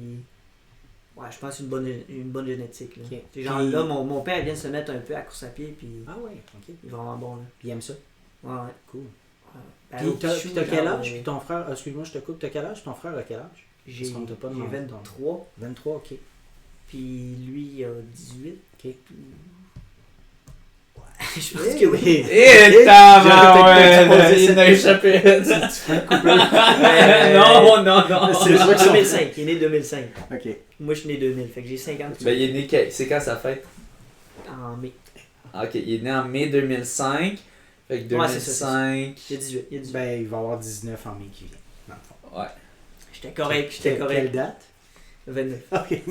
Ouais, je pense une bonne génétique. Là. Okay. Genre là, mon père vient de se mettre un peu à course à pied, puis... Ah ouais, ok. Il est vraiment bon, là. Puis il aime ça? Ouais. Cool. Ben, puis t'as quel âge? Puis ton frère... Excuse-moi, je te coupe. T'as quel âge? Ton frère a quel âge? J'ai 23. 23, ok. Puis lui, il a 18. Ok. Je pense que oui. Et tabarouette! Il en a échappé. Non. C'est 2005. Il est né 2005. Ok. Moi, je suis né 2000. Fait que j'ai 50. Ben, il est né, c'est quand sa fête? En mai. Ok, il est né en mai 2005. Fait que 2005. Il y a 18. Ben, il va avoir 19 en mai qui vient, dans le fond. Ouais. J'étais correct. Quelle date? 29. Ok.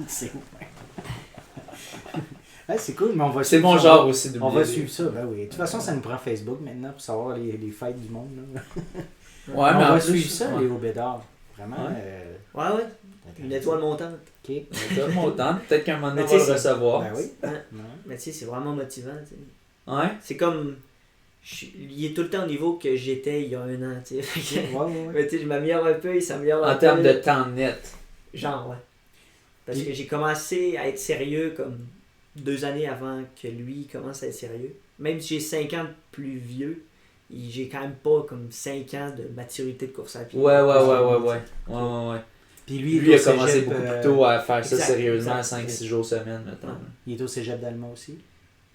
C'est ouais, c'est cool, mais on va C'est suivre mon ça. genre aussi de On va suivre ça, ben oui. De toute façon, ça nous prend Facebook maintenant pour savoir les fêtes du monde. Là. Ouais, mais on en va plus, suivre ça, ouais. Léo Bédard. Vraiment. Ouais. Une étoile montante. Ok. Tout mon temps. Peut-être qu'un moment donné, on Mais va tu le sais, recevoir. Ben oui. Ouais. Ouais. Mais tu sais, c'est vraiment motivant. T'sais. Ouais. C'est comme. Il est tout le temps au niveau que j'étais il y a un an. T'sais. Ouais. Mais tu sais, je m'améliore un peu, il s'améliore un peu. En termes de temps net. Genre, ouais. Parce que j'ai commencé à être sérieux comme 2 années avant que lui commence à être sérieux. Même si j'ai 5 ans de plus vieux, j'ai quand même pas comme 5 ans de maturité de course à pied. Ouais. Puis Lui, il a commencé cégep, beaucoup plus tôt à faire ça exact, sérieusement, exact. 5-6 jours semaine, mettons. Il est au cégep d'Alma aussi.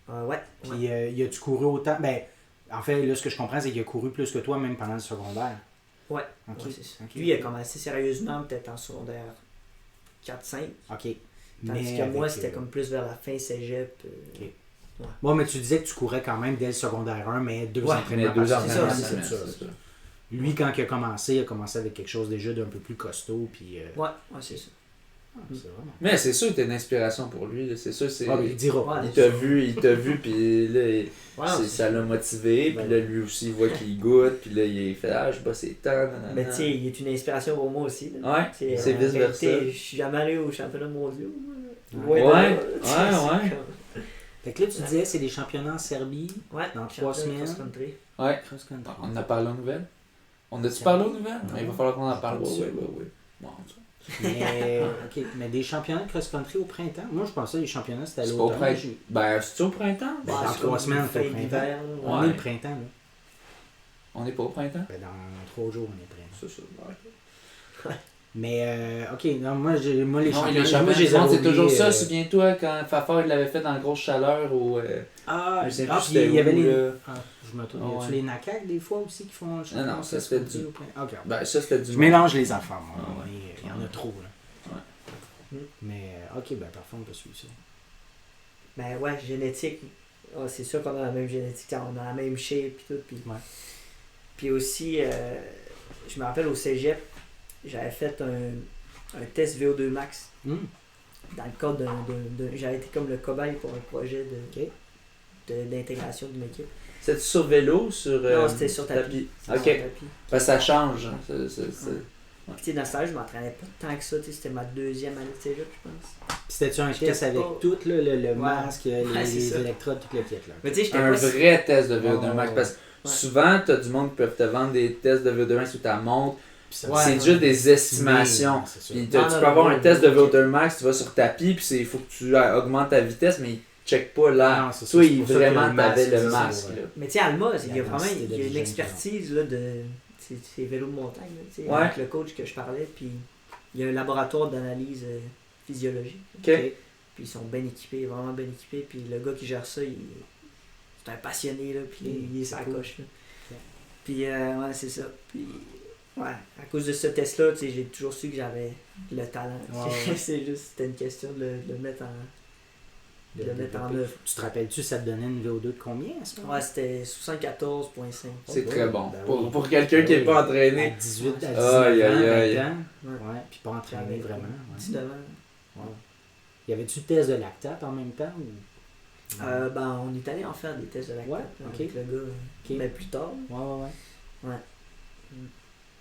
Ouais. Puis il a-tu couru autant? Ben, en fait, là, ce que je comprends, c'est qu'il a couru plus que toi, même pendant le secondaire. Ouais. Ok. Ouais, c'est ça. Ok. Lui, il a commencé sérieusement peut-être en secondaire 4-5. Ok. Tandis que moi, c'était comme plus vers la fin cégep. Ok. Bon, mais tu disais que tu courais quand même dès le secondaire 1, mais deux entraînements par semaine, c'est ça. Lui, quand il a commencé avec quelque chose déjà d'un peu plus costaud. Puis, Ouais, c'est ça. c'est vraiment... Mais c'est sûr que t'es une inspiration pour lui. Là. C'est sûr, c'est. Ah, mais il dira. Ouais. Il t'a vu, puis là, ça l'a motivé, puis là, lui aussi, il voit qu'il goûte, puis là, il fait « Ah, je bats ses temps, nanana. » Mais tu sais, il est une inspiration pour moi aussi. Là. Ouais, T'sais, c'est en vice-versa. réalité, je suis jamais allé au championnat mondial. Ouais. Ouais. Fait que là, tu disais, c'est des championnats en Serbie, Ouais, dans 3 semaines. cross-country. Ouais. Cross-country. On a parlé aux nouvelles? On a-tu parlé aux nouvelles? Il va falloir qu'on en parle. Oui. Bon, Mais, ok, mais des championnats de cross-country au printemps? Moi, je pensais que les championnats, c'était à c'est pas au l'automne. printemps. Ben, c'est au printemps? Ben, Ouais, dans c'est 3 comme semaines, c'est fin au printemps. d'hiver, On ouais. est le printemps, là. On n'est pas au printemps? Ben, dans 3 jours, on est printemps. C'est ça. Mais, ok, non, moi, les Non, les championnats, championnats moi, du j'ai monde, c'est toujours oublié, ça. Souviens-toi quand Fafard il l'avait fait dans la grosse chaleur au. Ah, je sais ah, plus puis c'était il y avait où, les... là. Ah, je me trompe. Ah, Y a-tu ouais. les NACAC, des fois, aussi, qui font le championnat Non, ça, de c'était cross-country du- au printemps? Ok. Ben, ça, c'était du. Je mélange les affaires, moi. Ah, ouais. Il y en a trop, là. Ouais. Mais, ok, ben, parfois, on peut suivre ça. Ben ouais, génétique. Ah, c'est sûr qu'on a la même génétique, on a la même shape et tout. Ouais. Puis aussi, je me rappelle au cégep, j'avais fait un test VO2 max Hmm. dans le cadre j'avais été comme le cobaye pour un projet d'intégration d'une équipe. C'était sur vélo ou sur. Non, c'était sur tapis. C'était Ok. sur tapis. Ben, ça change. Hein. Puis tu sais, dans ce temps-là, je m'entraînais pas tant que ça, tu sais, c'était ma 2e année de cégep, je pense. Puis c'était-tu un J'étais test avec pas- tout, là, le masque, Ouais, c'est les ça. électrodes, tout le kit, là? Mais tu sais, j'étais Un pas vrai test de VO2 Ouais, max. ouais. Parce que Ouais. souvent, t'as du monde qui peuvent te vendre des tests de VO2 max ou ta montre. Puis ça- Ouais, c'est juste des estimations. Ouais, c'est ça. Puis Non, tu non, peux avoir non, un test de non, VO2 max, tu vas sur tapis, puis il faut que tu augmentes ta vitesse, mais il check pas là. Non, c'est ça, Toi, c'est il pour ça que vraiment le t'avais masque, le c'est ça, masque. ouais. Là. Mais tu sais, Alma, il y a La vraiment densité il y a une d'oxygène expertise là, de ces vélos de montagne. Là, tu sais, Ouais. avec le coach que je parlais, puis il y a un laboratoire d'analyse physiologique. Ok. Puis ils sont bien équipés, vraiment bien équipés. Puis le gars qui gère ça, c'est un passionné, là, puis il est sur la cool. coche. Là. Ok. Puis ouais, c'est ça. Puis ouais, à cause de ce test-là, tu sais, j'ai toujours su que j'avais le talent. Ouais, ouais. C'est juste, c'était une question de le mettre en, de le mettre en œuvre. Tu te rappelles-tu, ça te donnait une VO2 de combien à ce moment? Ouais, c'était 74,5. C'est Oh, très oui. bon. Ben Pour, oui. pour quelqu'un qui n'est Oui. pas À entraîné. 18, à 19 Aïe, ans, aïe, aïe. 20 ans. Ouais. Ouais, puis pas entraîné Avec, vraiment. Ouais. 19 ans. Ouais. Y avait-tu le test de lactate en même temps? Ou... Ben, on est allé en faire des tests de lactate Ouais, là, ok. avec le gars. Ok. Mais plus tard. Ouais. Ouais.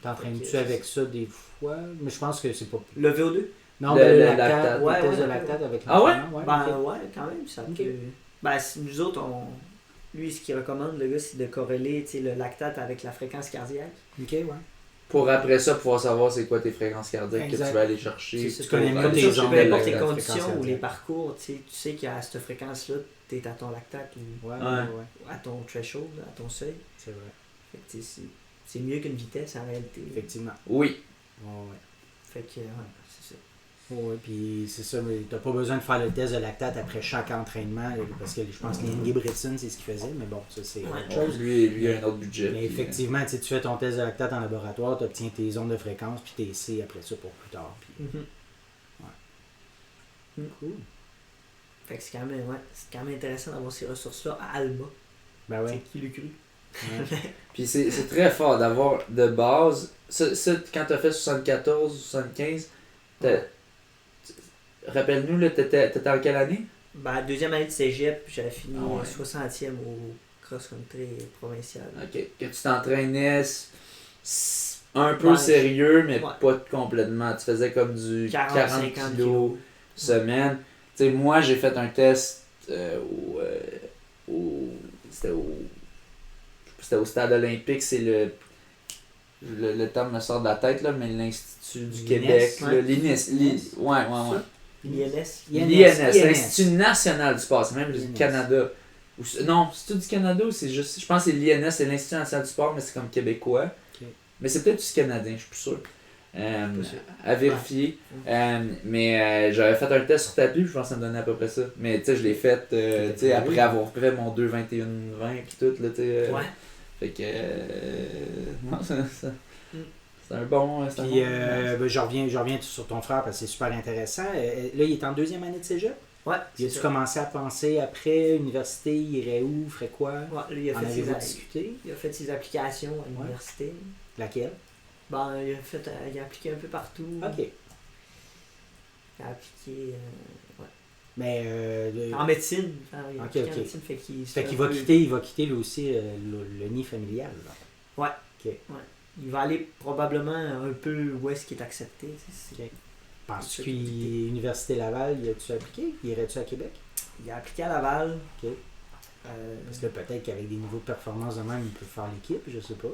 T'entraînes-tu Ok, avec ça des fois? Mais je pense que c'est pas... Le VO2? Non, Le- mais le le lactate, lactate. le Ouais, test ouais, de ouais. lactate avec Ah ouais? l'entraînement, Ben ok. ouais, quand même, ça Ok. peut... Ben, nous autres, lui, ce qu'il recommande, le gars, c'est de corréler tu sais, le lactate avec la fréquence cardiaque. Ok, ouais. Pour après ça, pouvoir savoir c'est quoi tes fréquences cardiaques que Exact. tu vas aller chercher. C'est ça. Tu connais pour mieux aller tes chercher jambes, Peu de importe les lactate. conditions fréquence ou les cardiaque. parcours, tu sais qu'à cette fréquence-là, t'es à ton lactate ou Ouais, Ouais. à ton threshold, à ton seuil. c'est vrai. Fait que tu sais, c'est mieux qu'une vitesse en réalité. Effectivement. Oui. Ouais. Fait que, ouais, c'est ça. Oui, puis c'est ça, mais t'as pas besoin de faire le test de lactate après chaque entraînement, parce que je pense que Ingebrigtsen, c'est ce qu'il faisait, mais bon, ça c'est autre chose. Lui a un autre budget. Mais effectivement, tu fais ton test de lactate en laboratoire, tu obtiens tes ondes de fréquence, puis tes C après ça pour plus tard. Puis... Cool. Fait que c'est quand même intéressant d'avoir ces ressources-là à Alma. Ben ouais. Qui l'a cru? Ouais. Puis c'est très fort d'avoir de base. Ça, quand t'as fait 74 ou 75, rappelle-nous, là, t'étais en quelle année? Ben, deuxième année de cégep, j'avais fini 60e au cross-country provincial. Ok. Que tu t'entraînais un peu sérieux, mais pas complètement. Tu faisais comme du 40 kilos semaine. Tu sais, moi, j'ai fait un test c'était au stade olympique, c'est le terme me sort de la tête, là, mais l'Institut du Québec. L'INS. l'Institut national du sport, c'est même du Canada. Non, c'est du Canada ou c'est juste. Je pense que c'est l'INS, c'est l'Institut national du sport, mais c'est comme québécois. Okay. Mais c'est peut-être du canadien, je suis plus sûr. À vérifier. Mais j'avais fait un test sur tapis, je pense que ça me donnait à peu près ça. Mais tu sais, je l'ai fait après avoir fait mon 2,21,20 et tout. Là, fait que. Non, c'est un bon. Puis, je reviens sur ton frère parce que c'est super intéressant. Là, il est en deuxième année de cégep. Ouais. As-tu commencé à penser après, université, il irait où, ferait quoi? Ouais, lui, il a fait ses applications à l'université. Laquelle? Ben, il a appliqué un peu partout. Ok. Il a appliqué. Mais en médecine. Ok. Fait qu'il va quitter lui aussi le nid familial. Là. Ouais. Ok. Ouais. Il va aller probablement un peu où est-ce qu'il est accepté. Okay. Penses-tu qu'Université Laval, y a-tu appliqué? Irais-tu à Québec? Il a appliqué à Laval. Ok. Parce que peut-être qu'avec des niveaux de performance de même, il peut faire l'équipe, je sais pas.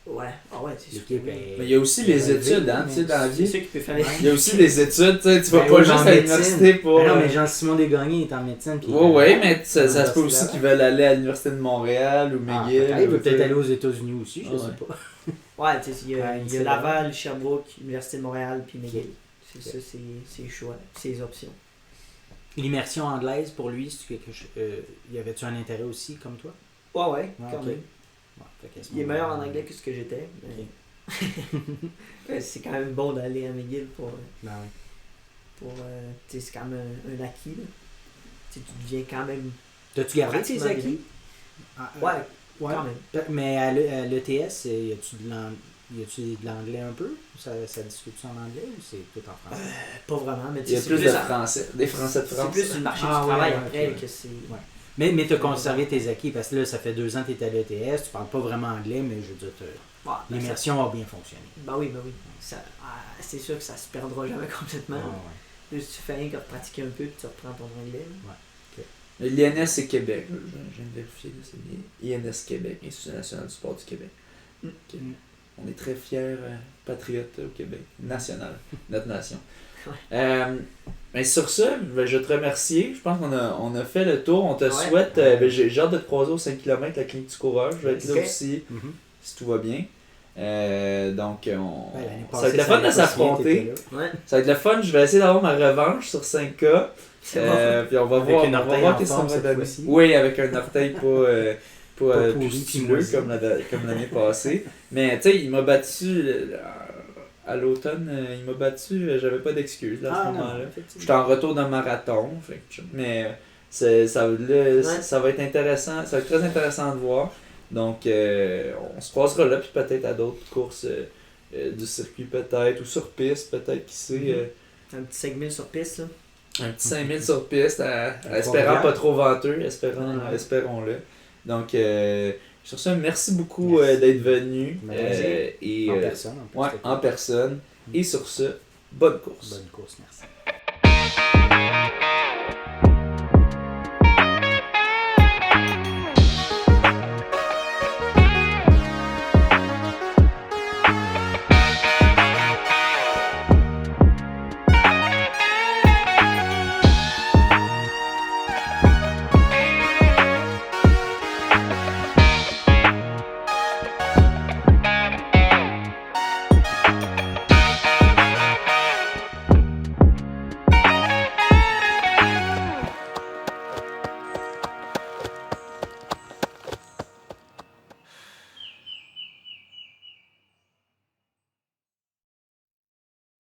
Ouais, c'est sûr. Mais il y a aussi les études, hein, tu sais, dans la vie. C'est sûr qu'il peut faire les Il y a aussi les études, tu sais, tu vas pas juste à l'université pour. Mais non, mais Jean-Simon Desgagnés est en médecine. Oui, mais ça se peut aussi qu'ils veulent aller à l'Université de Montréal ou McGill. Il peut peut-être aller aux États-Unis aussi, je sais pas. Ouais, tu sais, il y a Laval, Sherbrooke, Université de Montréal, puis McGill. C'est ça, ses choix, ses options. L'immersion anglaise, pour lui, y avait-tu un intérêt aussi, comme toi? Ouais, quand même. Il est meilleur en anglais que ce que j'étais. Mais... c'est quand même bon d'aller à McGill pour. C'est quand même un acquis. Là. Tu deviens quand même. T'as-tu gardé tes acquis? Ouais, quand même. Mais à l'ETS, y a-tu de l'anglais un peu? Ça discute-tu en anglais ou c'est tout en français? Pas vraiment, mais il y a plus de français, des français de France. C'est plus le marché du travail après que c'est. Ouais. Mais tu as conservé tes acquis parce que là, ça fait 2 ans que tu es à l'ETS, tu parles pas vraiment anglais, mais je veux dire, l'immersion a bien fonctionné. Ben oui. C'est sûr que ça se perdra jamais complètement. Juste tu fais rien que pratiquer un peu puis tu reprends ton anglais. Ouais. L'INS, c'est Québec. Je viens de vérifier. C'est l'INS Québec, Institut national du sport du Québec. On est très fiers patriotes au Québec. National, notre nation. Mais sur ça, je vais te remercier. Je pense qu'on a fait le tour. On te souhaite. J'ai hâte de te croiser aux 5 km la clinique du coureur. Je vais être là aussi, si tout va bien. Donc, ça va être le fun de s'affronter. Ça va être le fun. Je vais essayer d'avoir ma revanche sur 5K. Puis on va voir qu'est-ce qu'on va donner. Oui, avec un orteil pas pustuleux comme l'année passée. Mais tu sais, il m'a battu. À l'automne, il m'a battu, j'avais pas d'excuses à ce moment-là. J'étais en retour d'un marathon, mais ça va être intéressant, ça va être très intéressant de voir. Donc on se croisera là, puis peut-être à d'autres courses du circuit peut-être, ou sur piste peut-être, qui sait. Un petit 5000 sur piste là. Un petit 5000 sur piste, espérant pas trop venteux, espérons-le. Donc sur ça, merci beaucoup d'être venu. En personne. En personne. Et sur ce, bonne course. Bonne course, merci.